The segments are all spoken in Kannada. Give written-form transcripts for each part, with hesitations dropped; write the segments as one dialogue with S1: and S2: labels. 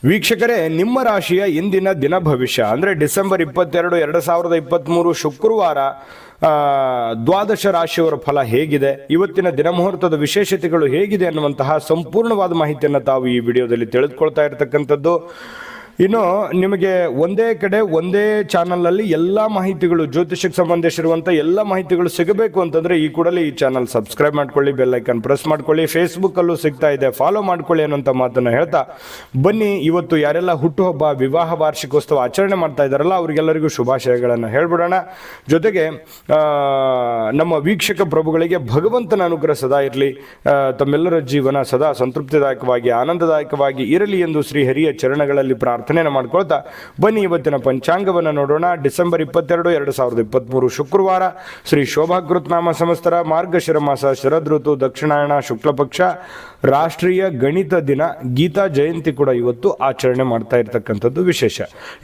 S1: ವೀಕ್ಷಕರೇ, ನಿಮ್ಮ ರಾಶಿಯ ಇಂದಿನ ದಿನ ಭವಿಷ್ಯ ಅಂದರೆ ಡಿಸೆಂಬರ್ 22, 2023 ಶುಕ್ರವಾರ ದ್ವಾದಶ ರಾಶಿಯವರ ಫಲ ಹೇಗಿದೆ, ಇವತ್ತಿನ ದಿನಮುಹೂರ್ತದ ವಿಶೇಷತೆಗಳು ಹೇಗಿದೆ ಅನ್ನುವಂತಹ ಸಂಪೂರ್ಣವಾದ ಮಾಹಿತಿಯನ್ನು ತಾವು ಈ ವಿಡಿಯೋದಲ್ಲಿ ತಿಳಿದುಕೊಳ್ತಾ ಇರತಕ್ಕಂಥದ್ದು. ಇನ್ನು ನಿಮಗೆ ಒಂದೇ ಕಡೆ ಒಂದೇ ಚಾನಲ್ನಲ್ಲಿ ಎಲ್ಲ ಮಾಹಿತಿಗಳು, ಜ್ಯೋತಿಷಕ್ಕೆ ಸಂಬಂಧಿಸಿರುವಂಥ ಎಲ್ಲ ಮಾಹಿತಿಗಳು ಸಿಗಬೇಕು ಅಂತಂದರೆ ಈ ಕೂಡಲೇ ಈ ಚಾನಲ್ ಸಬ್ಸ್ಕ್ರೈಬ್ ಮಾಡ್ಕೊಳ್ಳಿ, ಬೆಲ್ ಐಕನ್ ಪ್ರೆಸ್ ಮಾಡ್ಕೊಳ್ಳಿ, ಫೇಸ್ಬುಕ್ಕಲ್ಲೂ ಸಿಗ್ತಾ ಇದೆ, ಫಾಲೋ ಮಾಡ್ಕೊಳ್ಳಿ ಅನ್ನೋಂಥ ಮಾತನ್ನು ಹೇಳ್ತಾ ಬನ್ನಿ. ಇವತ್ತು ಯಾರೆಲ್ಲ ಹುಟ್ಟುಹಬ್ಬ, ವಿವಾಹ ವಾರ್ಷಿಕೋತ್ಸವ ಆಚರಣೆ ಮಾಡ್ತಾ ಇದ್ದಾರಲ್ಲ ಅವರಿಗೆಲ್ಲರಿಗೂ ಶುಭಾಶಯಗಳನ್ನು ಹೇಳ್ಬಿಡೋಣ. ಜೊತೆಗೆ ನಮ್ಮ ವೀಕ್ಷಕ ಪ್ರಭುಗಳಿಗೆ ಭಗವಂತನ ಅನುಗ್ರಹ ಸದಾ ಇರಲಿ, ತಮ್ಮೆಲ್ಲರ ಜೀವನ ಸದಾ ಸಂತೃಪ್ತಿದಾಯಕವಾಗಿ ಆನಂದದಾಯಕವಾಗಿ ಇರಲಿ ಎಂದು ಶ್ರೀಹರಿಯ ಚರಣಗಳಲ್ಲಿ ಪ್ರಾರ್ಥನೆ ಮಾಡ್ಕೊಳ್ತಾ ಬನ್ನಿ ಇವತ್ತಿನ ಪಂಚಾಂಗವನ್ನು ನೋಡೋಣ. ಡಿಸೆಂಬರ್ 22, 2023 ಶುಕ್ರವಾರ, ಶ್ರೀ ಶೋಭಾಕೃತ್ ನಾಮ ಸಂವತ್ಸರ, ಮಾರ್ಗಶಿರ ಮಾಸ, ಶರದ್ ಋತು, ದಕ್ಷಿಣಾಯಣ, ಶುಕ್ಲ ಪಕ್ಷ, ರಾಷ್ಟ್ರೀಯ ಗಣಿತ ದಿನ, ಗೀತಾ ಜಯಂತಿ ಕೂಡ ಇವತ್ತು ಆಚರಣೆ ಮಾಡ್ತಾ ಇರ್ತಕ್ಕಂಥದ್ದು ವಿಶೇಷ.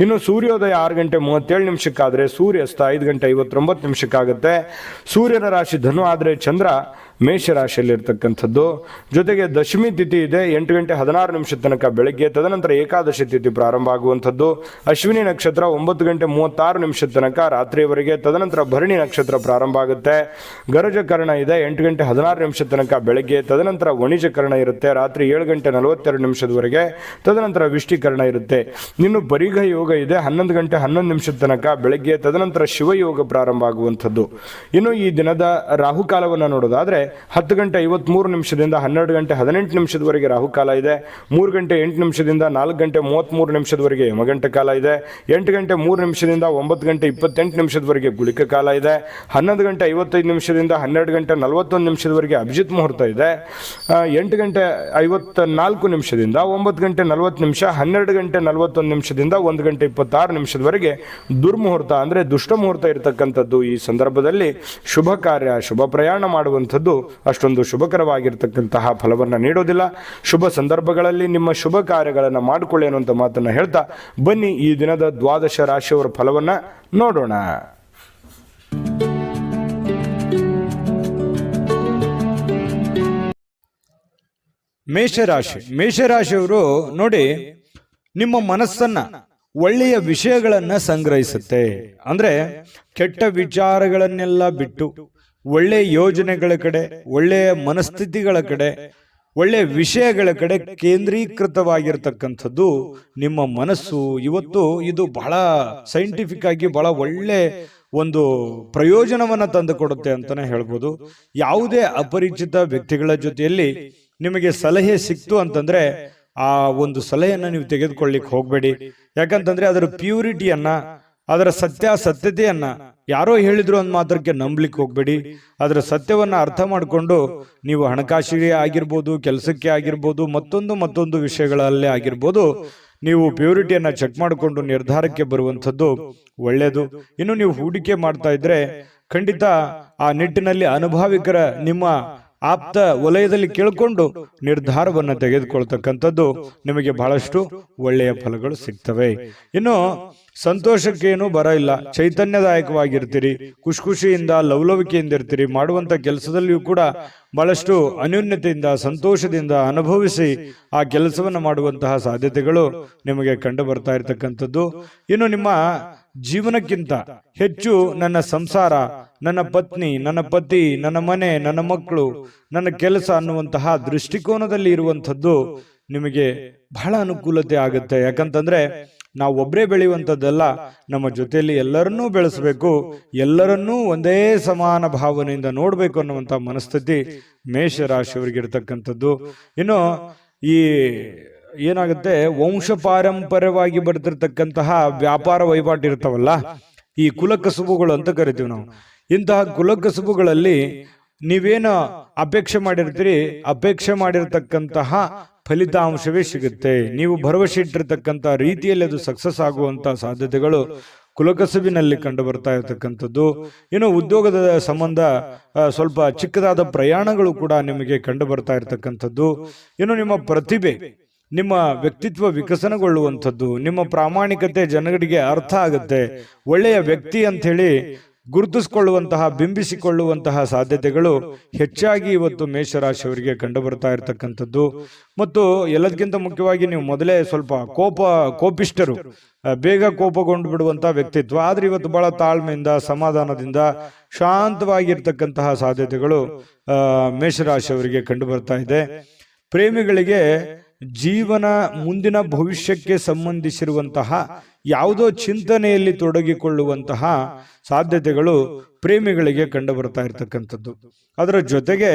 S1: ಇನ್ನು ಸೂರ್ಯೋದಯ 6:37 ಆದರೆ ಸೂರ್ಯಾಸ್ತ 5:59 ಸೂರ್ಯನ ರಾಶಿ ಧನು ಆದರೆ ಚಂದ್ರ ಮೇಷರಾಶಿಯಲ್ಲಿ ಇರ್ತಕ್ಕಂಥದ್ದು. ಜೊತೆಗೆ ದಶಮಿ ತಿಥಿ ಇದೆ 8:16 ತನಕ ಬೆಳಗ್ಗೆ, ತದನಂತರ ಏಕಾದಶಿ ತಿಥಿ ಪ್ರಾರಂಭ ಆಗುವಂಥದ್ದು. ಅಶ್ವಿನಿ ನಕ್ಷತ್ರ 9:36 ತನಕ ರಾತ್ರಿಯವರೆಗೆ, ತದನಂತರ ಭರಣಿ ನಕ್ಷತ್ರ ಪ್ರಾರಂಭ ಆಗುತ್ತೆ. ಗರಜಕರ್ಣ ಇದೆ 8:16 ತನಕ ಬೆಳಗ್ಗೆ, ತದನಂತರ ವಣಿಜಕರ್ಣ ಇರುತ್ತೆ ರಾತ್ರಿ 7:42 ತದನಂತರ ವಿಷ್ಟಿಕರ್ಣ ಇರುತ್ತೆ. ಇನ್ನು ಪರಿಘ ಯೋಗ ಇದೆ 11:11 ತನಕ ಬೆಳಗ್ಗೆ, ತದನಂತರ ಶಿವಯೋಗ ಪ್ರಾರಂಭ ಆಗುವಂಥದ್ದು. ಇನ್ನು ಈ ದಿನದ ರಾಹುಕಾಲವನ್ನು ನೋಡೋದಾದ್ರೆ 10:53 12:18 ರಾಹುಕಾಲ ಇದೆ. 3:08 4:33 ಯಮಗಂಟ ಕಾಲ ಇದೆ. 8:03 9:28 ಗುಳಿಕ ಕಾಲ ಇದೆ. 11:55 12:41 ಅಭಿಜಿತ್ ಮುಹೂರ್ತ ಇದೆ. 8:54 9:40 12:41 1:26 ದುರ್ಮುಹೂರ್ತ ಅಂದರೆ ದುಷ್ಟ ಮುಹೂರ್ತ ಇರತಕ್ಕಂಥದ್ದು. ಈ ಸಂದರ್ಭದಲ್ಲಿ ಶುಭ ಕಾರ್ಯ, ಶುಭ ಪ್ರಯಾಣ ಮಾಡುವಂಥದ್ದು ಅಷ್ಟೊಂದು ಶುಭಕರವಾಗಿರ್ತಕ್ಕಂತಹ ಫಲವನ್ನು ನೀಡೋದಿಲ್ಲ. ಶುಭ ಸಂದರ್ಭಗಳಲ್ಲಿ ನಿಮ್ಮ ಶುಭ ಕಾರ್ಯಗಳನ್ನು ಮಾಡಿಕೊಳ್ಳಿ ಅನ್ನುವಂಥ ಮಾತನ್ನು ಹೇಳ್ತಾ ಬನ್ನಿ ಈ ದಿನದ ದ್ವಾದಶ ರಾಶಿಯವರ ಫಲವನ್ನು ನೋಡೋಣ. ಮೇಷರಾಶಿಯವರು ನೋಡಿ, ನಿಮ್ಮ ಮನಸ್ಸನ್ನ ಒಳ್ಳೆಯ ವಿಷಯಗಳನ್ನು ಸಂಗ್ರಹಿಸುತ್ತೆ. ಅಂದ್ರೆ ಕೆಟ್ಟ ವಿಚಾರಗಳನ್ನೆಲ್ಲ ಬಿಟ್ಟು ಒಳ್ಳೆಯ ಯೋಜನೆಗಳ ಕಡೆ, ಒಳ್ಳೆಯ ಮನಸ್ಥಿತಿಗಳ ಕಡೆ, ಒಳ್ಳೆಯ ವಿಷಯಗಳ ಕಡೆ ಕೇಂದ್ರೀಕೃತವಾಗಿರ್ತಕ್ಕಂಥದ್ದು ನಿಮ್ಮ ಮನಸ್ಸು. ಇವತ್ತು ಇದು ಬಹಳ ಸೈಂಟಿಫಿಕ್ ಆಗಿ ಬಹಳ ಒಳ್ಳೆ ಒಂದು ಪ್ರಯೋಜನವನ್ನು ತಂದುಕೊಡುತ್ತೆ ಅಂತಾನೆ ಹೇಳ್ಬೋದು. ಯಾವುದೇ ಅಪರಿಚಿತ ವ್ಯಕ್ತಿಗಳ ಜೊತೆಯಲ್ಲಿ ನಿಮಗೆ ಸಲಹೆ ಸಿಕ್ತು ಅಂತಂದ್ರೆ ಆ ಒಂದು ಸಲಹೆಯನ್ನು ನೀವು ತೆಗೆದುಕೊಳ್ಳಿಕ್ಕೆ ಹೋಗಬೇಡಿ. ಯಾಕಂತಂದ್ರೆ ಅದರ ಪ್ಯೂರಿಟಿಯನ್ನ, ಅದರ ಸತ್ಯತೆಯನ್ನ ಯಾರೋ ಹೇಳಿದ್ರು ಅಂದ್ ಮಾತ್ರಕ್ಕೆ ನಂಬಲಿಕ್ಕೆ ಹೋಗ್ಬೇಡಿ. ಅದರ ಸತ್ಯವನ್ನ ಅರ್ಥ ಮಾಡಿಕೊಂಡು ನೀವು ಹಣಕಾಸಿಗೆ ಆಗಿರ್ಬೋದು, ಕೆಲಸಕ್ಕೆ ಆಗಿರ್ಬೋದು, ಮತ್ತೊಂದು ವಿಷಯಗಳಲ್ಲೇ ಆಗಿರ್ಬೋದು, ನೀವು ಪ್ಯೂರಿಟಿಯನ್ನ ಚೆಕ್ ಮಾಡಿಕೊಂಡು ನಿರ್ಧಾರಕ್ಕೆ ಬರುವಂಥದ್ದು ಒಳ್ಳೆಯದು. ಇನ್ನು ನೀವು ಹೂಡಿಕೆ ಮಾಡ್ತಾ ಇದ್ರೆ ಖಂಡಿತ ಆ ನಿಟ್ಟಿನಲ್ಲಿ ಅನುಭವಿಕರ ನಿಮ್ಮ ಆಪ್ತ ವಲಯದಲ್ಲಿ ಕೇಳಿಕೊಂಡು ನಿರ್ಧಾರವನ್ನು ತೆಗೆದುಕೊಳ್ತಕ್ಕಂಥದ್ದು ನಿಮಗೆ ಬಹಳಷ್ಟು ಒಳ್ಳೆಯ ಫಲಗಳು ಸಿಗ್ತವೆ. ಇನ್ನು ಸಂತೋಷಕ್ಕೇನು ಬರ ಇಲ್ಲ, ಚೈತನ್ಯದಾಯಕವಾಗಿರ್ತೀರಿ, ಖುಷಿಯಿಂದ ಲವಲವಿಕೆಯಿಂದ ಇರ್ತೀರಿ. ಮಾಡುವಂತ ಕೆಲಸದಲ್ಲಿಯೂ ಕೂಡ ಬಹಳಷ್ಟು ಅನ್ಯೋನ್ಯತೆಯಿಂದ, ಸಂತೋಷದಿಂದ ಅನುಭವಿಸಿ ಆ ಕೆಲಸವನ್ನು ಮಾಡುವಂತಹ ಸಾಧ್ಯತೆಗಳು ನಿಮಗೆ ಕಂಡು ಬರ್ತಾ ಇರತಕ್ಕಂಥದ್ದು. ಇನ್ನು ನಿಮ್ಮ ಜೀವನಕ್ಕಿಂತ ಹೆಚ್ಚು ನನ್ನ ಸಂಸಾರ, ನನ್ನ ಪತ್ನಿ, ನನ್ನ ಪತಿ, ನನ್ನ ಮನೆ, ನನ್ನ ಮಕ್ಕಳು, ನನ್ನ ಕೆಲಸ ಅನ್ನುವಂತಹ ದೃಷ್ಟಿಕೋನದಲ್ಲಿ ಇರುವಂಥದ್ದು ನಿಮಗೆ ಬಹಳ ಅನುಕೂಲತೆ ಆಗುತ್ತೆ. ಯಾಕಂತಂದ್ರೆ ನಾವು ಒಬ್ಬರೇ ಬೆಳೆಯುವಂಥದ್ದಲ್ಲ, ನಮ್ಮ ಜೊತೆಯಲ್ಲಿ ಎಲ್ಲರನ್ನೂ ಬೆಳೆಸಬೇಕು, ಎಲ್ಲರನ್ನೂ ಒಂದೇ ಸಮಾನ ಭಾವನೆಯಿಂದ ನೋಡಬೇಕು ಅನ್ನುವಂಥ ಮನಸ್ಥಿತಿ ಮೇಷರಾಶಿಯವರಿಗೆ ಇರತಕ್ಕಂಥದ್ದು. ಇನ್ನು ಈ ಏನಾಗುತ್ತೆ, ವಂಶ ಪಾರಂಪರ್ಯವಾಗಿ ಬರ್ತಿರ್ತಕ್ಕಂತಹ ವ್ಯಾಪಾರ ವಹಿವಾಟು ಇರ್ತಾವಲ್ಲ, ಈ ಕುಲಕಸುಬುಗಳು ಅಂತ ಕರಿತೀವಿ ನಾವು. ಇಂತಹ ಕುಲಕಸುಬುಗಳಲ್ಲಿ ನೀವೇನು ಅಪೇಕ್ಷೆ ಮಾಡಿರ್ತೀರಿ, ಅಪೇಕ್ಷೆ ಮಾಡಿರ್ತಕ್ಕಂತಹ ಫಲಿತಾಂಶವೇ ಸಿಗುತ್ತೆ. ನೀವು ಭರವಸೆ ಇಟ್ಟಿರ್ತಕ್ಕಂಥ ರೀತಿಯಲ್ಲಿ ಅದು ಸಕ್ಸಸ್ ಆಗುವಂತ ಸಾಧ್ಯತೆಗಳು ಕುಲಕಸುಬಿನಲ್ಲಿ ಕಂಡು ಬರ್ತಾ ಇರತಕ್ಕಂಥದ್ದು. ಇನ್ನು ಉದ್ಯೋಗದ ಸಂಬಂಧ ಸ್ವಲ್ಪ ಚಿಕ್ಕದಾದ ಪ್ರಯಾಣಗಳು ಕೂಡ ನಿಮಗೆ ಕಂಡು ಬರ್ತಾ ಇರತಕ್ಕಂಥದ್ದು. ಇನ್ನು ನಿಮ್ಮ ಪ್ರತಿಭೆ, ನಿಮ್ಮ ವ್ಯಕ್ತಿತ್ವ ವಿಕಸನಗೊಳ್ಳುವಂಥದ್ದು, ನಿಮ್ಮ ಪ್ರಾಮಾಣಿಕತೆ ಜನಗಳಿಗೆ ಅರ್ಥ ಆಗುತ್ತೆ. ಒಳ್ಳೆಯ ವ್ಯಕ್ತಿ ಅಂತ ಹೇಳಿ ಗುರುತಿಸಿಕೊಳ್ಳುವಂತಹ ಬಿಂಬಿಸಿಕೊಳ್ಳುವಂತಹ ಸಾಧ್ಯತೆಗಳು ಹೆಚ್ಚಾಗಿ ಇವತ್ತು ಮೇಷರಾಶಿಯವರಿಗೆ ಕಂಡು ಬರ್ತಾ ಇರತಕ್ಕಂಥದ್ದು. ಮತ್ತು ಎಲ್ಲದಕ್ಕಿಂತ ಮುಖ್ಯವಾಗಿ ನೀವು ಮೊದಲೇ ಸ್ವಲ್ಪ ಕೋಪಿಷ್ಟರು, ಬೇಗ ಕೋಪಗೊಂಡು ಬಿಡುವಂತಹ ವ್ಯಕ್ತಿತ್ವ. ಆದ್ರೆ ಇವತ್ತು ಬಹಳ ತಾಳ್ಮೆಯಿಂದ ಸಮಾಧಾನದಿಂದ ಶಾಂತವಾಗಿರ್ತಕ್ಕಂತಹ ಸಾಧ್ಯತೆಗಳು ಮೇಷರಾಶಿಯವರಿಗೆ ಕಂಡು ಬರ್ತಾ ಇದೆ. ಪ್ರೇಮಿಗಳಿಗೆ ಜೀವನ ಮುಂದಿನ ಭವಿಷ್ಯಕ್ಕೆ ಸಂಬಂಧಿಸಿರುವಂತಹ ಯಾವುದೋ ಚಿಂತನೆಯಲ್ಲಿ ತೊಡಗಿಕೊಳ್ಳುವಂತಹ ಸಾಧ್ಯತೆಗಳು ಪ್ರೇಮಿಗಳಿಗೆ ಕಂಡು ಬರ್ತಾ ಇರತಕ್ಕಂಥದ್ದು. ಅದರ ಜೊತೆಗೆ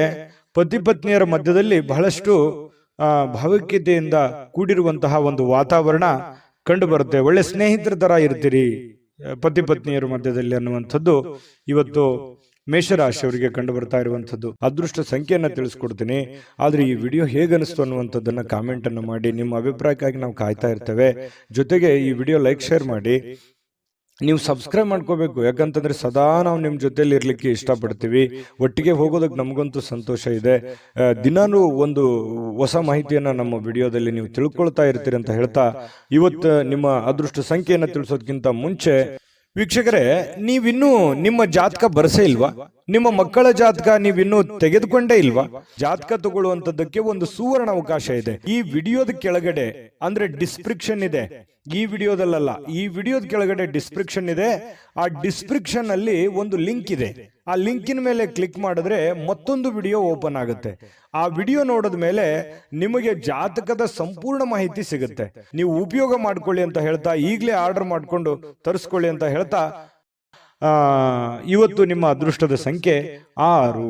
S1: ಪತಿ ಪತ್ನಿಯರ ಮಧ್ಯದಲ್ಲಿ ಬಹಳಷ್ಟು ಭಾವೈಕ್ಯತೆಯಿಂದ ಕೂಡಿರುವಂತಹ ಒಂದು ವಾತಾವರಣ ಕಂಡು ಬರುತ್ತೆ. ಒಳ್ಳೆ ಸ್ನೇಹಿತರ ತರ ಇರ್ತೀರಿ ಪತಿ ಪತ್ನಿಯರ ಮಧ್ಯದಲ್ಲಿ ಅನ್ನುವಂಥದ್ದು ಇವತ್ತು ಮೇಷರಾಶಿಯವರಿಗೆ ಕಂಡು ಬರ್ತಾ ಇರುವಂಥದ್ದು. ಅದೃಷ್ಟ ಸಂಖ್ಯೆಯನ್ನ ತಿಳಿಸ್ಕೊಡ್ತೀನಿ. ಆದ್ರೆ ಈ ವಿಡಿಯೋ ಹೇಗನಿಸ್ತು ಅನ್ನುವಂಥದ್ದನ್ನ ಕಾಮೆಂಟ್ ಅನ್ನು ಮಾಡಿ. ನಿಮ್ಮ ಅಭಿಪ್ರಾಯಕ್ಕಾಗಿ ನಾವು ಕಾಯ್ತಾ ಇರ್ತೇವೆ. ಜೊತೆಗೆ ಈ ವಿಡಿಯೋ ಲೈಕ್ ಶೇರ್ ಮಾಡಿ. ನೀವು ಸಬ್ಸ್ಕ್ರೈಬ್ ಮಾಡ್ಕೋಬೇಕು, ಯಾಕಂತಂದ್ರೆ ಸದಾ ನಾವು ನಿಮ್ಮ ಜೊತೆಲಿ ಇರ್ಲಿಕ್ಕೆ ಇಷ್ಟಪಡ್ತೀವಿ. ಒಟ್ಟಿಗೆ ಹೋಗೋದಕ್ಕೆ ನಮಗಂತೂ ಸಂತೋಷ ಇದೆ. ದಿನಾನು ಒಂದು ಹೊಸ ಮಾಹಿತಿಯನ್ನ ನಮ್ಮ ವಿಡಿಯೋದಲ್ಲಿ ನೀವು ತಿಳ್ಕೊಳ್ತಾ ಇರ್ತೀರಿ ಅಂತ ಹೇಳ್ತಾ, ಇವತ್ತು ನಿಮ್ಮ ಅದೃಷ್ಟ ಸಂಖ್ಯೆಯನ್ನ ತಿಳಿಸೋದಕ್ಕಿಂತ ಮುಂಚೆ ವೀಕ್ಷಕರೇ, ನೀವಿನ್ನೂ ನಿಮ್ಮ ಜಾತಕ ಬರಸೇ ಇಲ್ವಾ? ನಿಮ್ಮ ಮಕ್ಕಳ ಜಾತಕ ನೀವಿನ್ನೂ ತೆಗೆದುಕೊಂಡೇ ಇಲ್ವಾ? ಜಾತಕ ತಗೊಳ್ಳುವಂತದ್ದಕ್ಕೆ ಒಂದು ಸುವರ್ಣ ಅವಕಾಶ ಇದೆ. ಈ ವಿಡಿಯೋದ ಕೆಳಗಡೆ ಅಂದ್ರೆ ಡಿಸ್ಕ್ರಿಪ್ಷನ್ ಇದೆ. ಈ ವಿಡಿಯೋದಲ್ಲ, ಈ ವಿಡಿಯೋದ ಕೆಳಗಡೆ ಡಿಸ್ಕ್ರಿಪ್ಷನ್ ಇದೆ. ಆ ಡಿಸ್ಕ್ರಿಪ್ಷನ್ ಅಲ್ಲಿ ಒಂದು ಲಿಂಕ್ ಇದೆ. ಆ ಲಿಂಕಿನ ಮೇಲೆ ಕ್ಲಿಕ್ ಮಾಡಿದ್ರೆ ಮತ್ತೊಂದು ವಿಡಿಯೋ ಓಪನ್ ಆಗುತ್ತೆ. ಆ ವಿಡಿಯೋ ನೋಡಿದ ಮೇಲೆ ನಿಮಗೆ ಜಾತಕದ ಸಂಪೂರ್ಣ ಮಾಹಿತಿ ಸಿಗುತ್ತೆ. ನೀವು ಉಪಯೋಗ ಮಾಡ್ಕೊಳ್ಳಿ ಅಂತ ಹೇಳ್ತಾ, ಈಗಲೇ ಆರ್ಡರ್ ಮಾಡ್ಕೊಂಡು ತರಿಸ್ಕೊಳ್ಳಿ ಅಂತ ಹೇಳ್ತಾ, ಇವತ್ತು ನಿಮ್ಮ ಅದೃಷ್ಟದ ಸಂಖ್ಯೆ 6.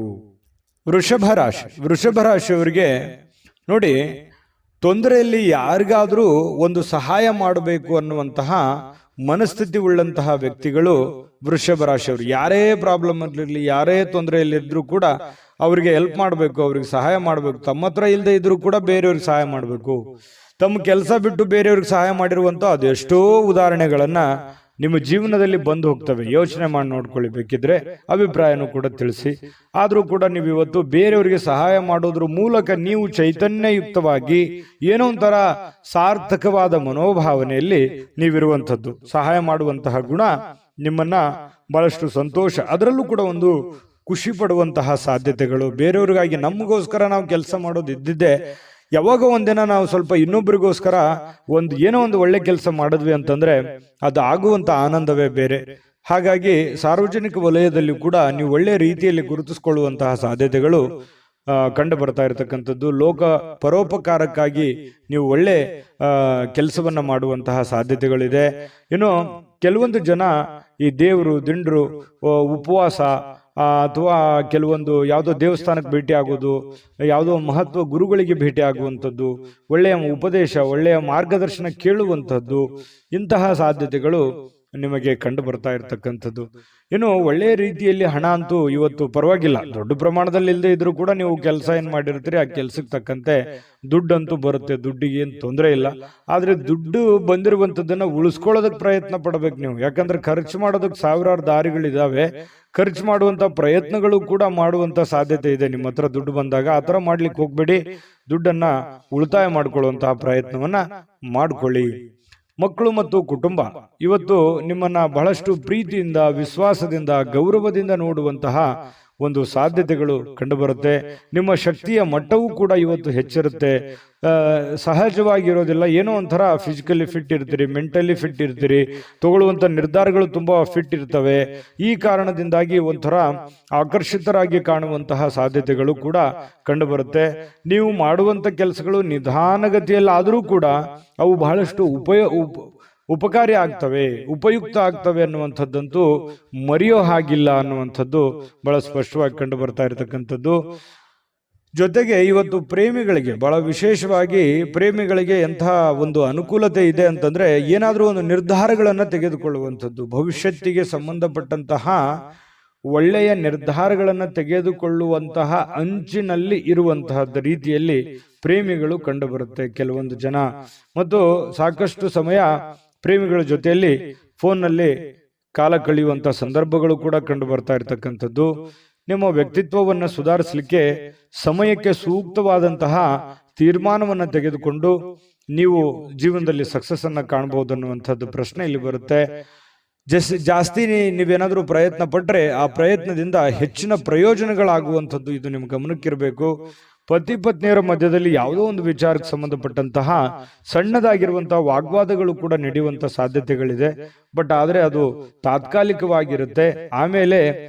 S1: ವೃಷಭ ರಾಶಿಯವರಿಗೆ ನೋಡಿ, ತೊಂದರೆಯಲ್ಲಿ ಯಾರಿಗಾದ್ರೂ ಒಂದು ಸಹಾಯ ಮಾಡಬೇಕು ಅನ್ನುವಂತಹ ಮನಸ್ಥಿತಿ ಉಳ್ಳಂತಹ ವ್ಯಕ್ತಿಗಳು ವೃಷಭ ರಾಶಿಯವರು. ಯಾರೇ ಪ್ರಾಬ್ಲಮ್ ಇರಲಿ, ಯಾರೇ ತೊಂದರೆಯಲ್ಲಿದ್ರು ಕೂಡ ಅವರಿಗೆ ಹೆಲ್ಪ್ ಮಾಡಬೇಕು, ಅವ್ರಿಗೆ ಸಹಾಯ ಮಾಡಬೇಕು. ತಮ್ಮ ಹತ್ರ ಇಲ್ಲದೆ ಇದ್ರೂ ಕೂಡ ಬೇರೆಯವ್ರಿಗೆ ಸಹಾಯ ಮಾಡಬೇಕು. ತಮ್ಮ ಕೆಲಸ ಬಿಟ್ಟು ಬೇರೆಯವ್ರಿಗೆ ಸಹಾಯ ಮಾಡಿರುವಂತ ಅದೆಷ್ಟೋ ಉದಾಹರಣೆಗಳನ್ನ ನಿಮ್ಮ ಜೀವನದಲ್ಲಿ ಬಂದು ಹೋಗ್ತವೆ. ಯೋಚನೆ ಮಾಡಿ ನೋಡ್ಕೊಳ್ಳಿ, ಬೇಕಿದ್ರೆ ಅಭಿಪ್ರಾಯನೂ ಕೂಡ ತಿಳಿಸಿ. ಆದ್ರೂ ಕೂಡ ನೀವು ಇವತ್ತು ಬೇರೆಯವರಿಗೆ ಸಹಾಯ ಮಾಡೋದ್ರ ಮೂಲಕ ನೀವು ಚೈತನ್ಯಯುಕ್ತವಾಗಿ ಏನೋ ಒಂಥರ ಸಾರ್ಥಕವಾದ ಮನೋಭಾವನೆಯಲ್ಲಿ ನೀವಿರುವಂಥದ್ದು. ಸಹಾಯ ಮಾಡುವಂತಹ ಗುಣ ನಿಮ್ಮನ್ನ ಬಹಳಷ್ಟು ಸಂತೋಷ, ಅದರಲ್ಲೂ ಕೂಡ ಒಂದು ಖುಷಿ ಪಡುವಂತಹ ಸಾಧ್ಯತೆಗಳು. ಬೇರೆಯವ್ರಿಗಾಗಿ ನಮಗೋಸ್ಕರ ನಾವು ಕೆಲಸ ಮಾಡೋದು ಇದ್ದಿದ್ದೆ, ಯಾವಾಗ ಒಂದಿನ ನಾವು ಸ್ವಲ್ಪ ಇನ್ನೊಬ್ಬರಿಗೋಸ್ಕರ ಏನೋ ಒಂದು ಒಳ್ಳೆ ಕೆಲಸ ಮಾಡಿದ್ವಿ ಅಂತಂದ್ರೆ ಅದು ಆಗುವಂತ ಆನಂದವೇ ಬೇರೆ. ಹಾಗಾಗಿ ಸಾರ್ವಜನಿಕ ವಲಯದಲ್ಲಿ ಕೂಡ ನೀವು ಒಳ್ಳೆ ರೀತಿಯಲ್ಲಿ ಗುರುತಿಸಿಕೊಳ್ಳುವಂತಹ ಸಾಧ್ಯತೆಗಳು ಕಂಡು ಬರ್ತಾ ಇರತಕ್ಕಂಥದ್ದು. ಲೋಕ ಪರೋಪಕಾರಕ್ಕಾಗಿ ನೀವು ಒಳ್ಳೆ ಕೆಲಸವನ್ನ ಮಾಡುವಂತಹ ಸಾಧ್ಯತೆಗಳಿದೆ. ಇನ್ನು ಕೆಲವೊಂದು ಜನ ಈ ದೇವರು ದಿಂಡ್ರು, ಉಪವಾಸ, ಅಥವಾ ಕೆಲವೊಂದು ಯಾವುದೋ ದೇವಸ್ಥಾನಕ್ಕೆ ಭೇಟಿ ಆಗೋದು, ಯಾವುದೋ ಮಹತ್ವ ಗುರುಗಳಿಗೆ ಭೇಟಿ ಆಗುವಂಥದ್ದು, ಒಳ್ಳೆಯ ಉಪದೇಶ, ಒಳ್ಳೆಯ ಮಾರ್ಗದರ್ಶನ ಕೇಳುವಂಥದ್ದು, ಇಂತಹ ಸಾಧ್ಯತೆಗಳು ನಿಮಗೆ ಕಂಡು ಬರ್ತಾ ಇರತಕ್ಕಂಥದ್ದು. ಇನ್ನು ಒಳ್ಳೆಯ ರೀತಿಯಲ್ಲಿ ಹಣ ಅಂತೂ ಇವತ್ತು ಪರವಾಗಿಲ್ಲ, ದೊಡ್ಡ ಪ್ರಮಾಣದಲ್ಲಿ ಇಲ್ಲದೆ ಇದ್ರೂ ಕೂಡ ನೀವು ಕೆಲಸ ಏನ್ ಮಾಡಿರ್ತೀರಿ ಆ ಕೆಲಸಕ್ಕೆ ತಕ್ಕಂತೆ ದುಡ್ಡಂತೂ ಬರುತ್ತೆ. ದುಡ್ಡಿಗೆ ಏನು ತೊಂದರೆ ಇಲ್ಲ. ಆದ್ರೆ ದುಡ್ಡು ಬಂದಿರುವಂತದ್ದನ್ನ ಉಳಿಸ್ಕೊಳ್ಳೋದಕ್ಕೆ ಪ್ರಯತ್ನ ಪಡ್ಬೇಕು ನೀವು. ಯಾಕಂದ್ರೆ ಖರ್ಚು ಮಾಡೋದಕ್ಕೆ ಸಾವಿರಾರು ದಾರಿಗಳಿದಾವೆ. ಖರ್ಚು ಮಾಡುವಂತ ಪ್ರಯತ್ನಗಳು ಕೂಡ ಮಾಡುವಂತ ಸಾಧ್ಯತೆ ಇದೆ. ನಿಮ್ಮ ಹತ್ರ ದುಡ್ಡು ಬಂದಾಗ ಆ ತರ ಮಾಡ್ಲಿಕ್ಕೆ ಹೋಗ್ಬೇಡಿ. ದುಡ್ಡನ್ನ ಉಳಿತಾಯ ಮಾಡ್ಕೊಳ್ಳುವಂತಹ ಪ್ರಯತ್ನವನ್ನ ಮಾಡ್ಕೊಳ್ಳಿ. ಮಕ್ಕಳು ಮತ್ತು ಕುಟುಂಬ ಇವತ್ತು ನಿಮ್ಮನ್ನ ಬಹಳಷ್ಟು ಪ್ರೀತಿಯಿಂದ, ವಿಶ್ವಾಸದಿಂದ, ಗೌರವದಿಂದ ನೋಡುವಂತಹ ಒಂದು ಸಾಧ್ಯತೆಗಳು ಕಂಡುಬರುತ್ತೆ. ನಿಮ್ಮ ಶಕ್ತಿಯ ಮಟ್ಟವೂ ಕೂಡ ಇವತ್ತು ಹೆಚ್ಚಿರುತ್ತೆ. ಸಹಜವಾಗಿರೋದಿಲ್ಲ, ಏನೋ ಒಂಥರ ಫಿಸಿಕಲಿ ಫಿಟ್ ಇರ್ತೀರಿ, ಮೆಂಟಲಿ ಫಿಟ್ ಇರ್ತೀರಿ, ತಗೊಳ್ಳುವಂತ ನಿರ್ಧಾರಗಳು ತುಂಬಾ ಫಿಟ್ ಇರ್ತವೆ. ಈ ಕಾರಣದಿಂದಾಗಿ ಒಂಥರ ಆಕರ್ಷಿತರಾಗಿ ಕಾಣುವಂತಹ ಸಾಧ್ಯತೆಗಳು ಕೂಡ ಕಂಡುಬರುತ್ತೆ. ನೀವು ಮಾಡುವಂತ ಕೆಲಸಗಳು ನಿಧಾನಗತಿಯಲ್ಲಿ ಆದರೂ ಕೂಡ ಅವು ಬಹಳಷ್ಟು ಉಪಕಾರಿ ಆಗ್ತವೆ, ಉಪಯುಕ್ತ ಆಗ್ತವೆ ಅನ್ನುವಂಥದ್ದಂತೂ ಮರೆಯೋ ಹಾಗಿಲ್ಲ ಅನ್ನುವಂಥದ್ದು ಬಹಳ ಸ್ಪಷ್ಟವಾಗಿ ಕಂಡು ಬರ್ತಾ ಇರತಕ್ಕಂಥದ್ದು. ಜೊತೆಗೆ ಇವತ್ತು ಪ್ರೇಮಿಗಳಿಗೆ ಬಹಳ ವಿಶೇಷವಾಗಿ ಪ್ರೇಮಿಗಳಿಗೆ ಎಂಥ ಒಂದು ಅನುಕೂಲತೆ ಇದೆ ಅಂತಂದ್ರೆ, ಏನಾದರೂ ಒಂದು ನಿರ್ಧಾರಗಳನ್ನ ತೆಗೆದುಕೊಳ್ಳುವಂಥದ್ದು, ಭವಿಷ್ಯತ್ತಿಗೆ ಸಂಬಂಧಪಟ್ಟಂತಹ ಒಳ್ಳೆಯ ನಿರ್ಧಾರಗಳನ್ನ ತೆಗೆದುಕೊಳ್ಳುವಂತಹ ಅಂಚಿನಲ್ಲಿ ಇರುವಂತಹ ರೀತಿಯಲ್ಲಿ ಪ್ರೇಮಿಗಳು ಕಂಡು ಬರುತ್ತೆ ಕೆಲವೊಂದು ಜನ. ಮತ್ತು ಸಾಕಷ್ಟು ಸಮಯ ಪ್ರೇಮಿಗಳ ಜೊತೆಯಲ್ಲಿ ಫೋನ್ನಲ್ಲಿ ಕಾಲ ಕಳೆಯುವಂತಹ ಸಂದರ್ಭಗಳು ಕೂಡ ಕಂಡು ಬರ್ತಾ ಇರತಕ್ಕಂಥದ್ದು. ನಿಮ್ಮ ವ್ಯಕ್ತಿತ್ವವನ್ನು ಸುಧಾರಿಸಲಿಕ್ಕೆ ಸಮಯಕ್ಕೆ ಸೂಕ್ತವಾದಂತಹ ತೀರ್ಮಾನವನ್ನು ತೆಗೆದುಕೊಂಡು ನೀವು ಜೀವನದಲ್ಲಿ ಸಕ್ಸಸ್ ಅನ್ನ ಕಾಣಬಹುದು ಅನ್ನುವಂಥದ್ದು ಪ್ರಶ್ನೆ ಇಲ್ಲಿ ಬರುತ್ತೆ. ಜಾಸ್ತಿ ನೀವೇನಾದ್ರೂ ಪ್ರಯತ್ನ ಪಟ್ರೆ ಆ ಪ್ರಯತ್ನದಿಂದ ಹೆಚ್ಚಿನ ಪ್ರಯೋಜನಗಳಾಗುವಂಥದ್ದು ಇದು ನಿಮ್ಮ ಗಮನಕ್ಕಿರಬೇಕು. ಪತಿ ಪತ್ನಿಯರ ಮಧ್ಯದಲ್ಲಿ ಯಾವುದೋ ಒಂದು ವಿಚಾರಕ್ಕೆ ಸಂಬಂಧಪಟ್ಟಂತಹ ಸಣ್ಣದಾಗಿರುವಂತಹ ವಾಗ್ವಾದಗಳು ಕೂಡ ನಡೆಯುವಂತ ಸಾಧ್ಯತೆಗಳಿದೆ. ಬಟ್ ಆದ್ರೆ ಅದು ತಾತ್ಕಾಲಿಕವಾಗಿರುತ್ತೆ. ಆಮೇಲೆ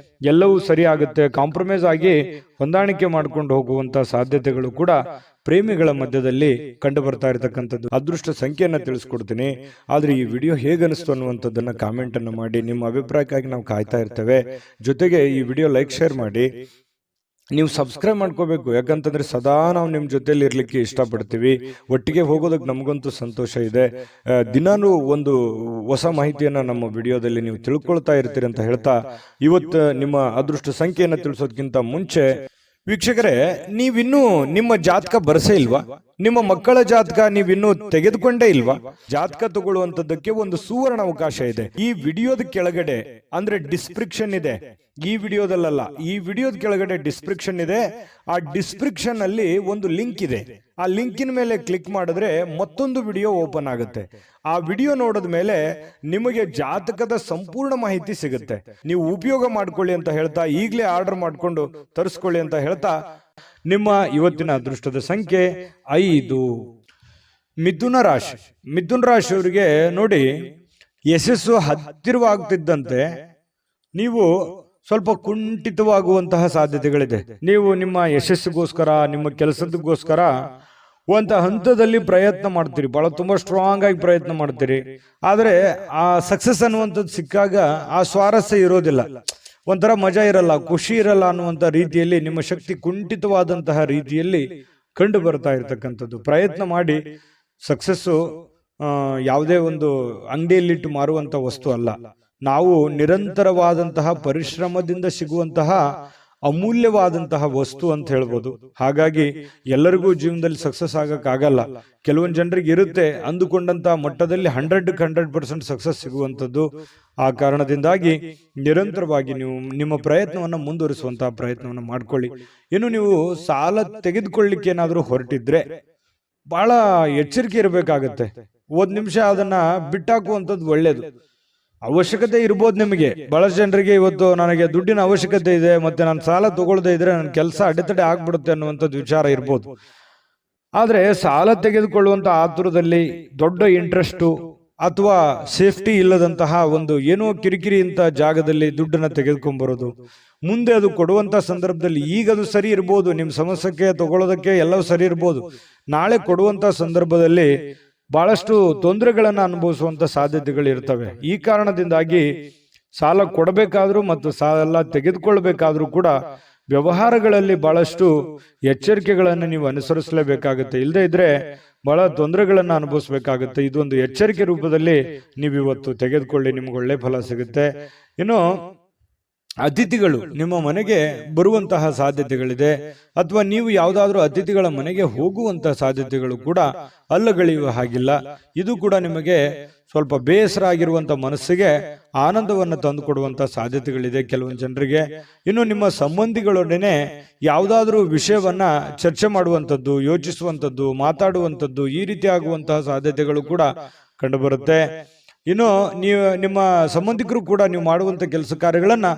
S1: ಎಲ್ಲವೂ ಸರಿ ಆಗುತ್ತೆ. ಕಾಂಪ್ರಮೈಸ್ ಆಗಿ ಹೊಂದಾಣಿಕೆ ಮಾಡ್ಕೊಂಡು ಹೋಗುವಂತ ಸಾಧ್ಯತೆಗಳು ಕೂಡ ಪ್ರೇಮಿಗಳ ಮಧ್ಯದಲ್ಲಿ ಕಂಡು ಬರ್ತಾ ಇರತಕ್ಕಂಥದ್ದು. ಅದೃಷ್ಟ ಸಂಖ್ಯೆಯನ್ನ ತಿಳಿಸ್ಕೊಡ್ತೀನಿ. ಆದ್ರೆ ಈ ವಿಡಿಯೋ ಹೇಗನಿಸ್ತು ಅನ್ನುವಂಥದ್ದನ್ನ ಕಾಮೆಂಟ್ ಅನ್ನು ಮಾಡಿ. ನಿಮ್ಮ ಅಭಿಪ್ರಾಯಕ್ಕಾಗಿ ನಾವು ಕಾಯ್ತಾ ಇರ್ತೇವೆ. ಜೊತೆಗೆ ಈ ವಿಡಿಯೋ ಲೈಕ್ ಶೇರ್ ಮಾಡಿ. ನೀವು ಸಬ್ಸ್ಕ್ರೈಬ್ ಮಾಡ್ಕೋಬೇಕು. ಯಾಕಂತಂದ್ರೆ ಸದಾ ನಾವು ನಿಮ್ಮ ಜೊತೆಲಿ ಇರ್ಲಿಕ್ಕೆ ಇಷ್ಟಪಡ್ತೀವಿ. ಒಟ್ಟಿಗೆ ಹೋಗೋದಕ್ಕೆ ನಮಗಂತೂ ಸಂತೋಷ ಇದೆ. ದಿನಾನು ಒಂದು ಹೊಸ ಮಾಹಿತಿಯನ್ನ ನಮ್ಮ ವಿಡಿಯೋದಲ್ಲಿ ನೀವು ತಿಳ್ಕೊಳ್ತಾ ಇರ್ತೀರಿ ಅಂತ ಹೇಳ್ತಾ, ಇವತ್ತು ನಿಮ್ಮ ಅದೃಷ್ಟ ಸಂಖ್ಯೆಯನ್ನು ತಿಳಿಸೋದಕ್ಕಿಂತ ಮುಂಚೆ ವೀಕ್ಷಕರೇ, ನೀವಿನ್ನೂ ನಿಮ್ಮ ಜಾತಕ ಬರಸೇ ಇಲ್ವಾ? ನಿಮ್ಮ ಮಕ್ಕಳ ಜಾತಕ ನೀವಿನ್ನೂ ತೆಗೆದುಕೊಂಡೇ ಇಲ್ವಾ? ಜಾತಕ ತಗೊಳ್ಳುವಂತದ್ದಕ್ಕೆ ಒಂದು ಸುವರ್ಣ ಅವಕಾಶ ಇದೆ. ಈ ವಿಡಿಯೋದ ಕೆಳಗಡೆ ಅಂದ್ರೆ ಡಿಸ್ಕ್ರಿಪ್ಷನ್ ಇದೆ. ಈ ವಿಡಿಯೋದಲ್ಲ, ಈ ವಿಡಿಯೋದ ಕೆಳಗಡೆ ಡಿಸ್ಕ್ರಿಪ್ಷನ್ ಇದೆ. ಆ ಡಿಸ್ಕ್ರಿಪ್ಷನ್ ಅಲ್ಲಿ ಒಂದು ಲಿಂಕ್ ಇದೆ. ಆ ಲಿಂಕಿನ ಮೇಲೆ ಕ್ಲಿಕ್ ಮಾಡಿದ್ರೆ ಮತ್ತೊಂದು ವಿಡಿಯೋ ಓಪನ್ ಆಗುತ್ತೆ. ಆ ವಿಡಿಯೋ ನೋಡಿದ ಮೇಲೆ ನಿಮಗೆ ಜಾತಕದ ಸಂಪೂರ್ಣ ಮಾಹಿತಿ ಸಿಗುತ್ತೆ. ನೀವು ಉಪಯೋಗ ಮಾಡ್ಕೊಳ್ಳಿ ಅಂತ ಹೇಳ್ತಾ, ಈಗಲೇ ಆರ್ಡರ್ ಮಾಡ್ಕೊಂಡು ತರಿಸ್ಕೊಳ್ಳಿ ಅಂತ ಹೇಳ್ತಾ, ನಿಮ್ಮ ಇವತ್ತಿನ ಅದೃಷ್ಟದ ಸಂಖ್ಯೆ 5. ಮಿಥುನ ರಾಶಿ. ಮಿಥುನ ರಾಶಿಯವರಿಗೆ ನೋಡಿ, ಯಶಸ್ಸು ಹತ್ತಿರವಾಗ್ತಿದ್ದಂತೆ ನೀವು ಸ್ವಲ್ಪ ಕುಂಠಿತವಾಗುವಂತಹ ಸಾಧ್ಯತೆಗಳಿದೆ. ನೀವು ನಿಮ್ಮ ಯಶಸ್ಸಿಗೋಸ್ಕರ, ನಿಮ್ಮ ಕೆಲಸದಗೋಸ್ಕರ ಒಂದು ಹಂತದಲ್ಲಿ ಪ್ರಯತ್ನ ಮಾಡ್ತೀರಿ, ಬಹಳ ತುಂಬಾ ಸ್ಟ್ರಾಂಗ್ ಆಗಿ ಪ್ರಯತ್ನ ಮಾಡ್ತೀರಿ. ಆದ್ರೆ ಆ ಸಕ್ಸಸ್ ಅನ್ನುವಂಥದ್ದು ಸಿಕ್ಕಾಗ ಆ ಸ್ವಾರಸ್ಯ ಇರೋದಿಲ್ಲ, ಒಂಥರ ಮಜಾ ಇರಲ್ಲ, ಖುಷಿ ಇರಲ್ಲ ಅನ್ನುವಂಥ ರೀತಿಯಲ್ಲಿ ನಿಮ್ಮ ಶಕ್ತಿ ಕುಂಠಿತವಾದಂತಹ ರೀತಿಯಲ್ಲಿ ಕಂಡು ಬರ್ತಾ ಇರ್ತಕ್ಕಂಥದ್ದು. ಪ್ರಯತ್ನ ಮಾಡಿ. ಸಕ್ಸಸ್ಸು ಯಾವುದೇ ಒಂದು ಅಂಗಡಿಯಲ್ಲಿಟ್ಟು ಮಾರುವಂತ ವಸ್ತು ಅಲ್ಲ. ನಾವು ನಿರಂತರವಾದಂತಹ ಪರಿಶ್ರಮದಿಂದ ಸಿಗುವಂತಹ ಅಮೂಲ್ಯವಾದಂತಹ ವಸ್ತು ಅಂತ ಹೇಳ್ಬೋದು. ಹಾಗಾಗಿ ಎಲ್ಲರಿಗೂ ಜೀವನದಲ್ಲಿ ಸಕ್ಸಸ್ ಆಗಕ್ಕಾಗಲ್ಲ. ಕೆಲವೊಂದು ಜನರಿಗೆ ಇರುತ್ತೆ ಅಂದುಕೊಂಡಂತಹ ಮಟ್ಟದಲ್ಲಿ 100% ಸಕ್ಸಸ್ ಸಿಗುವಂಥದ್ದು. ಆ ಕಾರಣದಿಂದಾಗಿ ನಿರಂತರವಾಗಿ ನೀವು ನಿಮ್ಮ ಪ್ರಯತ್ನವನ್ನು ಮುಂದುವರಿಸುವಂತಹ ಪ್ರಯತ್ನವನ್ನು ಮಾಡ್ಕೊಳ್ಳಿ. ಇನ್ನು ನೀವು ಸಾಲ ತೆಗೆದುಕೊಳ್ಳಿಕ್ಕೆ ಏನಾದರೂ ಹೊರಟಿದ್ರೆ ಬಹಳ ಎಚ್ಚರಿಕೆ ಇರಬೇಕಾಗತ್ತೆ. 1 ನಿಮಿಷ ಅದನ್ನ ಬಿಟ್ಟಾಕುವಂಥದ್ದು ಒಳ್ಳೇದು. ಅವಶ್ಯಕತೆ ಇರ್ಬೋದು ನಿಮಗೆ. ಬಹಳಷ್ಟು ಜನರಿಗೆ ಇವತ್ತು ನನಗೆ ದುಡ್ಡಿನ ಅವಶ್ಯಕತೆ ಇದೆ, ಮತ್ತೆ ನಾನು ಸಾಲ ತಗೊಳ್ಳದೇ ಇದ್ರೆ ನನ್ನ ಕೆಲಸ ಅಡೆತಡೆ ಆಗ್ಬಿಡುತ್ತೆ ಅನ್ನುವಂಥದ್ದು ವಿಚಾರ ಇರ್ಬೋದು. ಆದ್ರೆ ಸಾಲ ತೆಗೆದುಕೊಳ್ಳುವಂತ ಆತುರದಲ್ಲಿ ದೊಡ್ಡ ಇಂಟ್ರೆಸ್ಟು ಅಥವಾ ಸೇಫ್ಟಿ ಇಲ್ಲದಂತಹ ಒಂದು ಏನೋ ಕಿರಿಕಿರಿ ಇಂತ ಜಾಗದಲ್ಲಿ ದುಡ್ಡನ್ನ ತೆಗೆದುಕೊಂಡ್ಬರೋದು, ಮುಂದೆ ಅದು ಕೊಡುವಂತ ಸಂದರ್ಭದಲ್ಲಿ ಈಗ ಅದು ಸರಿ ಇರ್ಬೋದು, ನಿಮ್ಮ ಸಮಸ್ಯೆಗೆ ತಗೊಳ್ಳೋದಕ್ಕೆ ಎಲ್ಲವೂ ಸರಿ ಇರ್ಬೋದು, ನಾಳೆ ಕೊಡುವಂತ ಸಂದರ್ಭದಲ್ಲಿ ಬಹಳಷ್ಟು ತೊಂದರೆಗಳನ್ನು ಅನುಭವಿಸುವಂತ ಸಾಧ್ಯತೆಗಳು ಇರ್ತವೆ. ಈ ಕಾರಣದಿಂದಾಗಿ ಸಾಲ ಕೊಡಬೇಕಾದ್ರೂ ಮತ್ತು ಸಾಲ ತೆಗೆದುಕೊಳ್ಬೇಕಾದ್ರೂ ಕೂಡ ವ್ಯವಹಾರಗಳಲ್ಲಿ ಬಹಳಷ್ಟು ಎಚ್ಚರಿಕೆಗಳನ್ನು ನೀವು ಅನುಸರಿಸಲೇಬೇಕಾಗುತ್ತೆ. ಇಲ್ಲದೆ ಇದ್ರೆ ಬಹಳ ತೊಂದರೆಗಳನ್ನು ಅನುಭವಿಸಬೇಕಾಗುತ್ತೆ. ಇದೊಂದು ಎಚ್ಚರಿಕೆ ರೂಪದಲ್ಲಿ ನೀವು ಇವತ್ತು ತೆಗೆದುಕೊಳ್ಳಿ, ನಿಮ್ಗೆ ಒಳ್ಳೆ ಫಲ ಸಿಗುತ್ತೆ. ಇನ್ನು ಅತಿಥಿಗಳು ನಿಮ್ಮ ಮನೆಗೆ ಬರುವಂತಹ ಸಾಧ್ಯತೆಗಳಿದೆ, ಅಥವಾ ನೀವು ಯಾವುದಾದ್ರೂ ಅತಿಥಿಗಳ ಮನೆಗೆ ಹೋಗುವಂತಹ ಸಾಧ್ಯತೆಗಳು ಕೂಡ ಅಲ್ಲಗಳೆಯುವ ಹಾಗಿಲ್ಲ. ಇದು ಕೂಡ ನಿಮಗೆ ಸ್ವಲ್ಪ ಬೇಸರ ಆಗಿರುವಂತ ಮನಸ್ಸಿಗೆ ಆನಂದವನ್ನು ತಂದುಕೊಡುವಂತಹ ಸಾಧ್ಯತೆಗಳಿದೆ ಕೆಲವೊಂದು ಜನರಿಗೆ. ಇನ್ನು ನಿಮ್ಮ ಸಂಬಂಧಿಗಳೊಡನೆ ಯಾವುದಾದ್ರೂ ವಿಷಯವನ್ನ ಚರ್ಚೆ ಮಾಡುವಂಥದ್ದು, ಯೋಚಿಸುವಂಥದ್ದು, ಮಾತಾಡುವಂಥದ್ದು, ಈ ರೀತಿ ಆಗುವಂತಹ ಸಾಧ್ಯತೆಗಳು ಕೂಡ ಕಂಡುಬರುತ್ತೆ. ಇನ್ನು ನಿಮ್ಮ ಸಂಬಂಧಿಕರು ಕೂಡ ನೀವು ಮಾಡುವಂತ ಕೆಲಸ ಕಾರ್ಯಗಳನ್ನ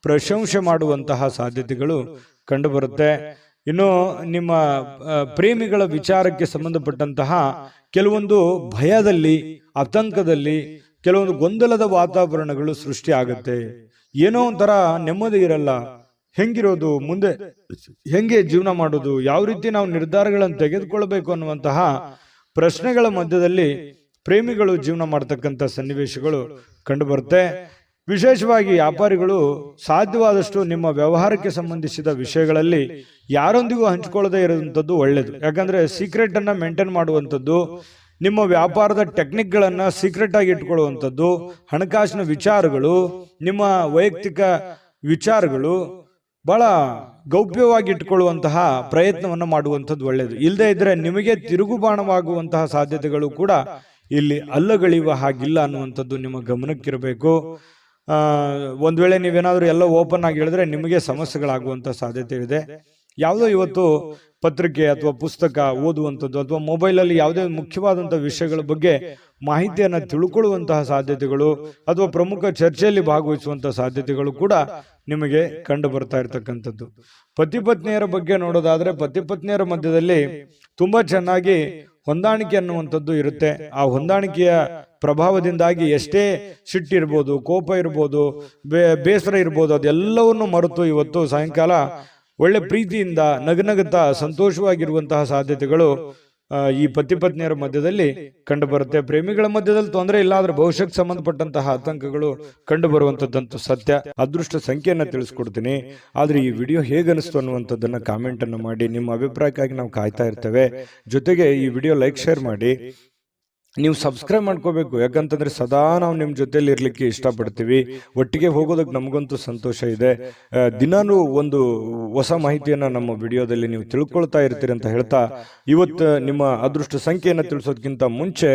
S1: ಪ್ರಶಂಸೆ ಮಾಡುವಂತಹ ಸಾಧ್ಯತೆಗಳು ಕಂಡುಬರುತ್ತೆ. ಇನ್ನು ನಿಮ್ಮ ಪ್ರೇಮಿಗಳ ವಿಚಾರಕ್ಕೆ ಸಂಬಂಧಪಟ್ಟಂತಹ ಕೆಲವೊಂದು ಭಯದಲ್ಲಿ, ಆತಂಕದಲ್ಲಿ, ಕೆಲವೊಂದು ಗೊಂದಲದ ವಾತಾವರಣಗಳು ಸೃಷ್ಟಿ ಆಗುತ್ತೆ. ಏನೋ ಒಂಥರ ನೆಮ್ಮದಿ ಇರಲ್ಲ. ಹೆಂಗಿರೋದು, ಮುಂದೆ ಹೆಂಗೆ ಜೀವನ ಮಾಡೋದು, ಯಾವ ರೀತಿ ನಾವು ನಿರ್ಧಾರಗಳನ್ನು ತೆಗೆದುಕೊಳ್ಬೇಕು ಅನ್ನುವಂತಹ ಪ್ರಶ್ನೆಗಳ ಮಧ್ಯದಲ್ಲಿ ಪ್ರೇಮಿಗಳು ಜೀವನ ಮಾಡತಕ್ಕಂಥ ಸನ್ನಿವೇಶಗಳು ಕಂಡುಬರುತ್ತೆ. ವಿಶೇಷವಾಗಿ ವ್ಯಾಪಾರಿಗಳು ಸಾಧ್ಯವಾದಷ್ಟು ನಿಮ್ಮ ವ್ಯವಹಾರಕ್ಕೆ ಸಂಬಂಧಿಸಿದ ವಿಷಯಗಳಲ್ಲಿ ಯಾರೊಂದಿಗೂ ಹಂಚಿಕೊಳ್ಳದೆ ಇರುವಂಥದ್ದು ಒಳ್ಳೆಯದು. ಯಾಕಂದ್ರೆ ಸೀಕ್ರೆಟ್ ಅನ್ನ ಮೇಂಟೈನ್ ಮಾಡುವಂಥದ್ದು, ನಿಮ್ಮ ವ್ಯಾಪಾರದ ಟೆಕ್ನಿಕ್ಗಳನ್ನ ಸೀಕ್ರೆಟ್ ಆಗಿ ಇಟ್ಕೊಳ್ಳುವಂಥದ್ದು, ಹಣಕಾಸಿನ ವಿಚಾರಗಳು, ನಿಮ್ಮ ವೈಯಕ್ತಿಕ ವಿಚಾರಗಳು ಬಹಳ ಗೌಪ್ಯವಾಗಿ ಇಟ್ಕೊಳ್ಳುವಂತಹ ಪ್ರಯತ್ನವನ್ನು ಮಾಡುವಂಥದ್ದು ಒಳ್ಳೆಯದು. ಇಲ್ಲದೆ ಇದ್ರೆ ನಿಮಗೆ ತಿರುಗುಬಾಣವಾಗುವಂತಹ ಸಾಧ್ಯತೆಗಳು ಕೂಡ ಇಲ್ಲಿ ಅಲ್ಲಗಳೆಯುವ ಹಾಗಿಲ್ಲ ಅನ್ನುವಂಥದ್ದು ನಿಮ್ಮ ಗಮನಕ್ಕಿರಬೇಕು. ಒಂದ್ ವೇಳೆ ನೀವೇನಾದ್ರೂ ಎಲ್ಲ ಓಪನ್ ಆಗಿ ಹೇಳಿದ್ರೆ ನಿಮಗೆ ಸಮಸ್ಯೆಗಳಾಗುವಂತ ಸಾಧ್ಯತೆ ಇದೆ. ಯಾವುದೋ ಇವತ್ತು ಪತ್ರಿಕೆ ಅಥವಾ ಪುಸ್ತಕ ಓದುವಂಥದ್ದು ಅಥವಾ ಮೊಬೈಲಲ್ಲಿ ಯಾವುದೇ ಮುಖ್ಯವಾದಂಥ ವಿಷಯಗಳ ಬಗ್ಗೆ ಮಾಹಿತಿಯನ್ನು ತಿಳ್ಕೊಳ್ಳುವಂತಹ ಸಾಧ್ಯತೆಗಳು ಅಥವಾ ಪ್ರಮುಖ ಚರ್ಚೆಯಲ್ಲಿ ಭಾಗವಹಿಸುವಂತಹ ಸಾಧ್ಯತೆಗಳು ಕೂಡ ನಿಮಗೆ ಕಂಡು ಬರ್ತಾ ಇರತಕ್ಕಂಥದ್ದು. ಪತಿ ಪತ್ನಿಯರ ಬಗ್ಗೆ ನೋಡೋದಾದ್ರೆ ಪತಿ ಪತ್ನಿಯರ ಮಧ್ಯದಲ್ಲಿ ತುಂಬಾ ಚೆನ್ನಾಗಿ ಹೊಂದಾಣಿಕೆ ಅನ್ನುವಂಥದ್ದು ಇರುತ್ತೆ. ಆ ಹೊಂದಾಣಿಕೆಯ ಪ್ರಭಾವದಿಂದಾಗಿ ಎಷ್ಟೇ ಸಿಟ್ಟಿರ್ಬೋದು, ಕೋಪ ಇರ್ಬೋದು, ಬೇಸರ ಇರ್ಬೋದು, ಅದೆಲ್ಲವನ್ನು ಮರೆತು ಇವತ್ತು ಸಾಯಂಕಾಲ ಒಳ್ಳೆ ಪ್ರೀತಿಯಿಂದ ನಗನಗುತ್ತಾ ಸಂತೋಷವಾಗಿರುವಂತಹ ಸಾಧ್ಯತೆಗಳು ಈ ಪತಿ ಪತ್ನಿಯರ ಮಧ್ಯದಲ್ಲಿ ಕಂಡು ಬರುತ್ತೆ. ಪ್ರೇಮಿಗಳ ಮಧ್ಯದಲ್ಲಿ ತೊಂದರೆ ಇಲ್ಲ, ಆದ್ರೆ ಭವಿಷ್ಯಕ್ಕೆ ಸಂಬಂಧಪಟ್ಟಂತಹ ಆತಂಕಗಳು ಕಂಡು ಬರುವಂತದ್ದಂತೂ ಸತ್ಯ. ಅದೃಷ್ಟ ಸಂಖ್ಯೆಯನ್ನ ತಿಳಿಸ್ಕೊಡ್ತೀನಿ, ಆದ್ರೆ ಈ ವಿಡಿಯೋ ಹೇಗನಿಸ್ತು ಅನ್ನುವಂಥದ್ದನ್ನ ಕಾಮೆಂಟ್ ಅನ್ನು ಮಾಡಿ. ನಿಮ್ಮ ಅಭಿಪ್ರಾಯಕ್ಕಾಗಿ ನಾವು ಕಾಯ್ತಾ ಇರ್ತೇವೆ. ಜೊತೆಗೆ ಈ ವಿಡಿಯೋ ಲೈಕ್ ಶೇರ್ ಮಾಡಿ. ನೀವು ಸಬ್ಸ್ಕ್ರೈಬ್ ಮಾಡ್ಕೋಬೇಕು, ಯಾಕಂತಂದ್ರೆ ಸದಾ ನಾವು ನಿಮ್ಮ ಜೊತೆಲಿ ಇರ್ಲಿಕ್ಕೆ ಇಷ್ಟಪಡ್ತೀವಿ. ಒಟ್ಟಿಗೆ ಹೋಗೋದಕ್ಕೆ ನಮಗಂತೂ ಸಂತೋಷ ಇದೆ. ದಿನಾನು ಒಂದು ಹೊಸ ಮಾಹಿತಿಯನ್ನ ನಮ್ಮ ವಿಡಿಯೋದಲ್ಲಿ ನೀವು ತಿಳ್ಕೊಳ್ತಾ ಇರ್ತೀರಿ ಅಂತ ಹೇಳ್ತಾ, ಇವತ್ತು ನಿಮ್ಮ ಅದೃಷ್ಟ ಸಂಖ್ಯೆಯನ್ನು ತಿಳಿಸೋದಕ್ಕಿಂತ ಮುಂಚೆ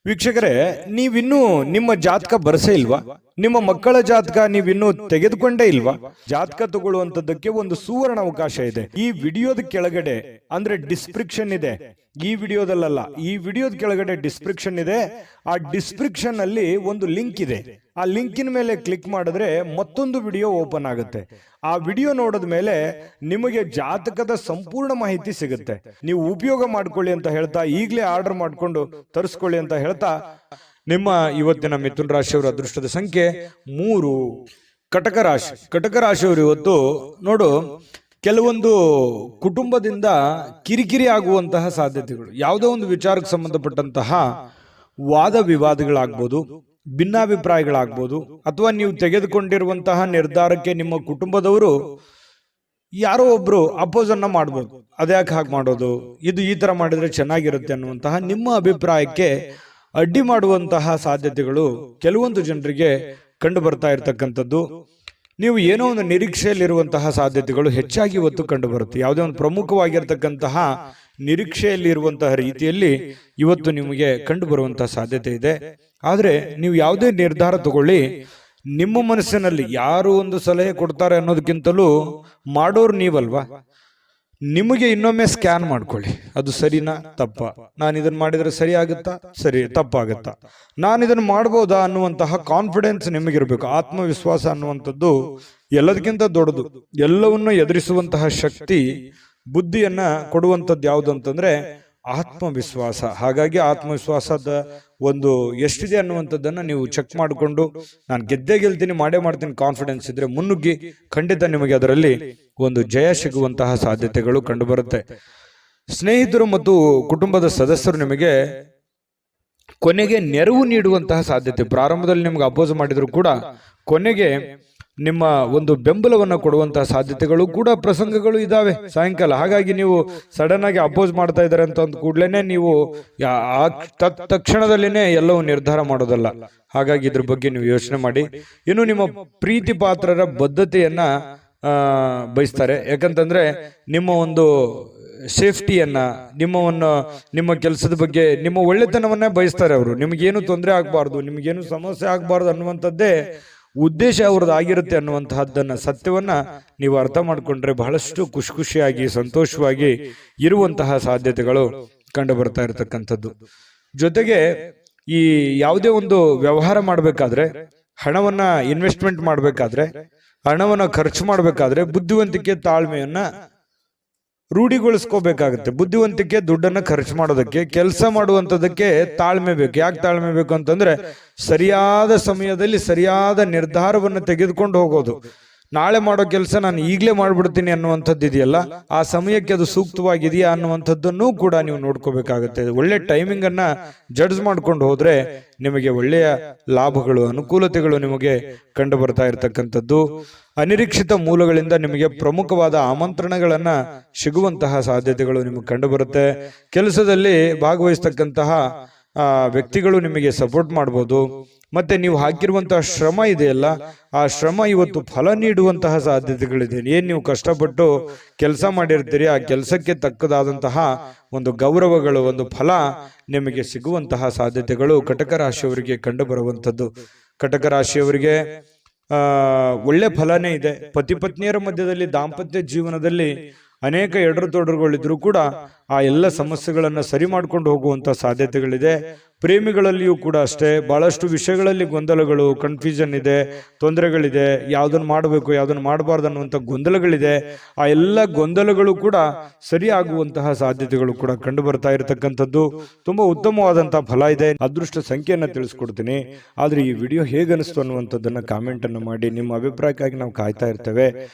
S1: ವೀಕ್ಷಕರೇ, ನೀವಿನ್ನೂ ನಿಮ್ಮ ಜಾತಕ ಬರಸೇ ಇಲ್ವಾ? ನಿಮ್ಮ ಮಕ್ಕಳ ಜಾತಕ ನೀವಿನ್ನೂ ತೆಗೆದುಕೊಂಡೇ ಇಲ್ವಾ? ಜಾತಕ ತಗೊಳ್ಳುವಂತದ್ದಕ್ಕೆ ಒಂದು ಸುವರ್ಣ ಅವಕಾಶ ಇದೆ. ಈ ವಿಡಿಯೋದ ಕೆಳಗಡೆ ಅಂದ್ರೆ ಡಿಸ್ಕ್ರಿಪ್ಷನ್ ಇದೆ, ಈ ವಿಡಿಯೋದಲ್ಲ, ಈ ವಿಡಿಯೋದ ಕೆಳಗಡೆ ಡಿಸ್ಕ್ರಿಪ್ಷನ್ ಇದೆ. ಆ ಡಿಸ್ಕ್ರಿಪ್ಷನ್ ಅಲ್ಲಿ ಒಂದು ಲಿಂಕ್ ಇದೆ. ಆ ಲಿಂಕಿನ ಮೇಲೆ ಕ್ಲಿಕ್ ಮಾಡಿದ್ರೆ ಮತ್ತೊಂದು ವಿಡಿಯೋ ಓಪನ್ ಆಗುತ್ತೆ. ಆ ವಿಡಿಯೋ ನೋಡಿದ ಮೇಲೆ ನಿಮಗೆ ಜಾತಕದ ಸಂಪೂರ್ಣ ಮಾಹಿತಿ ಸಿಗುತ್ತೆ. ನೀವು ಉಪಯೋಗ ಮಾಡ್ಕೊಳ್ಳಿ ಅಂತ ಹೇಳ್ತಾ, ಈಗಲೇ ಆರ್ಡರ್ ಮಾಡ್ಕೊಂಡು ತರಿಸ್ಕೊಳ್ಳಿ ಅಂತ ಹೇಳ್ತಾ, ನಿಮ್ಮ ಇವತ್ತಿನ ಮಿಥುನ ರಾಶಿಯವರ ಅದೃಷ್ಟದ ಸಂಖ್ಯೆ 3. ಕಟಕ ರಾಶಿ. ಕಟಕ ರಾಶಿಯವರು ಇವತ್ತು ನೋಡು, ಕೆಲವೊಂದು ಕುಟುಂಬದಿಂದ ಕಿರಿಕಿರಿ ಆಗುವಂತಹ ಸಾಧ್ಯತೆಗಳು, ಯಾವುದೋ ಒಂದು ವಿಚಾರಕ್ಕೆ ಸಂಬಂಧಪಟ್ಟಂತಹ ವಾದ ವಿವಾದಗಳಾಗ್ಬೋದು, ಭಿನ್ನಾಭಿಪ್ರಾಯಗಳಾಗ್ಬೋದು, ಅಥವಾ ನೀವು ತೆಗೆದುಕೊಂಡಿರುವಂತಹ ನಿರ್ಧಾರಕ್ಕೆ ನಿಮ್ಮ ಕುಟುಂಬದವರು ಯಾರೋ ಒಬ್ರು ಅಪೋಸ್ ಅನ್ನ ಮಾಡ್ಬೋದು. ಅದ್ಯಾಕೆ ಹಾಗೆ ಮಾಡೋದು, ಇದು ಈ ತರ ಮಾಡಿದ್ರೆ ಚೆನ್ನಾಗಿರುತ್ತೆ ಅನ್ನುವಂತಹ ನಿಮ್ಮ ಅಭಿಪ್ರಾಯಕ್ಕೆ ಅಡ್ಡಿ ಮಾಡುವಂತಹ ಸಾಧ್ಯತೆಗಳು ಕೆಲವೊಂದು ಜನರಿಗೆ ಕಂಡು ಬರ್ತಾ ಇರತಕ್ಕಂಥದ್ದು. ನೀವು ಏನೋ ಒಂದು ನಿರೀಕ್ಷೆಯಲ್ಲಿರುವಂತಹ ಸಾಧ್ಯತೆಗಳು ಹೆಚ್ಚಾಗಿ ಇವತ್ತು ಕಂಡು ಬರುತ್ತೆ. ಯಾವುದೇ ಒಂದು ಪ್ರಮುಖವಾಗಿರ್ತಕ್ಕಂತಹ ನಿರೀಕ್ಷೆಯಲ್ಲಿರುವಂತಹ ರೀತಿಯಲ್ಲಿ ಇವತ್ತು ನಿಮಗೆ ಕಂಡು ಬರುವಂತಹ ಸಾಧ್ಯತೆ ಇದೆ. ಆದ್ರೆ ನೀವು ಯಾವುದೇ ನಿರ್ಧಾರ ತಗೊಳ್ಳಿ, ನಿಮ್ಮ ಮನಸ್ಸಿನಲ್ಲಿ ಯಾರು ಒಂದು ಸಲಹೆ ಕೊಡ್ತಾರೆ ಅನ್ನೋದಕ್ಕಿಂತಲೂ ಮಾಡೋರು ನೀವಲ್ವಾ. ನಿಮಗೆ ಇನ್ನೊಮ್ಮೆ ಸ್ಕ್ಯಾನ್ ಮಾಡ್ಕೊಳ್ಳಿ, ಅದು ಸರಿನಾ ತಪ್ಪ, ನಾನು ಇದನ್ನ ಮಾಡಿದ್ರೆ ಸರಿ ಆಗುತ್ತಾ, ಸರಿ ತಪ್ಪಾಗತ್ತಾ, ನಾನು ಇದನ್ನ ಮಾಡ್ಬೋದಾ ಅನ್ನುವಂತಹ ಕಾನ್ಫಿಡೆನ್ಸ್ ನಿಮಗಿರ್ಬೇಕು. ಆತ್ಮವಿಶ್ವಾಸ ಅನ್ನುವಂಥದ್ದು ಎಲ್ಲದಕ್ಕಿಂತ ದೊಡ್ಡದು. ಎಲ್ಲವನ್ನು ಎದುರಿಸುವಂತಹ ಶಕ್ತಿ, ಬುದ್ಧಿಯನ್ನ ಕೊಡುವಂಥದ್ದು ಯಾವುದು ಅಂತಂದ್ರೆ ಆತ್ಮವಿಶ್ವಾಸ. ಹಾಗಾಗಿ ಆತ್ಮವಿಶ್ವಾಸದ ಒಂದು ಎಷ್ಟಿದೆ ಅನ್ನುವಂಥದ್ದನ್ನ ನೀವು ಚೆಕ್ ಮಾಡಿಕೊಂಡು, ನಾನು ಗೆದ್ದೇ ಗೆಲ್ತೀನಿ, ಮಾಡೇ ಮಾಡ್ತೀನಿ ಕಾನ್ಫಿಡೆನ್ಸ್ ಇದ್ರೆ ಮುನ್ನುಗ್ಗಿ, ಖಂಡಿತ ನಿಮಗೆ ಅದರಲ್ಲಿ ಒಂದು ಜಯ ಸಿಗುವಂತಹ ಸಾಧ್ಯತೆಗಳು ಕಂಡು ಬರುತ್ತೆ. ಸ್ನೇಹಿತರು ಮತ್ತು ಕುಟುಂಬದ ಸದಸ್ಯರು ನಿಮಗೆ ಕೊನೆಗೆ ನೆರವು ನೀಡುವಂತಹ ಸಾಧ್ಯತೆ. ಪ್ರಾರಂಭದಲ್ಲಿ ನಿಮ್ಗೆ ಅಪೋಸ್ ಮಾಡಿದ್ರು ಕೂಡ ಕೊನೆಗೆ ನಿಮ್ಮ ಒಂದು ಬೆಂಬಲವನ್ನು ಕೊಡುವಂತಹ ಸಾಧ್ಯತೆಗಳು ಕೂಡ ಪ್ರಸಂಗಗಳು ಇದಾವೆ ಸಾಯಂಕಾಲ. ಹಾಗಾಗಿ ನೀವು ಸಡನ್ ಆಗಿ ಅಪೋಸ್ ಮಾಡ್ತಾ ಇದ್ದಾರೆ ಅಂತ ಅಂದ ಕೂಡ್ಲೇನೆ ನೀವು ತಕ್ಷಣದಲ್ಲಿನೇ ಎಲ್ಲವೂ ನಿರ್ಧಾರ ಮಾಡೋದಲ್ಲ. ಹಾಗಾಗಿ ಇದ್ರ ಬಗ್ಗೆ ನೀವು ಯೋಚನೆ ಮಾಡಿ. ಇನ್ನು ನಿಮ್ಮ ಪ್ರೀತಿ ಪಾತ್ರರ ಬದ್ಧತೆಯನ್ನ ಬಯಸ್ತಾರೆ. ಯಾಕಂತಂದ್ರೆ ನಿಮ್ಮ ಒಂದು ಸೇಫ್ಟಿಯನ್ನ, ನಿಮ್ಮ ಕೆಲಸದ ಬಗ್ಗೆ, ನಿಮ್ಮ ಒಳ್ಳೆತನವನ್ನ ಬಯಸ್ತಾರೆ ಅವರು. ನಿಮಗೇನು ತೊಂದರೆ ಆಗ್ಬಾರ್ದು, ನಿಮಗೇನು ಸಮಸ್ಯೆ ಆಗ್ಬಾರ್ದು ಅನ್ನುವಂಥದ್ದೇ ಉದ್ದೇಶ ಅವ್ರದ್ದು ಆಗಿರುತ್ತೆ ಅನ್ನುವಂತಹದ್ದನ್ನ, ಸತ್ಯವನ್ನ ನೀವು ಅರ್ಥ ಮಾಡ್ಕೊಂಡ್ರೆ ಬಹಳಷ್ಟು ಖುಷಿಯಾಗಿ ಸಂತೋಷವಾಗಿ ಇರುವಂತಹ ಸಾಧ್ಯತೆಗಳು ಕಂಡು ಬರ್ತಾ ಇರತಕ್ಕಂಥದ್ದು. ಜೊತೆಗೆ ಈ ಯಾವುದೇ ಒಂದು ವ್ಯವಹಾರ ಮಾಡಬೇಕಾದ್ರೆ, ಹಣವನ್ನ ಇನ್ವೆಸ್ಟ್ಮೆಂಟ್ ಮಾಡಬೇಕಾದ್ರೆ, ಹಣವನ್ನ ಖರ್ಚು ಮಾಡಬೇಕಾದ್ರೆ ಬುದ್ಧಿವಂತಿಕೆ, ತಾಳ್ಮೆಯನ್ನ ರೂಢಿಗೊಳಿಸ್ಕೋಬೇಕಾಗುತ್ತೆ. ಬುದ್ಧಿವಂತಿಕೆ ದುಡ್ಡನ್ನ ಖರ್ಚು ಮಾಡೋದಕ್ಕೆ, ಕೆಲಸ ಮಾಡುವಂತದಕ್ಕೆ ತಾಳ್ಮೆ ಬೇಕು. ಯಾಕೆ ತಾಳ್ಮೆ ಬೇಕು ಅಂತಂದ್ರೆ, ಸರಿಯಾದ ಸಮಯದಲ್ಲಿ ಸರಿಯಾದ ನಿರ್ಧಾರವನ್ನು ತೆಗೆದುಕೊಂಡು ಹೋಗೋದು. ನಾಳೆ ಮಾಡೋ ಕೆಲಸ ನಾನು ಈಗಲೇ ಮಾಡ್ಬಿಡ್ತೀನಿ ಅನ್ನುವಂಥದ್ದು ಇದೆಯಲ್ಲ, ಆ ಸಮಯಕ್ಕೆ ಅದು ಸೂಕ್ತವಾಗಿದೆಯಾ ಅನ್ನುವಂಥದ್ದನ್ನು ಕೂಡ ನೀವು ನೋಡ್ಕೋಬೇಕಾಗುತ್ತೆ. ಒಳ್ಳೆ ಟೈಮಿಂಗ್ ಅನ್ನ ಜಡ್ಜ್ ಮಾಡ್ಕೊಂಡು ಹೋದ್ರೆ ನಿಮಗೆ ಒಳ್ಳೆಯ ಲಾಭಗಳು, ಅನುಕೂಲತೆಗಳು ನಿಮಗೆ ಕಂಡು ಬರ್ತಾ ಇರತಕ್ಕಂಥದ್ದು. ಅನಿರೀಕ್ಷಿತ ಮೂಲಗಳಿಂದ ನಿಮಗೆ ಪ್ರಮುಖವಾದ ಆಮಂತ್ರಣಗಳನ್ನ ಸಿಗುವಂತಹ ಸಾಧ್ಯತೆಗಳು ನಿಮಗೆ ಕಂಡು ಬರುತ್ತೆ. ಕೆಲಸದಲ್ಲಿ ಭಾಗವಹಿಸ್ತಕ್ಕಂತಹ ವ್ಯಕ್ತಿಗಳು ನಿಮಗೆ ಸಪೋರ್ಟ್ ಮಾಡ್ಬೋದು. ಮತ್ತೆ ನೀವು ಹಾಕಿರುವಂತಹ ಶ್ರಮ ಇದೆಯಲ್ಲ, ಆ ಶ್ರಮ ಇವತ್ತು ಫಲ ನೀಡುವಂತಹ ಸಾಧ್ಯತೆಗಳಿದೆ. ಏನ್ ನೀವು ಕಷ್ಟಪಟ್ಟು ಕೆಲಸ ಮಾಡಿರ್ತೀರಿ, ಆ ಕೆಲಸಕ್ಕೆ ತಕ್ಕದಾದಂತಹ ಒಂದು ಗೌರವಗಳು, ಒಂದು ಫಲ ನಿಮಗೆ ಸಿಗುವಂತಹ ಸಾಧ್ಯತೆಗಳು ಕಟಕ ರಾಶಿಯವರಿಗೆ ಕಂಡು ಬರುವಂತದ್ದು. ಕಟಕ ರಾಶಿಯವರಿಗೆ ಒಳ್ಳೆ ಫಲನೇ ಇದೆ. ಪತಿ ಪತ್ನಿಯರ ಮಧ್ಯದಲ್ಲಿ ದಾಂಪತ್ಯ ಜೀವನದಲ್ಲಿ ಅನೇಕ ಎಡರು ತೊಡರುಗಳಿದ್ರು ಕೂಡ ಆ ಎಲ್ಲ ಸಮಸ್ಯೆಗಳನ್ನ ಸರಿ ಮಾಡ್ಕೊಂಡು ಹೋಗುವಂತ ಸಾಧ್ಯತೆಗಳಿದೆ. ಪ್ರೇಮಿಗಳಲ್ಲಿಯೂ ಕೂಡ ಅಷ್ಟೇ ಬಹಳಷ್ಟು ವಿಷಯಗಳಲ್ಲಿ ಗೊಂದಲಗಳು, ಕನ್ಫ್ಯೂಷನ್ ಇದೆ, ತೊಂದರೆಗಳಿದೆ, ಯಾವ್ದನ್ನ ಮಾಡಬೇಕು ಯಾವ್ದನ್ನ ಮಾಡಬಾರ್ದು ಅನ್ನುವಂಥ ಗೊಂದಲಗಳಿದೆ. ಆ ಎಲ್ಲ ಗೊಂದಲಗಳು ಕೂಡ ಸರಿ ಆಗುವಂತಹ ಸಾಧ್ಯತೆಗಳು ಕೂಡ ಕಂಡು ಬರ್ತಾ ಇರತಕ್ಕಂಥದ್ದು. ತುಂಬಾ ಉತ್ತಮವಾದಂತಹ ಫಲ ಇದೆ. ಅದೃಷ್ಟ ಸಂಖ್ಯೆಯನ್ನ ತಿಳಿಸ್ಕೊಡ್ತೀನಿ. ಆದ್ರೆ ಈ ವಿಡಿಯೋ ಹೇಗನಿಸ್ತು ಅನ್ನುವಂಥದ್ದನ್ನ ಕಾಮೆಂಟ್ ಅನ್ನು ಮಾಡಿ. ನಿಮ್ಮ ಅಭಿಪ್ರಾಯಕ್ಕಾಗಿ ನಾವು ಕಾಯ್ತಾ ಇರ್ತೇವೆ.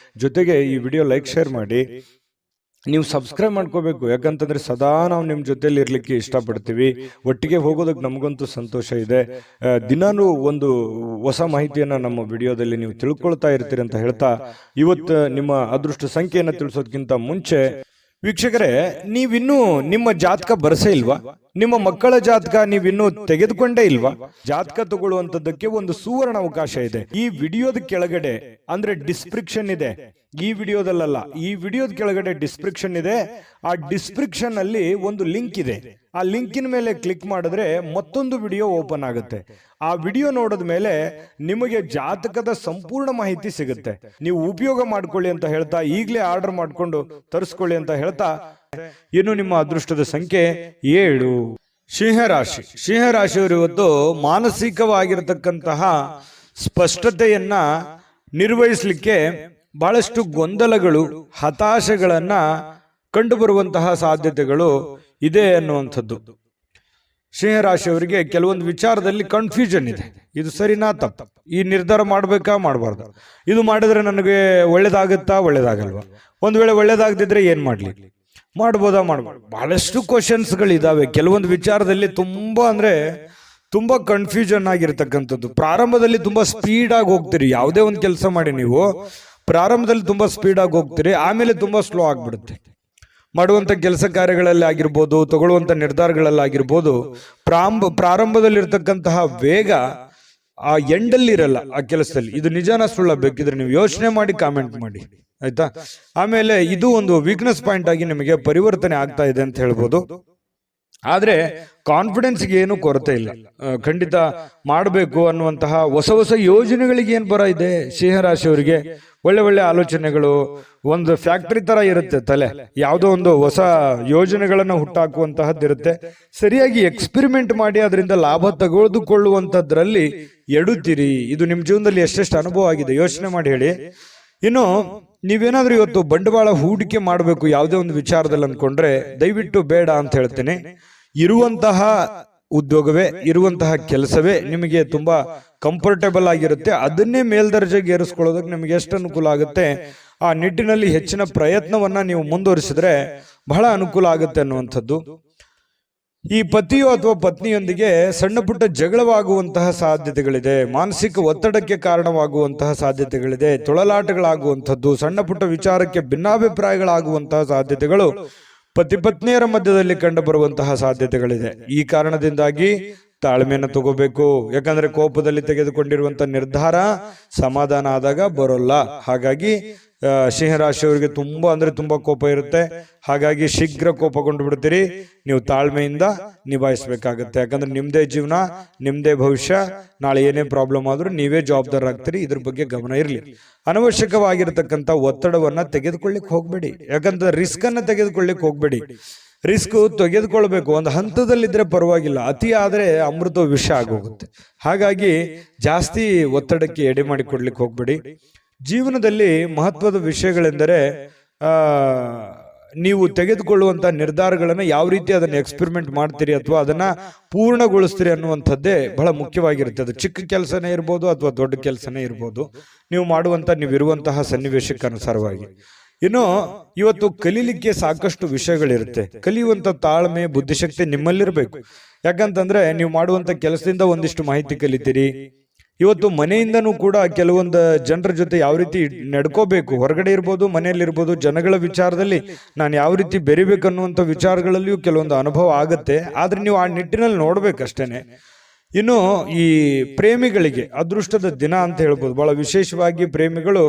S1: ಜೊತೆಗೆ ಈ ವಿಡಿಯೋ ಲೈಕ್ ಶೇರ್ ಮಾಡಿ. ನೀವು ಸಬ್ಸ್ಕ್ರೈಬ್ ಮಾಡ್ಕೋಬೇಕು, ಯಾಕಂತಂದ್ರೆ ಸದಾ ನಾವು ನಿಮ್ಮ ಜೊತೆಲಿ ಇರ್ಲಿಕ್ಕೆ ಇಷ್ಟಪಡ್ತೀವಿ. ಒಟ್ಟಿಗೆ ಹೋಗೋದಕ್ಕೆ ನಮಗಂತೂ ಸಂತೋಷ ಇದೆ. ದಿನಾನು ಒಂದು ಹೊಸ ಮಾಹಿತಿಯನ್ನ ನಮ್ಮ ವಿಡಿಯೋದಲ್ಲಿ ನೀವು ತಿಳ್ಕೊಳ್ತಾ ಇರ್ತೀರಿ ಅಂತ ಹೇಳ್ತಾ, ಇವತ್ತು ನಿಮ್ಮ ಅದೃಷ್ಟ ಸಂಖ್ಯೆಯನ್ನು ತಿಳಿಸೋದಕ್ಕಿಂತ ಮುಂಚೆ ವೀಕ್ಷಕರೇ, ನೀವಿನ್ನೂ ನಿಮ್ಮ ಜಾತಕ ಬರಸೇ ಇಲ್ವಾ? ನಿಮ್ಮ ಮಕ್ಕಳ ಜಾತಕ ನೀವಿನ್ನೂ ತೆಗೆದುಕೊಂಡೇ ಇಲ್ವಾ? ಜಾತಕ ತಗೊಳ್ಳುವಂತದ್ದಕ್ಕೆ ಒಂದು ಸುವರ್ಣ ಅವಕಾಶ ಇದೆ. ಈ ವಿಡಿಯೋದ ಕೆಳಗಡೆ ಅಂದ್ರೆ ಡಿಸ್ಕ್ರಿಪ್ಷನ್ ಇದೆ. ಈ ವಿಡಿಯೋದಲ್ಲ, ಈ ವಿಡಿಯೋದ ಕೆಳಗಡೆ ಡಿಸ್ಕ್ರಿಪ್ಷನ್ ಇದೆ. ಆ ಡಿಸ್ಕ್ರಿಪ್ಷನ್ ಅಲ್ಲಿ ಒಂದು ಲಿಂಕ್ ಇದೆ. ಆ ಲಿಂಕಿನ ಮೇಲೆ ಕ್ಲಿಕ್ ಮಾಡಿದ್ರೆ ಮತ್ತೊಂದು ವಿಡಿಯೋ ಓಪನ್ ಆಗುತ್ತೆ. ಆ ವಿಡಿಯೋ ನೋಡಿದ ಮೇಲೆ ನಿಮಗೆ ಜಾತಕದ ಸಂಪೂರ್ಣ ಮಾಹಿತಿ ಸಿಗುತ್ತೆ. ನೀವು ಉಪಯೋಗ ಮಾಡ್ಕೊಳ್ಳಿ ಅಂತ ಹೇಳ್ತಾ, ಈಗಲೇ ಆರ್ಡರ್ ಮಾಡ್ಕೊಂಡು ತರಿಸ್ಕೊಳ್ಳಿ ಅಂತ ಹೇಳ್ತಾ, ಇನ್ನು ನಿಮ್ಮ ಅದೃಷ್ಟದ ಸಂಖ್ಯೆ 7. ಸಿಂಹರಾಶಿ. ಸಿಂಹರಾಶಿಯವರು ಇವತ್ತು ಮಾನಸಿಕವಾಗಿರತಕ್ಕಂತಹ ಸ್ಪಷ್ಟತೆಯನ್ನ ನಿರ್ವಹಿಸಲಿಕ್ಕೆ ಬಹಳಷ್ಟು ಗೊಂದಲಗಳು, ಹತಾಶೆಗಳನ್ನ ಕಂಡು ಬರುವಂತಹ ಸಾಧ್ಯತೆಗಳು ಇದೆ ಅನ್ನುವಂಥದ್ದು. ಸಿಂಹರಾಶಿಯವರಿಗೆ ಕೆಲವೊಂದು ವಿಚಾರದಲ್ಲಿ ಕನ್ಫ್ಯೂಷನ್ ಇದೆ. ಇದು ಸರಿನಾ ತಪ್ಪ, ಈ ನಿರ್ಧಾರ ಮಾಡಬೇಕಾ ಮಾಡಬಾರ್ದು, ಇದು ಮಾಡಿದ್ರೆ ನನಗೆ ಒಳ್ಳೇದಾಗುತ್ತಾ ಒಳ್ಳೇದಾಗಲ್ವಾ, ಒಂದು ವೇಳೆ ಒಳ್ಳೇದಾಗದಿದ್ರೆ ಏನ್ ಮಾಡ್ಲಿ, ಮಾಡ್ಬೋದಾ ಮಾಡ್ಬೋದು, ಬಹಳಷ್ಟು ಕ್ವಶನ್ಸ್ಗಳಿದಾವೆ. ಕೆಲವೊಂದು ವಿಚಾರದಲ್ಲಿ ತುಂಬಾ ಕನ್ಫ್ಯೂಷನ್ ಆಗಿರ್ತಕ್ಕಂಥದ್ದು. ಪ್ರಾರಂಭದಲ್ಲಿ ತುಂಬಾ ಸ್ಪೀಡ್ ಆಗಿ ಹೋಗ್ತೀರಿ. ಯಾವುದೇ ಒಂದು ಕೆಲಸ ಮಾಡಿ ನೀವು ಪ್ರಾರಂಭದಲ್ಲಿ ತುಂಬಾ ಸ್ಪೀಡ್ ಆಗಿ ಹೋಗ್ತೀರಿ, ಆಮೇಲೆ ತುಂಬಾ ಸ್ಲೋ ಆಗ್ಬಿಡುತ್ತೆ. ಮಾಡುವಂತ ಕೆಲಸ ಕಾರ್ಯಗಳಲ್ಲಿ ಆಗಿರ್ಬೋದು, ತಗೊಳ್ಳುವಂತ ನಿರ್ಧಾರಗಳಲ್ಲಾಗಿರ್ಬೋದು, ಪ್ರಾರಂಭದಲ್ಲಿರ್ತಕ್ಕಂತಹ ವೇಗ ಆ ಎಂಡಲ್ಲಿ ಇರಲ್ಲ ಆ ಕೆಲಸದಲ್ಲಿ. ಇದು ನಿಜಾನ ಸುಳ್ಳ? ಬೇಕಿದ್ರೆ ನೀವು ಯೋಚನೆ ಮಾಡಿ ಕಾಮೆಂಟ್ ಮಾಡಿ, ಆಯ್ತಾ? ಆಮೇಲೆ ಇದು ಒಂದು ವೀಕ್ನೆಸ್ ಪಾಯಿಂಟ್ ಆಗಿ ನಿಮಗೆ ಪರಿವರ್ತನೆ ಆಗ್ತಾ ಇದೆ ಅಂತ ಹೇಳ್ಬೋದು. ಆದ್ರೆ ಕಾನ್ಫಿಡೆನ್ಸ್ಗೆ ಏನು ಕೊರತೆ ಇಲ್ಲ. ಖಂಡಿತ ಮಾಡಬೇಕು ಅನ್ನುವಂತಹ ಹೊಸ ಹೊಸ ಯೋಜನೆಗಳಿಗೆ ಏನ್ ಬರ ಇದೆ ಸಿಂಹರಾಶಿಯವರಿಗೆ. ಒಳ್ಳೆ ಒಳ್ಳೆ ಆಲೋಚನೆಗಳು, ಒಂದು ಫ್ಯಾಕ್ಟರಿ ತರ ಇರುತ್ತೆ ತಲೆ. ಯಾವುದೋ ಒಂದು ಹೊಸ ಯೋಜನೆಗಳನ್ನ ಹುಟ್ಟಾಕುವಂತಹದ್ದಿರುತ್ತೆ. ಸರಿಯಾಗಿ ಎಕ್ಸ್ಪೆರಿಮೆಂಟ್ ಮಾಡಿ ಅದರಿಂದ ಲಾಭ ತೆಗೆದುಕೊಳ್ಳುವಂತದ್ರಲ್ಲಿ ಎಡುತ್ತೀರಿ. ಇದು ನಿಮ್ ಜೀವನದಲ್ಲಿ ಎಷ್ಟೆಷ್ಟು ಅನುಭವ ಆಗಿದೆ ಯೋಚನೆ ಮಾಡಿ ಹೇಳಿ. ಇನ್ನು ನೀವೇನಾದ್ರೂ ಇವತ್ತು ಬಂಡವಾಳ ಹೂಡಿಕೆ ಮಾಡಬೇಕು ಯಾವುದೇ ಒಂದು ವಿಚಾರದಲ್ಲಿ ಅನ್ಕೊಂಡ್ರೆ ದಯವಿಟ್ಟು ಬೇಡ ಅಂತ ಹೇಳ್ತೇನೆ. ಇರುವಂತಹ ಉದ್ಯೋಗವೇ, ಇರುವಂತಹ ಕೆಲಸವೇ ನಿಮಗೆ ತುಂಬಾ ಕಂಫರ್ಟೇಬಲ್ ಆಗಿರುತ್ತೆ. ಅದನ್ನೇ ಮೇಲ್ದರ್ಜೆಗೆ ಏರಿಸ್ಕೊಳ್ಳೋದಕ್ಕೆ ನಿಮಗೆ ಎಷ್ಟು ಅನುಕೂಲ ಆಗುತ್ತೆ, ಆ ನಿಟ್ಟಿನಲ್ಲಿ ಹೆಚ್ಚಿನ ಪ್ರಯತ್ನವನ್ನ ನೀವು ಮುಂದುವರಿಸಿದ್ರೆ ಬಹಳ ಅನುಕೂಲ ಆಗುತ್ತೆ ಅನ್ನುವಂಥದ್ದು. ಈ ಪತಿಯೋ ಅಥವಾ ಪತ್ನಿಯೊಂದಿಗೆ ಸಣ್ಣ ಪುಟ್ಟ ಜಗಳವಾಗುವಂತಹ ಸಾಧ್ಯತೆಗಳಿದೆ. ಮಾನಸಿಕ ಒತ್ತಡಕ್ಕೆ ಕಾರಣವಾಗುವಂತಹ ಸಾಧ್ಯತೆಗಳಿದೆ. ತೊಳಲಾಟಗಳಾಗುವಂಥದ್ದು, ಸಣ್ಣ ಪುಟ್ಟ ವಿಚಾರಕ್ಕೆ ಭಿನ್ನಾಭಿಪ್ರಾಯಗಳಾಗುವಂತಹ ಸಾಧ್ಯತೆಗಳು ಪತಿ ಪತ್ನಿಯರ ಮಧ್ಯದಲ್ಲಿ ಕಂಡು ಬರುವಂತಹ ಸಾಧ್ಯತೆಗಳಿದೆ. ಈ ಕಾರಣದಿಂದಾಗಿ ತಾಳ್ಮೆಯನ್ನು ತಗೋಬೇಕು. ಯಾಕಂದ್ರೆ ಕೋಪದಲ್ಲಿ ತೆಗೆದುಕೊಂಡಿರುವಂತ ನಿರ್ಧಾರ ಸಮಾಧಾನ ಆದಾಗ ಬರೋಲ್ಲ. ಹಾಗಾಗಿ ಸಿಂಹರಾಶಿಯವರಿಗೆ ತುಂಬಾ ಕೋಪ ಇರುತ್ತೆ. ಹಾಗಾಗಿ ಶೀಘ್ರ ಕೋಪಗೊಂಡು ಬಿಡ್ತೀರಿ. ನೀವು ತಾಳ್ಮೆಯಿಂದ ನಿಭಾಯಿಸಬೇಕಾಗತ್ತೆ. ಯಾಕಂದ್ರೆ ನಿಮ್ದೇ ಜೀವನ, ನಿಮ್ದೇ ಭವಿಷ್ಯ. ನಾಳೆ ಏನೇ ಪ್ರಾಬ್ಲಮ್ ಆದ್ರೂ ನೀವೇ ಜವಾಬ್ದಾರರಾಗ್ತೀರಿ. ಇದ್ರ ಬಗ್ಗೆ ಗಮನ ಇರಲಿ. ಅನವಶ್ಯಕವಾಗಿರತಕ್ಕಂತ ಒತ್ತಡವನ್ನ ತೆಗೆದುಕೊಳ್ಳಿಕ್ ಹೋಗ್ಬೇಡಿ. ಯಾಕಂದ್ರೆ ರಿಸ್ಕ್ ಅನ್ನ ತೆಗೆದುಕೊಳ್ಳಿಕ್ ಹೋಗ್ಬೇಡಿ. ರಿಸ್ಕ್ ತೆಗೆದುಕೊಳ್ಬೇಕು, ಒಂದು ಹಂತದಲ್ಲಿದ್ರೆ ಪರವಾಗಿಲ್ಲ. ಅತಿ ಆದ್ರೆ ಅಮೃತ ವಿಷ ಆಗೋಗುತ್ತೆ. ಹಾಗಾಗಿ ಜಾಸ್ತಿ ಒತ್ತಡಕ್ಕೆ ಎಡೆ ಮಾಡಿ ಕೊಡ್ಲಿಕ್ಕೆ ಹೋಗ್ಬೇಡಿ. ಜೀವನದಲ್ಲಿ ಮಹತ್ವದ ವಿಷಯಗಳೆಂದರೆ ನೀವು ತೆಗೆದುಕೊಳ್ಳುವಂತಹ ನಿರ್ಧಾರಗಳನ್ನ ಯಾವ ರೀತಿ ಅದನ್ನ ಎಕ್ಸ್ಪೆರಿಮೆಂಟ್ ಮಾಡ್ತೀರಿ ಅಥವಾ ಅದನ್ನ ಪೂರ್ಣಗೊಳಿಸ್ತೀರಿ ಅನ್ನುವಂಥದ್ದೇ ಬಹಳ ಮುಖ್ಯವಾಗಿರುತ್ತೆ. ಅದು ಚಿಕ್ಕ ಕೆಲಸನೇ ಇರ್ಬೋದು ಅಥವಾ ದೊಡ್ಡ ಕೆಲಸನೇ ಇರ್ಬೋದು, ನೀವಿರುವಂತಹ ಸನ್ನಿವೇಶಕ್ಕೆ ಅನುಸಾರವಾಗಿ. ಇನ್ನು ಇವತ್ತು ಕಲೀಲಿಕ್ಕೆ ಸಾಕಷ್ಟು ವಿಷಯಗಳಿರುತ್ತೆ. ಕಲಿಯುವಂತ ತಾಳ್ಮೆ, ಬುದ್ಧಿಶಕ್ತಿ ನಿಮ್ಮಲ್ಲಿರ್ಬೇಕು. ಯಾಕಂತಂದ್ರೆ ನೀವು ಮಾಡುವಂತ ಕೆಲಸದಿಂದ ಒಂದಿಷ್ಟು ಮಾಹಿತಿ ಕಲಿತೀರಿ. ಇವತ್ತು ಮನೆಯಿಂದನೂ ಕೂಡ ಕೆಲವೊಂದು ಜನರ ಜೊತೆ ಯಾವ ರೀತಿ ನಡ್ಕೋಬೇಕು, ಹೊರಗಡೆ ಇರ್ಬೋದು, ಮನೆಯಲ್ಲಿರ್ಬೋದು, ಜನಗಳ ವಿಚಾರದಲ್ಲಿ ನಾನು ಯಾವ ರೀತಿ ಬೆರಿಬೇಕು ಅನ್ನುವಂಥ ವಿಚಾರಗಳಲ್ಲಿಯೂ ಕೆಲವೊಂದು ಅನುಭವ ಆಗುತ್ತೆ. ಆದ್ರೆ ನೀವು ಆ ನಿಟ್ಟಿನಲ್ಲಿ ನೋಡ್ಬೇಕಷ್ಟೇನೆ. ಇನ್ನು ಈ ಪ್ರೇಮಿಗಳಿಗೆ ಅದೃಷ್ಟದ ದಿನ ಅಂತ ಹೇಳ್ಬೋದು. ಬಹಳ ವಿಶೇಷವಾಗಿ ಪ್ರೇಮಿಗಳು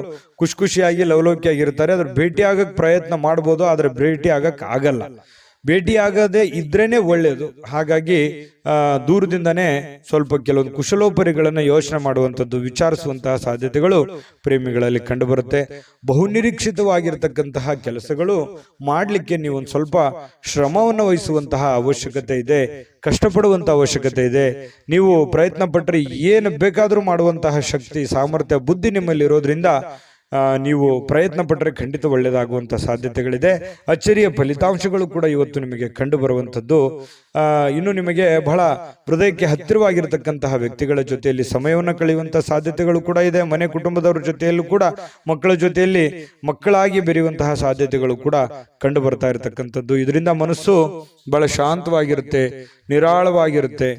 S1: ಖುಷಿಯಾಗಿ ಲವಲೋಕಿಯಾಗಿರ್ತಾರೆ. ಅದ್ರ ಭೇಟಿ ಆಗಕ್ ಪ್ರಯತ್ನ ಮಾಡ್ಬೋದು, ಆದ್ರೆ ಭೇಟಿ ಆಗಕ್ ಆಗಲ್ಲ. ಭೇಟಿಯಾಗದೆ ಇದ್ರೇನೆ ಒಳ್ಳೆಯದು. ಹಾಗಾಗಿ ದೂರದಿಂದನೇ ಸ್ವಲ್ಪ ಕೆಲವೊಂದು ಕುಶಲೋಪರಿಗಳನ್ನ ಯೋಚನೆ ಮಾಡುವಂಥದ್ದು, ವಿಚಾರಿಸುವಂತಹ ಸಾಧ್ಯತೆಗಳು ಪ್ರೇಮಿಗಳಲ್ಲಿ ಕಂಡುಬರುತ್ತೆ. ಬಹುನಿರೀಕ್ಷಿತವಾಗಿರ್ತಕ್ಕಂತಹ ಕೆಲಸಗಳು ಮಾಡಲಿಕ್ಕೆ ನೀವು ಒಂದು ಸ್ವಲ್ಪ ಶ್ರಮವನ್ನು ವಹಿಸುವಂತಹ ಅವಶ್ಯಕತೆ ಇದೆ, ಕಷ್ಟಪಡುವಂತಹ ಅವಶ್ಯಕತೆ ಇದೆ. ನೀವು ಪ್ರಯತ್ನ ಪಟ್ಟರೆ ಏನು ಬೇಕಾದರೂ ಮಾಡುವಂತಹ ಶಕ್ತಿ, ಸಾಮರ್ಥ್ಯ, ಬುದ್ಧಿ ನಿಮ್ಮಲ್ಲಿ ಇರೋದ್ರಿಂದ ನೀವು ಪ್ರಯತ್ನ ಪಟ್ಟರೆ ಖಂಡಿತ ಒಳ್ಳೆಯದಾಗುವಂಥ ಸಾಧ್ಯತೆಗಳಿದೆ. ಅಚ್ಚರಿಯ ಫಲಿತಾಂಶಗಳು ಕೂಡ ಇವತ್ತು ನಿಮಗೆ ಕಂಡು ಬರುವಂಥದ್ದು. ಇನ್ನು ನಿಮಗೆ ಬಹಳ ಹೃದಯಕ್ಕೆ ಹತ್ತಿರವಾಗಿರತಕ್ಕಂತಹ ವ್ಯಕ್ತಿಗಳ ಜೊತೆಯಲ್ಲಿ ಸಮಯವನ್ನು ಕಳೆಯುವಂತಹ ಸಾಧ್ಯತೆಗಳು ಕೂಡ ಇದೆ. ಮನೆ ಕುಟುಂಬದವರ ಜೊತೆಯಲ್ಲೂ ಕೂಡ ಮಕ್ಕಳ ಜೊತೆಯಲ್ಲಿ ಮಕ್ಕಳಾಗಿ ಬೆರೆಯುವಂತಹ ಸಾಧ್ಯತೆಗಳು ಕೂಡ ಕಂಡು ಬರ್ತಾ ಇರತಕ್ಕಂಥದ್ದು. ಇದರಿಂದ ಮನಸ್ಸು ಬಹಳ ಶಾಂತವಾಗಿರುತ್ತೆ, ನಿರಾಳವಾಗಿರುತ್ತೆ.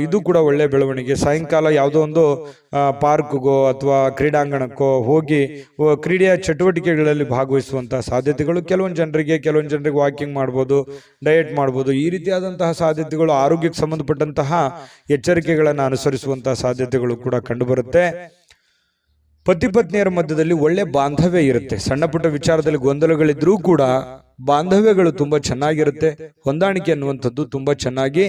S1: ಇದು ಕೂಡ ಒಳ್ಳೆ ಬೆಳವಣಿಗೆ. ಸಾಯಂಕಾಲ ಯಾವುದೋ ಒಂದು ಪಾರ್ಕ್ಗೋ ಅಥವಾ ಕ್ರೀಡಾಂಗಣಕ್ಕೋ ಹೋಗಿ ಕ್ರೀಡೆಯ ಚಟುವಟಿಕೆಗಳಲ್ಲಿ ಭಾಗವಹಿಸುವಂತಹ ಸಾಧ್ಯತೆಗಳು ಕೆಲವೊಂದು ಜನರಿಗೆ ವಾಕಿಂಗ್ ಮಾಡ್ಬೋದು, ಡಯಟ್ ಮಾಡ್ಬೋದು. ಈ ರೀತಿಯಾದಂತಹ ಸಾಧ್ಯತೆಗಳು, ಆರೋಗ್ಯಕ್ಕೆ ಸಂಬಂಧಪಟ್ಟಂತಹ ಎಚ್ಚರಿಕೆಗಳನ್ನು ಅನುಸರಿಸುವಂತಹ ಸಾಧ್ಯತೆಗಳು ಕೂಡ ಕಂಡುಬರುತ್ತೆ. ಪತಿ ಪತ್ನಿಯರ ಮಧ್ಯದಲ್ಲಿ ಒಳ್ಳೆ ಬಾಂಧವ್ಯ ಇರುತ್ತೆ. ಸಣ್ಣ ಪುಟ್ಟ ವಿಚಾರದಲ್ಲಿ ಗೊಂದಲಗಳಿದ್ರೂ ಕೂಡ ಬಾಂಧವ್ಯಗಳು ತುಂಬಾ ಚೆನ್ನಾಗಿರುತ್ತೆ. ಹೊಂದಾಣಿಕೆ ಅನ್ನುವಂಥದ್ದು ತುಂಬಾ ಚೆನ್ನಾಗಿ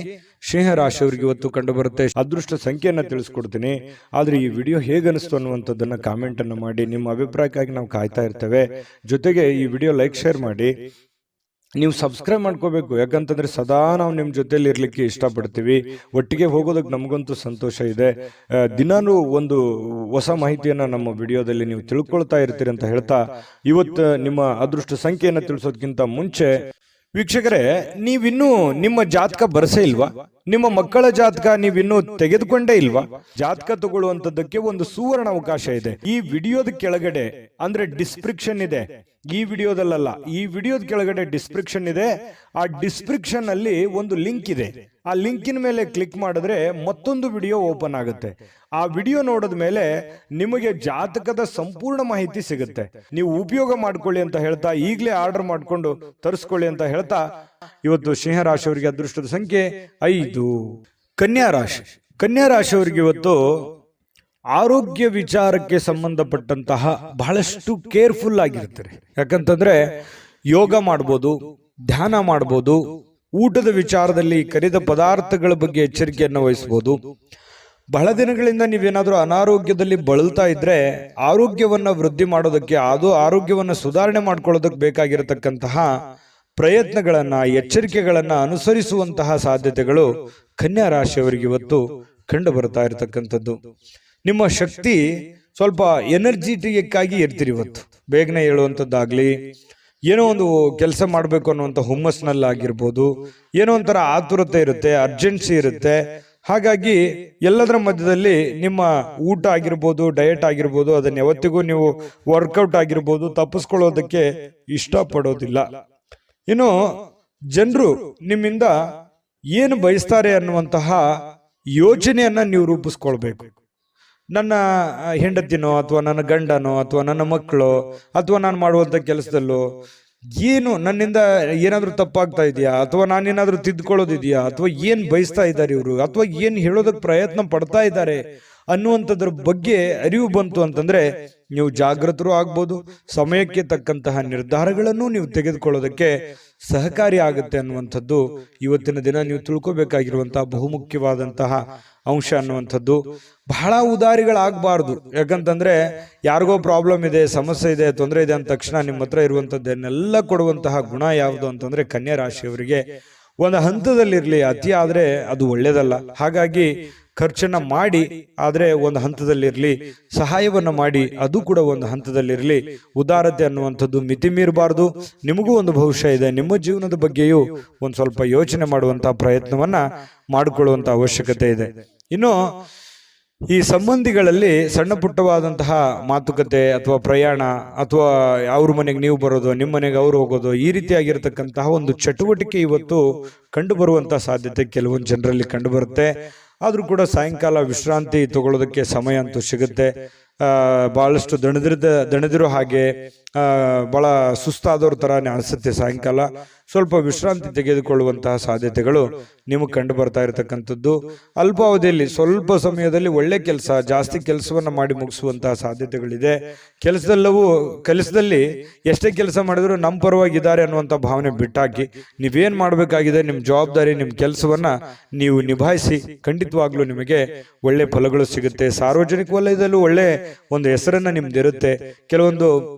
S1: ಸಿಂಹ ರಾಶಿಯವರಿಗೆ ಇವತ್ತು ಕಂಡು ಬರುತ್ತೆ. ಅದೃಷ್ಟ ಸಂಖ್ಯೆಯನ್ನು ತಿಳಿಸ್ಕೊಡ್ತೀನಿ, ಆದ್ರೆ ಈ ವಿಡಿಯೋ ಹೇಗನಿಸ್ತು ಅನ್ನುವಂಥದ್ದನ್ನ ಕಾಮೆಂಟ್ ಅನ್ನು ಮಾಡಿ. ನಿಮ್ಮ ಅಭಿಪ್ರಾಯಕ್ಕಾಗಿ ನಾವು ಕಾಯ್ತಾ ಇರ್ತೇವೆ. ಜೊತೆಗೆ ಈ ವಿಡಿಯೋ ಲೈಕ್, ಶೇರ್ ಮಾಡಿ. ನೀವು ಸಬ್ಸ್ಕ್ರೈಬ್ ಮಾಡ್ಕೋಬೇಕು, ಯಾಕಂತಂದ್ರೆ ಸದಾ ನಾವು ನಿಮ್ಮ ಜೊತೆಲಿ ಇರ್ಲಿಕ್ಕೆ ಇಷ್ಟಪಡ್ತೀವಿ. ಒಟ್ಟಿಗೆ ಹೋಗೋದಕ್ಕೆ ನಮಗಂತೂ ಸಂತೋಷ ಇದೆ. ದಿನಾನು ಒಂದು ಹೊಸ ಮಾಹಿತಿಯನ್ನ ನಮ್ಮ ವಿಡಿಯೋದಲ್ಲಿ ನೀವು ತಿಳ್ಕೊಳ್ತಾ ಇರ್ತೀರಿ ಅಂತ ಹೇಳ್ತಾ, ಇವತ್ತು ನಿಮ್ಮ ಅದೃಷ್ಟ ಸಂಖ್ಯೆಯನ್ನು ತಿಳಿಸೋದಕ್ಕಿಂತ ಮುಂಚೆ ವೀಕ್ಷಕರೇ, ನೀವಿನ್ನೂ ನಿಮ್ಮ ಜಾತಕ ಬರಸೇ ಇಲ್ವಾ? ನಿಮ್ಮ ಮಕ್ಕಳ ಜಾತಕ ನೀವಿನ್ನೂ ತೆಗೆದುಕೊಂಡೇ ಇಲ್ವಾ? ಜಾತಕ ತಗೊಳ್ಳುವಂತದ್ದಕ್ಕೆ ಒಂದು ಸುವರ್ಣ ಅವಕಾಶ ಇದೆ. ಈ ವಿಡಿಯೋದ ಕೆಳಗಡೆ ಅಂದ್ರೆ ಡಿಸ್ಕ್ರಿಪ್ಷನ್ ಇದೆ, ಈ ವಿಡಿಯೋದಲ್ಲ, ಈ ವಿಡಿಯೋದ ಕೆಳಗಡೆ ಡಿಸ್ಕ್ರಿಪ್ಷನ್ ಇದೆ. ಆ ಡಿಸ್ಕ್ರಿಪ್ಷನ್ ಅಲ್ಲಿ ಒಂದು ಲಿಂಕ್ ಇದೆ. ಆ ಲಿಂಕಿನ ಮೇಲೆ ಕ್ಲಿಕ್ ಮಾಡಿದ್ರೆ ಮತ್ತೊಂದು ವಿಡಿಯೋ ಓಪನ್ ಆಗುತ್ತೆ. ಆ ವಿಡಿಯೋ ನೋಡಿದ ಮೇಲೆ ನಿಮಗೆ ಜಾತಕದ ಸಂಪೂರ್ಣ ಮಾಹಿತಿ ಸಿಗುತ್ತೆ. ನೀವು ಉಪಯೋಗ ಮಾಡ್ಕೊಳ್ಳಿ ಅಂತ ಹೇಳ್ತಾ, ಈಗಲೇ ಆರ್ಡರ್ ಮಾಡ್ಕೊಂಡು ತರಿಸ್ಕೊಳ್ಳಿ ಅಂತ ಹೇಳ್ತಾ, ಇವತ್ತು ಸಿಂಹ ರಾಶಿಯವರಿಗೆ ಅದೃಷ್ಟದ ಸಂಖ್ಯೆ 5. ಕನ್ಯಾ ರಾಶಿ. ಕನ್ಯಾ ರಾಶಿಯವರಿಗೆ ಇವತ್ತು ಆರೋಗ್ಯ ವಿಚಾರಕ್ಕೆ ಸಂಬಂಧಪಟ್ಟಂತಹ ಬಹಳಷ್ಟು ಕೇರ್ಫುಲ್ ಆಗಿರ್ತಾರೆ. ಯಾಕಂತಂದ್ರೆ ಯೋಗ ಮಾಡ್ಬೋದು, ಧ್ಯಾನ ಮಾಡ್ಬೋದು, ಊಟದ ವಿಚಾರದಲ್ಲಿ ಕರಿದ ಪದಾರ್ಥಗಳ ಬಗ್ಗೆ ಎಚ್ಚರಿಕೆಯನ್ನು ವಹಿಸಬಹುದು. ಬಹಳ ದಿನಗಳಿಂದ ನೀವೇನಾದ್ರೂ ಅನಾರೋಗ್ಯದಲ್ಲಿ ಬಳಲ್ತಾ ಇದ್ರೆ ಆರೋಗ್ಯವನ್ನ ವೃದ್ಧಿ ಮಾಡೋದಕ್ಕೆ, ಅದು ಆರೋಗ್ಯವನ್ನ ಸುಧಾರಣೆ ಮಾಡ್ಕೊಳ್ಳೋದಕ್ಕೆ ಬೇಕಾಗಿರತಕ್ಕಂತಹ ಪ್ರಯತ್ನಗಳನ್ನ, ಎಚ್ಚರಿಕೆಗಳನ್ನ ಅನುಸರಿಸುವಂತಹ ಸಾಧ್ಯತೆಗಳು ಕನ್ಯಾ ರಾಶಿಯವರಿಗೆ ಇವತ್ತು ಕಂಡು ಬರ್ತಾ ಇರತಕ್ಕಂಥದ್ದು. ನಿಮ್ಮ ಶಕ್ತಿ ಸ್ವಲ್ಪ ಎನರ್ಜಿಟಿಕ್ ಆಗಿ ಇರ್ತೀರಿ ಇವತ್ತು. ಬೇಗನೆ ಹೇಳುವಂಥದ್ದಾಗ್ಲಿ, ಏನೋ ಒಂದು ಕೆಲಸ ಮಾಡಬೇಕು ಅನ್ನುವಂಥ ಹುಮ್ಮಸ್ನಲ್ಲಾಗಿರ್ಬೋದು, ಏನೋ ಒಂಥರ ಆತುರತೆ ಇರುತ್ತೆ, ಅರ್ಜೆನ್ಸಿ ಇರುತ್ತೆ. ಹಾಗಾಗಿ ಎಲ್ಲದರ ಮಧ್ಯದಲ್ಲಿ ನಿಮ್ಮ ಊಟ ಆಗಿರ್ಬೋದು, ಡಯಟ್ ಆಗಿರ್ಬೋದು, ಅದನ್ನ ಯಾವತ್ತಿಗೂ ನೀವು ವರ್ಕೌಟ್ ಆಗಿರ್ಬೋದು ತಪ್ಪಿಸ್ಕೊಳ್ಳೋದಕ್ಕೆ ಇಷ್ಟಪಡೋದಿಲ್ಲ. ಇನ್ನು ಜನರು ನಿಮ್ಮಿಂದ ಏನು ಬಯಸ್ತಾರೆ ಅನ್ನುವಂತಹ ಯೋಚನೆಯನ್ನ ನೀವು ರೂಪಿಸ್ಕೊಳ್ಬೇಕು. ನನ್ನ ಹೆಂಡತಿನೋ ಅಥವಾ ನನ್ನ ಗಂಡನೋ ಅಥವಾ ನನ್ನ ಮಕ್ಕಳು ಅಥವಾ ನಾನು ಮಾಡುವಂಥ ಕೆಲಸದಲ್ಲೋ ಏನು ನನ್ನಿಂದ ಏನಾದರೂ ತಪ್ಪಾಗ್ತಾ ಇದೆಯಾ, ಅಥವಾ ನಾನೇನಾದರೂ ತಿದ್ದುಕೊಳ್ಳೋದಿದೆಯಾ, ಅಥವಾ ಏನು ಬಯಸ್ತಾ ಇದ್ದಾರೆ ಇವರು, ಅಥವಾ ಏನು ಹೇಳೋದಕ್ಕೆ ಪ್ರಯತ್ನ ಪಡ್ತಾ ಇದ್ದಾರೆ ಅನ್ನುವಂಥದ್ರ ಬಗ್ಗೆ ಅರಿವು ಬಂತು ಅಂತಂದ್ರೆ ನೀವು ಜಾಗೃತರು ಆಗ್ಬೋದು. ಸಮಯಕ್ಕೆ ತಕ್ಕಂತಹ ನಿರ್ಧಾರಗಳನ್ನು ನೀವು ತೆಗೆದುಕೊಳ್ಳೋದಕ್ಕೆ ಸಹಕಾರಿ ಆಗುತ್ತೆ ಅನ್ನುವಂಥದ್ದು ಇವತ್ತಿನ ದಿನ ನೀವು ತಿಳ್ಕೊಬೇಕಾಗಿರುವಂತಹ ಬಹುಮುಖ್ಯವಾದಂತಹ ಅಂಶ ಅನ್ನುವಂಥದ್ದು. ಬಹಳ ಉದಾರಿಗಳಾಗಬಾರ್ದು. ಯಾಕಂತಂದ್ರೆ ಯಾರಿಗೋ ಪ್ರಾಬ್ಲಮ್ ಇದೆ, ಸಮಸ್ಯೆ ಇದೆ, ತೊಂದರೆ ಇದೆ ಅಂದ ತಕ್ಷಣ ನಿಮ್ಮ ಹತ್ರ ಇರುವಂಥದ್ದನ್ನೆಲ್ಲ ಕೊಡುವಂತಹ ಗುಣ ಯಾವುದು ಅಂತಂದ್ರೆ ಕನ್ಯಾ ರಾಶಿಯವರಿಗೆ ಒಂದು ಹಂತದಲ್ಲಿರ್ಲಿ, ಅತಿ ಆದ್ರೆ ಅದು ಒಳ್ಳೇದಲ್ಲ. ಹಾಗಾಗಿ ಖರ್ಚನ್ನ ಮಾಡಿ, ಆದ್ರೆ ಒಂದು ಹಂತದಲ್ಲಿರ್ಲಿ, ಸಹಾಯವನ್ನ ಮಾಡಿ, ಅದು ಕೂಡ ಒಂದು ಹಂತದಲ್ಲಿರ್ಲಿ. ಉದಾರತೆ ಅನ್ನುವಂಥದ್ದು ಮಿತಿ ಮೀರಬಾರ್ದು. ನಿಮಗೂ ಒಂದು ಭವಿಷ್ಯ ಇದೆ, ನಿಮ್ಮ ಜೀವನದ ಬಗ್ಗೆಯೂ ಒಂದು ಸ್ವಲ್ಪ ಯೋಚನೆ ಮಾಡುವಂತಹ ಪ್ರಯತ್ನವನ್ನ ಮಾಡಿಕೊಳ್ಳುವಂತ ಅವಶ್ಯಕತೆ ಇದೆ. ಇನ್ನು ಈ ಸಂಬಂಧಿಗಳಲ್ಲಿ ಸಣ್ಣ ಪುಟ್ಟವಾದಂತಹ ಮಾತುಕತೆ ಅಥವಾ ಪ್ರಯಾಣ, ಅಥವಾ ಅವ್ರ ಮನೆಗೆ ನೀವು ಬರೋದು, ನಿಮ್ಮ ಮನೆಗೆ ಅವ್ರು ಹೋಗೋದು, ಈ ರೀತಿಯಾಗಿರ್ತಕ್ಕಂತಹ ಒಂದು ಚಟುವಟಿಕೆ ಇವತ್ತು ಕಂಡು ಬರುವಂತಹ ಸಾಧ್ಯತೆ ಕೆಲವೊಂದು ಜನರಲ್ಲಿ ಕಂಡು ಬರುತ್ತೆ. ಆದ್ರೂ ಕೂಡ ಸಾಯಂಕಾಲ ವಿಶ್ರಾಂತಿ ತಗೊಳ್ಳೋದಕ್ಕೆ ಸಮಯ ಅಂತೂ ಸಿಗುತ್ತೆ. ಬಹಳಷ್ಟು ದಣಿದಿರೋ ಹಾಗೆ ಬಹಳ ಸುಸ್ತಾದವ್ರ ಥರನೇ ಅನಿಸುತ್ತೆ. ಸಾಯಂಕಾಲ ಸ್ವಲ್ಪ ವಿಶ್ರಾಂತಿ ತೆಗೆದುಕೊಳ್ಳುವಂತಹ ಸಾಧ್ಯತೆಗಳು ನಿಮಗೆ ಕಂಡು ಬರ್ತಾ ಇರತಕ್ಕಂಥದ್ದು. ಅಲ್ಪಾವಧಿಯಲ್ಲಿ ಸ್ವಲ್ಪ ಸಮಯದಲ್ಲಿ ಒಳ್ಳೆ ಕೆಲಸ, ಜಾಸ್ತಿ ಕೆಲಸವನ್ನು ಮಾಡಿ ಮುಗಿಸುವಂತಹ ಸಾಧ್ಯತೆಗಳಿದೆ. ಕೆಲಸದಲ್ಲಿ ಎಷ್ಟೇ ಕೆಲಸ ಮಾಡಿದ್ರು ನಮ್ಮ ಪರವಾಗಿದ್ದಾರೆ ಅನ್ನುವಂಥ ಭಾವನೆ ಬಿಟ್ಟಾಕಿ ನೀವೇನು ಮಾಡಬೇಕಾಗಿದೆ, ನಿಮ್ಮ ಜವಾಬ್ದಾರಿ, ನಿಮ್ಮ ಕೆಲಸವನ್ನ ನೀವು ನಿಭಾಯಿಸಿ. ಖಂಡಿತವಾಗ್ಲೂ ನಿಮಗೆ ಒಳ್ಳೆ ಫಲಗಳು ಸಿಗುತ್ತೆ. ಸಾರ್ವಜನಿಕ ವಲಯದಲ್ಲೂ ಒಳ್ಳೆ ಒಂದು ಹೆಸರನ್ನ ನಿಮ್ದಿರುತ್ತೆ. ಕೆಲವೊಂದು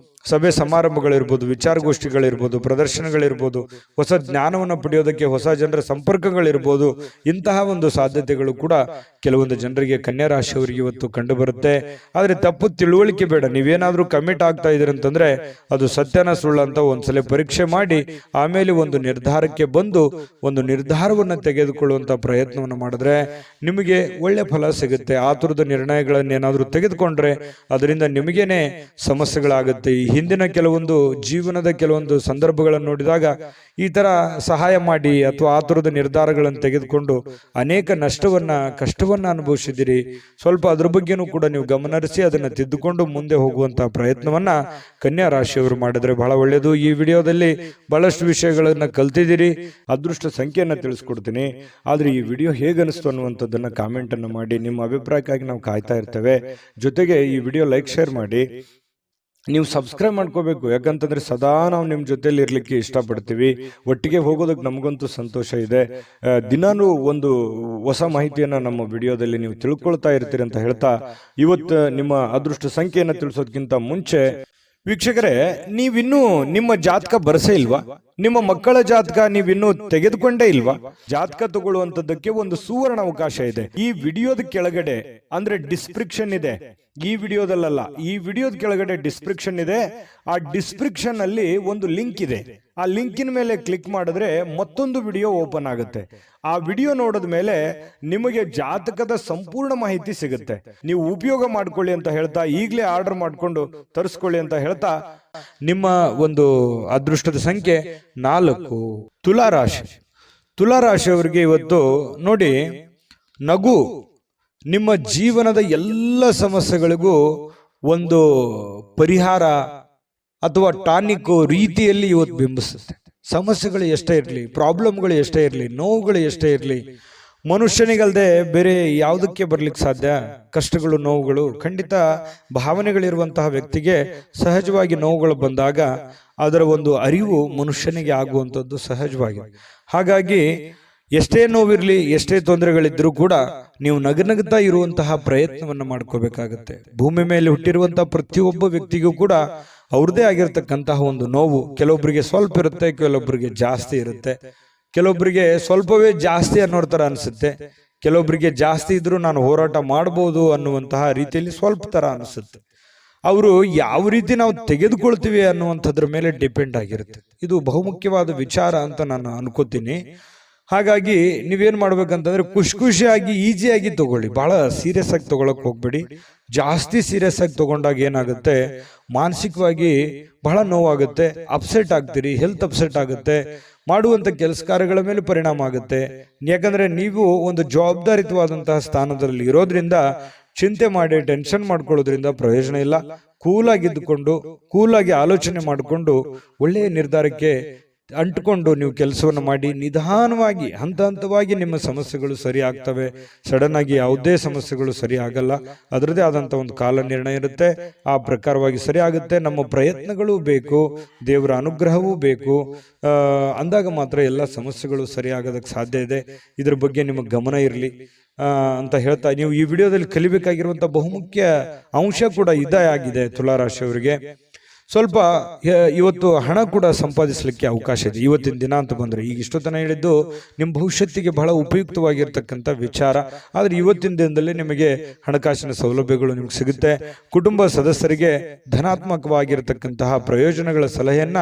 S1: ಸಭೆ ಸಮಾರಂಭಗಳಿರ್ಬೋದು, ವಿಚಾರಗೋಷ್ಠಿಗಳಿರ್ಬೋದು, ಪ್ರದರ್ಶನಗಳಿರ್ಬೋದು, ಹೊಸ ಜ್ಞಾನವನ್ನು ಪಡೆಯೋದಕ್ಕೆ ಹೊಸ ಜನರ ಸಂಪರ್ಕಗಳಿರ್ಬೋದು. ಇಂತಹ ಒಂದು ಸಾಧ್ಯತೆಗಳು ಕೂಡ ಕೆಲವೊಂದು ಜನರಿಗೆ, ಕನ್ಯಾ ರಾಶಿಯವರಿಗೆ ಇವತ್ತು ಕಂಡು ಬರುತ್ತೆ. ಆದರೆ ತಪ್ಪು ತಿಳುವಳಿಕೆ ಬೇಡ. ನೀವೇನಾದ್ರೂ ಕಮಿಟ್ ಆಗ್ತಾ ಇದ್ದೀರಂತಂದ್ರೆ ಅದು ಸತ್ಯನ ಸುಳ್ಳು ಅಂತ ಒಂದ್ಸಲ ಪರೀಕ್ಷೆ ಮಾಡಿ ಆಮೇಲೆ ಒಂದು ನಿರ್ಧಾರಕ್ಕೆ ಬಂದು ಒಂದು ನಿರ್ಧಾರವನ್ನು ತೆಗೆದುಕೊಳ್ಳುವಂತ ಪ್ರಯತ್ನವನ್ನು ಮಾಡಿದ್ರೆ ನಿಮಗೆ ಒಳ್ಳೆ ಫಲ ಸಿಗುತ್ತೆ. ಆತುರದ ನಿರ್ಣಯಗಳನ್ನೇನಾದ್ರೂ ತೆಗೆದುಕೊಂಡ್ರೆ ಅದರಿಂದ ನಿಮಗೇನೆ ಸಮಸ್ಯೆಗಳಾಗುತ್ತೆ. ಈ ಹಿಂದಿನ ಕೆಲವೊಂದು ಜೀವನದ ಕೆಲವೊಂದು ಸಂದರ್ಭಗಳನ್ನು ನೋಡಿದಾಗ ಈ ತರ ಸಹಾಯ ಮಾಡಿ ಅಥವಾ ಆತುರದ ನಿರ್ಧಾರಗಳನ್ನು ತೆಗೆದುಕೊಂಡು ಅನೇಕ ಕಷ್ಟವನ್ನ ಅನುಭವಿಸಿದಿರಿ. ಸ್ವಲ್ಪ ಅದ್ರ ಬಗ್ಗೆನೂ ಕೂಡ ನೀವು ಗಮನಹರಿಸಿ ಅದನ್ನ ತಿದ್ದುಕೊಂಡು ಮುಂದೆ ಹೋಗುವಂತಹ ಪ್ರಯತ್ನವನ್ನ ಕನ್ಯಾ ರಾಶಿಯವರು ಮಾಡಿದ್ರೆ ಬಹಳ ಒಳ್ಳೆಯದು. ಈ ವಿಡಿಯೋದಲ್ಲಿ ಬಹಳಷ್ಟು ವಿಷಯಗಳನ್ನ ಕಲ್ತಿದ್ದೀರಿ. ಅದೃಷ್ಟ ಸಂಖ್ಯೆಯನ್ನ ತಿಳಿಸ್ಕೊಡ್ತೀನಿ. ಆದ್ರೆ ಈ ವಿಡಿಯೋ ಹೇಗನಿಸ್ತು ಅನ್ನುವಂಥದ್ದನ್ನ ಕಾಮೆಂಟ್ ಅನ್ನು ಮಾಡಿ. ನಿಮ್ಮ ಅಭಿಪ್ರಾಯಕ್ಕಾಗಿ ನಾವು ಕಾಯ್ತಾ ಇರ್ತೇವೆ. ಜೊತೆಗೆ ಈ ವಿಡಿಯೋ ಲೈಕ್, ಶೇರ್ ಮಾಡಿ. ನೀವು ಸಬ್ಸ್ಕ್ರೈಬ್ ಮಾಡ್ಕೋಬೇಕು. ಯಾಕಂತಂದ್ರೆ ಸದಾ ನಾವು ನಿಮ್ಮ ಜೊತೆಲಿ ಇರ್ಲಿಕ್ಕೆ ಇಷ್ಟಪಡ್ತೀವಿ. ಒಟ್ಟಿಗೆ ಹೋಗೋದಕ್ಕೆ ನಮಗಂತೂ ಸಂತೋಷ ಇದೆ. ದಿನಾನು ಒಂದು ಹೊಸ ಮಾಹಿತಿಯನ್ನ ನಮ್ಮ ವಿಡಿಯೋದಲ್ಲಿ ನೀವು ತಿಳ್ಕೊಳ್ತಾ ಇರ್ತೀರಿ ಅಂತ ಹೇಳ್ತಾ, ಇವತ್ತು ನಿಮ್ಮ ಅದೃಷ್ಟ ಸಂಖ್ಯೆಯನ್ನು ತಿಳಿಸೋದಕ್ಕಿಂತ ಮುಂಚೆ ವೀಕ್ಷಕರೇ, ನೀವಿನ್ನೂ ನಿಮ್ಮ ಜಾತಕ ಬರಸೇ ಇಲ್ವಾ? ನಿಮ್ಮ ಮಕ್ಕಳ ಜಾತಕ ನೀವಿನ್ನೂ ತೆಗೆದುಕೊಂಡೇ ಇಲ್ವಾ? ಜಾತಕ ತಗೊಳ್ಳುವಂತದ್ದಕ್ಕೆ ಒಂದು ಸುವರ್ಣ ಅವಕಾಶ ಇದೆ. ಈ ವಿಡಿಯೋದ ಕೆಳಗಡೆ ಅಂದ್ರೆ ಡಿಸ್ಕ್ರಿಪ್ಷನ್ ಇದೆ. ಈ ವಿಡಿಯೋದಲ್ಲ, ಈ ವಿಡಿಯೋದ ಕೆಳಗಡೆ ಡಿಸ್ಕ್ರಿಪ್ಷನ್ ಇದೆ. ಆ ಡಿಸ್ಕ್ರಿಪ್ಷನ್ ಅಲ್ಲಿ ಒಂದು ಲಿಂಕ್ ಇದೆ. ಆ ಲಿಂಕಿನ ಮೇಲೆ ಕ್ಲಿಕ್ ಮಾಡಿದ್ರೆ ಮತ್ತೊಂದು ವಿಡಿಯೋ ಓಪನ್ ಆಗುತ್ತೆ. ಆ ವಿಡಿಯೋ ನೋಡಿದ ಮೇಲೆ ನಿಮಗೆ ಜಾತಕದ ಸಂಪೂರ್ಣ ಮಾಹಿತಿ ಸಿಗುತ್ತೆ. ನೀವು ಉಪಯೋಗ ಮಾಡ್ಕೊಳ್ಳಿ ಅಂತ ಹೇಳ್ತಾ, ಈಗಲೇ ಆರ್ಡರ್ ಮಾಡ್ಕೊಂಡು ತರಿಸ್ಕೊಳ್ಳಿ ಅಂತ ಹೇಳ್ತಾ, ನಿಮ್ಮ ಒಂದು ಅದೃಷ್ಟದ ಸಂಖ್ಯೆ 4. ತುಲಾರಾಶಿ. ತುಲಾರಾಶಿಯವರಿಗೆ ಇವತ್ತು ನೋಡಿ, ನಗು ನಿಮ್ಮ ಜೀವನದ ಎಲ್ಲ ಸಮಸ್ಯೆಗಳಿಗೂ ಒಂದು ಪರಿಹಾರ ಅಥವಾ ಟಾನಿಕ್ ರೀತಿಯಲ್ಲಿ ಇವತ್ತು ಬಿಂಬಿಸುತ್ತೆ. ಸಮಸ್ಯೆಗಳು ಎಷ್ಟೇ ಇರಲಿ, ಪ್ರಾಬ್ಲಮ್ಗಳು ಎಷ್ಟೇ ಇರಲಿ, ನೋವುಗಳು ಎಷ್ಟೇ ಇರಲಿ, ಮನುಷ್ಯನಿಗಲ್ದೆ ಬೇರೆ ಯಾವುದಕ್ಕೆ ಬರ್ಲಿಕ್ಕೆ ಸಾಧ್ಯ? ಕಷ್ಟಗಳು, ನೋವುಗಳು ಖಂಡಿತ ಭಾವನೆಗಳಿರುವಂತಹ ವ್ಯಕ್ತಿಗೆ ಸಹಜವಾಗಿ ನೋವುಗಳು ಬಂದಾಗ ಅದರ ಒಂದು ಅರಿವು ಮನುಷ್ಯನಿಗೆ ಆಗುವಂಥದ್ದು ಸಹಜವಾಗಿ. ಹಾಗಾಗಿ ಎಷ್ಟೇ ನೋವಿರ್ಲಿ, ಎಷ್ಟೇ ತೊಂದರೆಗಳಿದ್ರೂ ಕೂಡ ನೀವು ನಗನಗ್ತಾ ಇರುವಂತಹ ಪ್ರಯತ್ನವನ್ನು ಮಾಡ್ಕೋಬೇಕಾಗತ್ತೆ. ಭೂಮಿ ಮೇಲೆ ಹುಟ್ಟಿರುವಂತಹ ಪ್ರತಿಯೊಬ್ಬ ವ್ಯಕ್ತಿಗೂ ಕೂಡ ಅವ್ರದೇ ಆಗಿರ್ತಕ್ಕಂತಹ ಒಂದು ನೋವು ಕೆಲವೊಬ್ಬರಿಗೆ ಸ್ವಲ್ಪ ಇರುತ್ತೆ, ಕೆಲವೊಬ್ಬರಿಗೆ ಜಾಸ್ತಿ ಇರುತ್ತೆ. ಕೆಲವೊಬ್ಬರಿಗೆ ಸ್ವಲ್ಪವೇ ಜಾಸ್ತಿ ಅನ್ನೋ ತರ ಅನಿಸುತ್ತೆ, ಕೆಲವೊಬ್ಬರಿಗೆ ಜಾಸ್ತಿ ಇದ್ರೂ ನಾನು ಹೋರಾಟ ಮಾಡ್ಬೋದು ಅನ್ನುವಂತಹ ರೀತಿಯಲ್ಲಿ ಸ್ವಲ್ಪ ತರ ಅನಿಸುತ್ತೆ. ಅವರು ಯಾವ ರೀತಿ ನಾವು ತೆಗೆದುಕೊಳ್ತೀವಿ ಅನ್ನುವಂಥದ್ರ ಮೇಲೆ ಡಿಪೆಂಡ್ ಆಗಿರುತ್ತೆ. ಇದು ಬಹುಮುಖ್ಯವಾದ ವಿಚಾರ ಅಂತ ನಾನು ಅನ್ಕೋತೀನಿ. ಹಾಗಾಗಿ ನೀವೇನ್ ಮಾಡ್ಬೇಕಂತಂದ್ರೆ ಖುಷಿಯಾಗಿ ಈಸಿಯಾಗಿ ತಗೊಳ್ಳಿ. ಬಹಳ ಸೀರಿಯಸ್ ಆಗಿ ತಗೊಳಕ್ ಹೋಗ್ಬೇಡಿ. ಜಾಸ್ತಿ ಸೀರಿಯಸ್ ಆಗಿ ತಗೊಂಡಾಗ ಏನಾಗುತ್ತೆ, ಮಾನಸಿಕವಾಗಿ ಬಹಳ ನೋವಾಗುತ್ತೆ, ಅಪ್ಸೆಟ್ ಆಗ್ತೀರಿ, ಹೆಲ್ತ್ ಅಪ್ಸೆಟ್ ಆಗುತ್ತೆ, ಮಾಡುವಂತ ಕೆಲಸ ಕಾರ್ಯಗಳ ಮೇಲೆ ಪರಿಣಾಮ ಆಗುತ್ತೆ. ಯಾಕಂದ್ರೆ ನೀವು ಒಂದು ಜವಾಬ್ದಾರಿತವಾದಂತಹ ಸ್ಥಾನದಲ್ಲಿ ಇರೋದ್ರಿಂದ ಚಿಂತೆ ಮಾಡಿ ಟೆನ್ಷನ್ ಮಾಡ್ಕೊಳ್ಳೋದ್ರಿಂದ ಪ್ರಯೋಜನ ಇಲ್ಲ. ಕೂಲಾಗಿದ್ದುಕೊಂಡು, ಕೂಲಾಗಿ ಆಲೋಚನೆ ಮಾಡಿಕೊಂಡು ಒಳ್ಳೆಯ ನಿರ್ಧಾರಕ್ಕೆ ಅಂಟ್ಕೊಂಡು ನೀವು ಕೆಲಸವನ್ನು ಮಾಡಿ ನಿಧಾನವಾಗಿ ಹಂತ ಹಂತವಾಗಿ ನಿಮ್ಮ ಸಮಸ್ಯೆಗಳು ಸರಿ ಆಗ್ತವೆ. ಸಡನ್ ಆಗಿ ಯಾವುದೇ ಸಮಸ್ಯೆಗಳು ಸರಿ ಆಗಲ್ಲ. ಅದರದೇ ಆದಂತ ಒಂದು ಕಾಲ ನಿರ್ಣಯ ಇರುತ್ತೆ. ಆ ಪ್ರಕಾರವಾಗಿ ಸರಿ ಆಗುತ್ತೆ. ನಮ್ಮ ಪ್ರಯತ್ನಗಳು ಬೇಕು, ದೇವರ ಅನುಗ್ರಹವೂ ಬೇಕು. ಅಂದಾಗ ಮಾತ್ರ ಎಲ್ಲ ಸಮಸ್ಯೆಗಳು ಸರಿ ಆಗೋದಕ್ಕೆ ಸಾಧ್ಯ ಇದೆ. ಇದ್ರ ಬಗ್ಗೆ ನಿಮಗೆ ಗಮನ ಇರಲಿ ಅಂತ ಹೇಳ್ತಾ, ನೀವು ಈ ವಿಡಿಯೋದಲ್ಲಿ ಕಲಿಬೇಕಾಗಿರುವಂತ ಬಹುಮುಖ್ಯ ಅಂಶ ಕೂಡ ಇದೇ ಆಗಿದೆ. ತುಲಾರಾಶಿಯವರಿಗೆ ಸ್ವಲ್ಪ ಇವತ್ತು ಹಣ ಕೂಡ ಸಂಪಾದಿಸಲಿಕ್ಕೆ ಅವಕಾಶ ಇದೆ ಇವತ್ತಿನ ದಿನ ಅಂತ ಬಂದ್ರೆ. ಈಗ ಇಷ್ಟೊತ್ತನ ಹೇಳಿದ್ದು ನಿಮ್ಮ ಭವಿಷ್ಯತ್ತಿಗೆ ಬಹಳ ಉಪಯುಕ್ತವಾಗಿರ್ತಕ್ಕಂಥ ವಿಚಾರ. ಆದ್ರೆ ಇವತ್ತಿನ ದಿನದಲ್ಲಿ ನಿಮಗೆ ಹಣಕಾಸಿನ ಸೌಲಭ್ಯಗಳು ನಿಮ್ಗೆ ಸಿಗುತ್ತೆ. ಕುಟುಂಬ ಸದಸ್ಯರಿಗೆ ಧನಾತ್ಮಕವಾಗಿರತಕ್ಕಂತಹ ಪ್ರಯೋಜನಗಳ ಸಲಹೆಯನ್ನ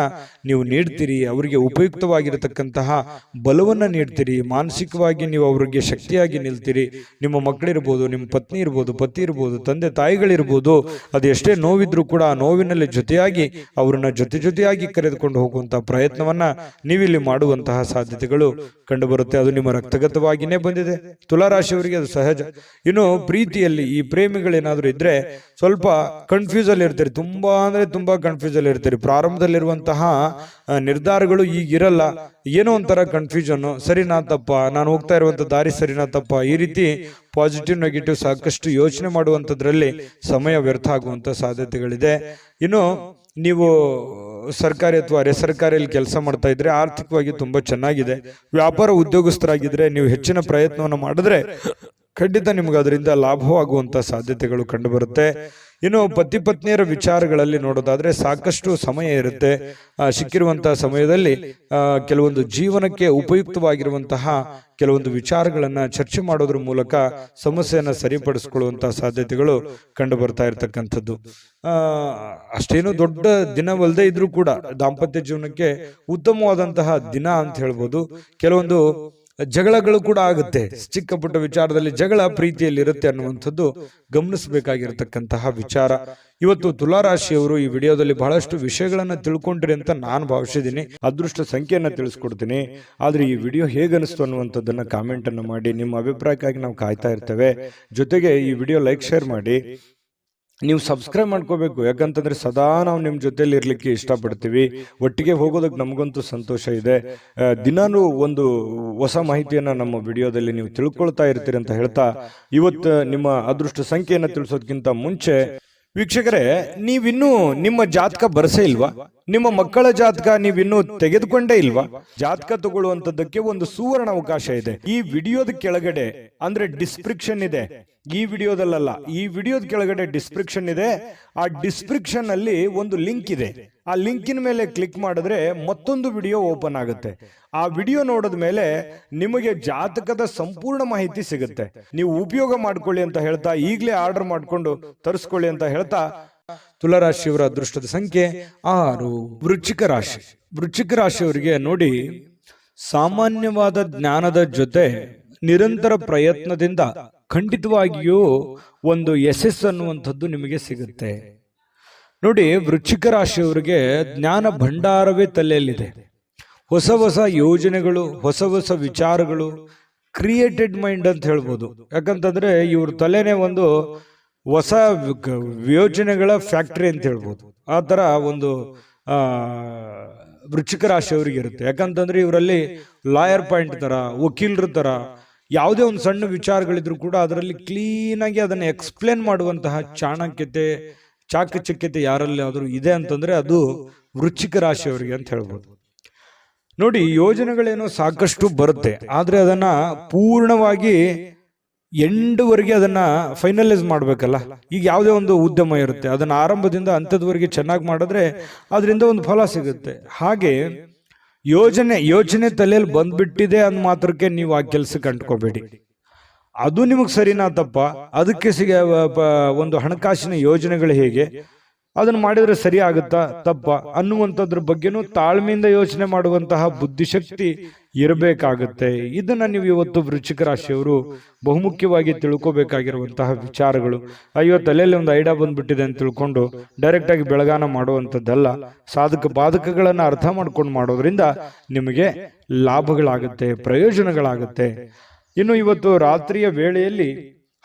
S1: ನೀವು ನೀಡ್ತೀರಿ. ಅವರಿಗೆ ಉಪಯುಕ್ತವಾಗಿರತಕ್ಕಂತಹ ಬಲವನ್ನ ನೀಡ್ತೀರಿ. ಮಾನಸಿಕವಾಗಿ ನೀವು ಅವರಿಗೆ ಶಕ್ತಿಯಾಗಿ ನಿಲ್ತೀರಿ. ನಿಮ್ಮ ಮಕ್ಕಳಿರ್ಬೋದು, ನಿಮ್ಮ ಪತ್ನಿ ಇರ್ಬೋದು, ಪತಿ ಇರ್ಬೋದು, ತಂದೆ ತಾಯಿಗಳಿರ್ಬೋದು, ಅದು ಎಷ್ಟೇ ನೋವಿದ್ರು ಕೂಡ ಆ ನೋವಿನಲ್ಲಿ ಜೊತೆಯಾಗಿ ಜೊತೆಯಾಗಿ ಅವರನ್ನ ಜೊತೆಯಾಗಿ ಕರೆದುಕೊಂಡು ಹೋಗುವಂತಹ ಪ್ರಯತ್ನವನ್ನ ನೀವಿಲ್ಲಿ ಮಾಡುವಂತಹ ಸಾಧ್ಯತೆಗಳು ಕಂಡು ಬರುತ್ತೆ. ಅದು ನಿಮ್ಮ ರಕ್ತಗತವಾಗಿನೇ ಬಂದಿದೆ. ತುಲಾರಾಶಿಯವರಿಗೆ ಅದು ಸಹಜ. ಇನ್ನು ಪ್ರೀತಿಯಲ್ಲಿ ಈ ಪ್ರೇಮಿಗಳೇನಾದ್ರೂ ಇದ್ರೆ ಸ್ವಲ್ಪ ಕನ್ಫ್ಯೂಸ್ ಅಲ್ಲಿ ಇರ್ತೀರಿ, ತುಂಬಾ ಅಂದ್ರೆ ತುಂಬಾ ಕನ್ಫ್ಯೂಸ್ ಅಲ್ಲಿ ಇರ್ತೀರಿ. ಪ್ರಾರಂಭದಲ್ಲಿರುವಂತಹ ನಿರ್ಧಾರಗಳು ಈಗ ಇರಲ್ಲ, ಏನೋ ಒಂಥರ ಕನ್ಫ್ಯೂಷನ್, ಸರಿನಾ ತಪ್ಪ, ನಾನು ಹೋಗ್ತಾ ಇರುವಂತ ದಾರಿ ಸರಿನಾ ತಪ್ಪ, ಈ ರೀತಿ ಪಾಸಿಟಿವ್ ನೆಗೆಟಿವ್ ಸಾಕಷ್ಟು ಯೋಚನೆ ಮಾಡುವಂತದ್ರಲ್ಲಿ ಸಮಯ ವ್ಯರ್ಥ ಆಗುವಂತ ಸಾಧ್ಯತೆಗಳಿದೆ. ಇನ್ನು ನೀವು ಸರ್ಕಾರಿ ಅಥವಾ ಅರೆ ಸರ್ಕಾರಿಯಲ್ಲಿ ಕೆಲಸ ಮಾಡ್ತಾ ಇದ್ರೆ ಆರ್ಥಿಕವಾಗಿ ತುಂಬಾ ಚೆನ್ನಾಗಿದೆ. ವ್ಯಾಪಾರ ಉದ್ಯೋಗಸ್ಥರಾಗಿದ್ರೆ ನೀವು ಹೆಚ್ಚಿನ ಪ್ರಯತ್ನವನ್ನು ಮಾಡಿದ್ರೆ ಖಂಡಿತ ನಿಮ್ಗೆ ಅದರಿಂದ ಲಾಭವಾಗುವಂತ ಸಾಧ್ಯತೆಗಳು ಕಂಡು ಬರುತ್ತೆ. ಇನ್ನು ಪತಿ ಪತ್ನಿಯರ ವಿಚಾರಗಳಲ್ಲಿ ನೋಡೋದಾದ್ರೆ ಸಾಕಷ್ಟು ಸಮಯ ಇರುತ್ತೆ. ಸಿಕ್ಕಿರುವಂತಹ ಸಮಯದಲ್ಲಿ ಕೆಲವೊಂದು ಜೀವನಕ್ಕೆ ಉಪಯುಕ್ತವಾಗಿರುವಂತಹ ಕೆಲವೊಂದು ವಿಚಾರಗಳನ್ನ ಚರ್ಚೆ ಮಾಡೋದ್ರ ಮೂಲಕ ಸಮಸ್ಯೆಯನ್ನ ಸರಿಪಡಿಸ್ಕೊಳ್ಳುವಂತಹ ಸಾಧ್ಯತೆಗಳು ಕಂಡು ಬರ್ತಾ ಇರತಕ್ಕಂಥದ್ದು. ಅಷ್ಟೇನು ದೊಡ್ಡ ದಿನವಲ್ಲದೆ ಇದ್ರೂ ಕೂಡ ದಾಂಪತ್ಯ ಜೀವನಕ್ಕೆ ಉತ್ತಮವಾದಂತಹ ದಿನ ಅಂತ ಹೇಳ್ಬೋದು. ಕೆಲವೊಂದು ಜಗಳಗಳು ಕೂಡ ಆಗುತ್ತೆ, ಚಿಕ್ಕ ಪುಟ್ಟ ವಿಚಾರದಲ್ಲಿ ಜಗಳ ಪ್ರೀತಿಯಲ್ಲಿ ಇರುತ್ತೆ ಅನ್ನುವಂಥದ್ದು ಗಮನಿಸಬೇಕಾಗಿರತಕ್ಕಂತಹ ವಿಚಾರ. ಇವತ್ತು ತುಲಾರಾಶಿಯವರು ಈ ವಿಡಿಯೋದಲ್ಲಿ ಬಹಳಷ್ಟು ವಿಷಯಗಳನ್ನ ತಿಳ್ಕೊಂಡ್ರಿ ಅಂತ ನಾನು ಭಾವಿಸಿದ್ದೀನಿ. ಅದೃಷ್ಟ ಸಂಖ್ಯೆಯನ್ನ ತಿಳಿಸ್ಕೊಡ್ತೀನಿ. ಆದ್ರೆ ಈ ವಿಡಿಯೋ ಹೇಗನಿಸ್ತು ಅನ್ನುವಂಥದ್ದನ್ನ ಕಾಮೆಂಟ್ ಅನ್ನು ಮಾಡಿ. ನಿಮ್ಮ ಅಭಿಪ್ರಾಯಕ್ಕಾಗಿ ನಾವು ಕಾಯ್ತಾ ಇರ್ತೇವೆ. ಜೊತೆಗೆ ಈ ವಿಡಿಯೋ ಲೈಕ್ ಶೇರ್ ಮಾಡಿ. ನೀವು ಸಬ್ಸ್ಕ್ರೈಬ್ ಮಾಡ್ಕೋಬೇಕು, ಯಾಕಂತಂದ್ರೆ ಸದಾ ನಾವು ನಿಮ್ಮ ಜೊತೆಲಿ ಇರ್ಲಿಕ್ಕೆ ಇಷ್ಟಪಡ್ತೀವಿ. ಒಟ್ಟಿಗೆ ಹೋಗೋದಕ್ಕೆ ನಮಗಂತೂ ಸಂತೋಷ ಇದೆ. ದಿನಾನು ಒಂದು ಹೊಸ ಮಾಹಿತಿಯನ್ನ ನಮ್ಮ ವಿಡಿಯೋದಲ್ಲಿ ನೀವು ತಿಳ್ಕೊಳ್ತಾ ಇರ್ತೀರಿ ಅಂತ ಹೇಳ್ತಾ, ಇವತ್ತು ನಿಮ್ಮ ಅದೃಷ್ಟ ಸಂಖ್ಯೆಯನ್ನು ತಿಳಿಸೋದಕ್ಕಿಂತ ಮುಂಚೆ ವೀಕ್ಷಕರೇ, ನೀವಿನ್ನೂ ನಿಮ್ಮ ಜಾತಕ ಬರಸೇ ಇಲ್ವಾ? ನಿಮ್ಮ ಮಕ್ಕಳ ಜಾತಕ ನೀವಿನ್ನೂ ತೆಗೆದುಕೊಂಡೇ ಇಲ್ವಾ? ಜಾತಕ ತಗೊಳ್ಳುವಂತದ್ದಕ್ಕೆ ಒಂದು ಸುವರ್ಣ ಅವಕಾಶ ಇದೆ. ಈ ವಿಡಿಯೋದ ಕೆಳಗಡೆ ಅಂದ್ರೆ ಡಿಸ್ಕ್ರಿಪ್ಷನ್ ಇದೆ, ಈ ವಿಡಿಯೋದಲ್ಲ, ಈ ವಿಡಿಯೋದ ಕೆಳಗಡೆ ಡಿಸ್ಕ್ರಿಪ್ಷನ್ ಇದೆ. ಆ ಡಿಸ್ಕ್ರಿಪ್ಷನ್ ಅಲ್ಲಿ ಒಂದು ಲಿಂಕ್ ಇದೆ. ಆ ಲಿಂಕಿನ ಮೇಲೆ ಕ್ಲಿಕ್ ಮಾಡಿದ್ರೆ ಮತ್ತೊಂದು ವಿಡಿಯೋ ಓಪನ್ ಆಗುತ್ತೆ. ಆ ವಿಡಿಯೋ ನೋಡಿದ ಮೇಲೆ ನಿಮಗೆ ಜಾತಕದ ಸಂಪೂರ್ಣ ಮಾಹಿತಿ ಸಿಗುತ್ತೆ. ನೀವು ಉಪಯೋಗ ಮಾಡ್ಕೊಳ್ಳಿ ಅಂತ ಹೇಳ್ತಾ, ಈಗಲೇ ಆರ್ಡರ್ ಮಾಡ್ಕೊಂಡು ತರಿಸ್ಕೊಳ್ಳಿ ಅಂತ ಹೇಳ್ತಾ, ತುಲಾರಾಶಿಯವರ ಅದೃಷ್ಟದ ಸಂಖ್ಯೆ 6. ವೃಶ್ಚಿಕ ರಾಶಿ. ವೃಶ್ಚಿಕ ರಾಶಿಯವರಿಗೆ ನೋಡಿ, ಸಾಮಾನ್ಯವಾದ ಜ್ಞಾನದ ಜೊತೆ ನಿರಂತರ ಪ್ರಯತ್ನದಿಂದ ಖಂಡಿತವಾಗಿಯೂ ಒಂದು ಯಶಸ್ಸು ಅನ್ನುವಂಥದ್ದು ನಿಮಗೆ ಸಿಗುತ್ತೆ. ನೋಡಿ, ವೃಶ್ಚಿಕ ರಾಶಿಯವರಿಗೆ ಜ್ಞಾನ ಭಂಡಾರವೇ ತಲೆಯಲ್ಲಿದೆ. ಹೊಸ ಹೊಸ ಯೋಜನೆಗಳು, ಹೊಸ ಹೊಸ ವಿಚಾರಗಳು, ಕ್ರಿಯೇಟೆಡ್ ಮೈಂಡ್ ಅಂತ ಹೇಳ್ಬೋದು. ಯಾಕಂತಂದ್ರೆ ಇವ್ರ ತಲೆನೇ ಒಂದು ಹೊಸ ಯೋಜನೆಗಳ ಫ್ಯಾಕ್ಟರಿ ಅಂತ ಹೇಳ್ಬೋದು. ಆ ತರ ಒಂದು ವೃಶ್ಚಿಕ ರಾಶಿಯವರಿಗೆ ಇರುತ್ತೆ. ಯಾಕಂತಂದ್ರೆ ಇವರಲ್ಲಿ ಲಾಯರ್ ಪಾಯಿಂಟ್ ತರ, ವಕೀಲರ ತರ, ಯಾವುದೇ ಒಂದು ಸಣ್ಣ ವಿಚಾರಗಳಿದ್ರು ಕೂಡ ಅದರಲ್ಲಿ ಕ್ಲೀನ್ ಆಗಿ ಅದನ್ನು ಎಕ್ಸ್ಪ್ಲೇನ್ ಮಾಡುವಂತಹ ಚಾಕಚಕ್ಯತೆ ಯಾರಲ್ಲಿ ಆದ್ರೂ ಇದೆ ಅಂತಂದ್ರೆ ಅದು ವೃಶ್ಚಿಕ ರಾಶಿಯವರಿಗೆ ಅಂತ ಹೇಳ್ಬೋದು. ನೋಡಿ, ಯೋಜನೆಗಳೇನೋ ಸಾಕಷ್ಟು ಬರುತ್ತೆ, ಆದ್ರೆ ಅದನ್ನ ಪೂರ್ಣವಾಗಿ ಎಂಡ್ವರೆಗೆ ಅದನ್ನ ಫೈನಲೈಸ್ ಮಾಡ್ಬೇಕಲ್ಲ. ಈಗ ಯಾವುದೇ ಒಂದು ಉದ್ಯಮ ಇರುತ್ತೆ, ಅದನ್ನ ಆರಂಭದಿಂದ ಅಂತ್ಯದವರೆಗೆ ಚೆನ್ನಾಗಿ ಮಾಡಿದ್ರೆ ಅದರಿಂದ ಒಂದು ಫಲ ಸಿಗುತ್ತೆ. ಹಾಗೆ ಯೋಚನೆ ತಲೆಯಲ್ಲಿ ಬಂದ್ಬಿಟ್ಟಿದೆ ಅಂದ ಮಾತ್ರಕ್ಕೆ ನೀವು ಆ ಕೆಲಸಕ್ಕೆ ಅಂಟ್ಕೋಬೇಡಿ. ಅದು ನಿಮಗೆ ಸರಿನಾ ತಪ್ಪ, ಅದಕ್ಕೆ ಒಂದು ಹಣಕಾಸಿನ ಯೋಜನೆಗಳು ಹೇಗೆ, ಅದನ್ನು ಮಾಡಿದ್ರೆ ಸರಿ ಆಗುತ್ತಾ ತಪ್ಪ ಅನ್ನುವಂಥದ್ರ ಬಗ್ಗೆನೂ ತಾಳ್ಮೆಯಿಂದ ಯೋಚನೆ ಮಾಡುವಂತಹ ಬುದ್ಧಿಶಕ್ತಿ ಇರಬೇಕಾಗುತ್ತೆ. ಇದನ್ನ ನೀವು ಇವತ್ತು ವೃಶ್ಚಿಕ ರಾಶಿಯವರು ಬಹುಮುಖ್ಯವಾಗಿ ತಿಳ್ಕೋಬೇಕಾಗಿರುವಂತಹ ವಿಚಾರಗಳು. ಅಯ್ಯೋ, ತಲೆಯಲ್ಲಿ ಒಂದು ಐಡಿಯಾ ಬಂದ್ಬಿಟ್ಟಿದೆ ಅಂತ ತಿಳ್ಕೊಂಡು ಡೈರೆಕ್ಟ್ ಆಗಿ ಬೆಳಗಾನ ಮಾಡುವಂಥದ್ದಲ್ಲ. ಸಾಧಕ ಬಾಧಕಗಳನ್ನ ಅರ್ಥ ಮಾಡ್ಕೊಂಡು ಮಾಡೋದ್ರಿಂದ ನಿಮಗೆ ಲಾಭಗಳಾಗುತ್ತೆ, ಪ್ರಯೋಜನಗಳಾಗುತ್ತೆ. ಇನ್ನು ಇವತ್ತು ರಾತ್ರಿಯ ವೇಳೆಯಲ್ಲಿ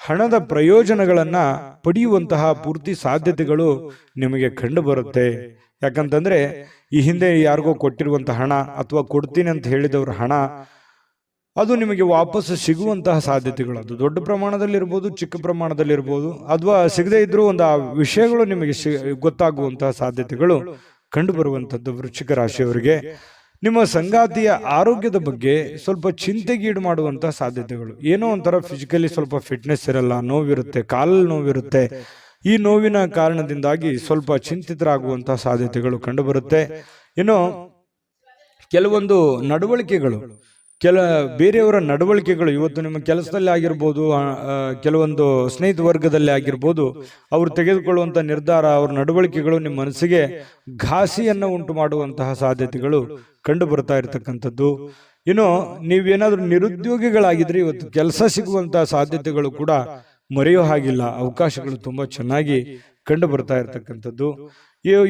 S1: ಹಣದ ಪ್ರಯೋಜನಗಳನ್ನ ಪಡೆಯುವಂತಹ ಪೂರ್ತಿ ಸಾಧ್ಯತೆಗಳು ನಿಮಗೆ ಕಂಡು ಬರುತ್ತೆ. ಯಾಕಂತಂದ್ರೆ ಈ ಹಿಂದೆ ಯಾರಿಗೋ ಕೊಟ್ಟಿರುವಂತಹ ಹಣ ಅಥವಾ ಕೊಡ್ತೀನಿ ಅಂತ ಹೇಳಿದವ್ರ ಹಣ ಅದು ನಿಮಗೆ ವಾಪಸ್ ಸಿಗುವಂತಹ ಸಾಧ್ಯತೆಗಳು, ಅದು ದೊಡ್ಡ ಪ್ರಮಾಣದಲ್ಲಿ ಇರ್ಬೋದು, ಚಿಕ್ಕ ಪ್ರಮಾಣದಲ್ಲಿ ಇರ್ಬೋದು, ಅಥವಾ ಸಿಗದೇ ಇದ್ರೂ ಒಂದು ಆ ವಿಷಯಗಳು ನಿಮಗೆ ಗೊತ್ತಾಗುವಂತಹ ಸಾಧ್ಯತೆಗಳು ಕಂಡು ಬರುವಂತದ್ದು ವೃಶ್ಚಿಕ ರಾಶಿಯವರಿಗೆ. ನಿಮ್ಮ ಸಂಗಾತಿಯ ಆರೋಗ್ಯದ ಬಗ್ಗೆ ಸ್ವಲ್ಪ ಚಿಂತೆಗೀಡು ಮಾಡುವಂತಹ ಸಾಧ್ಯತೆಗಳು. ಏನೋ ಒಂಥರ ಫಿಸಿಕಲಿ ಸ್ವಲ್ಪ ಫಿಟ್ನೆಸ್ ಇರಲ್ಲ, ನೋವಿರುತ್ತೆ, ಕಾಲಲ್ಲಿ ನೋವಿರುತ್ತೆ. ಈ ನೋವಿನ ಕಾರಣದಿಂದಾಗಿ ಸ್ವಲ್ಪ ಚಿಂತಿತರಾಗುವಂತಹ ಸಾಧ್ಯತೆಗಳು ಕಂಡುಬರುತ್ತೆ. ಇನ್ನು ಕೆಲವೊಂದು ನಡವಳಿಕೆಗಳು, ಬೇರೆಯವರ ನಡವಳಿಕೆಗಳು ಇವತ್ತು ನಿಮ್ಮ ಕೆಲಸದಲ್ಲಿ ಆಗಿರ್ಬೋದು, ಕೆಲವೊಂದು ಸ್ನೇಹಿತ ವರ್ಗದಲ್ಲಿ ಆಗಿರ್ಬೋದು, ಅವರು ತೆಗೆದುಕೊಳ್ಳುವಂತಹ ನಿರ್ಧಾರ, ಅವ್ರ ನಡವಳಿಕೆಗಳು ನಿಮ್ಮ ಮನಸ್ಸಿಗೆ ಘಾಸಿಯನ್ನು ಉಂಟು ಮಾಡುವಂತಹ ಸಾಧ್ಯತೆಗಳು ಕಂಡು ಬರ್ತಾ ಇರತಕ್ಕಂಥದ್ದು. ಇನ್ನು ನೀವೇನಾದ್ರೂ ನಿರುದ್ಯೋಗಿಗಳಾಗಿದ್ರೆ ಇವತ್ತು ಕೆಲಸ ಸಿಗುವಂತಹ ಸಾಧ್ಯತೆಗಳು ಕೂಡ ಮರೆಯೋ ಹಾಗಿಲ್ಲ, ಅವಕಾಶಗಳು ತುಂಬಾ ಚೆನ್ನಾಗಿ ಕಂಡು ಬರ್ತಾ ಇರತಕ್ಕಂಥದ್ದು.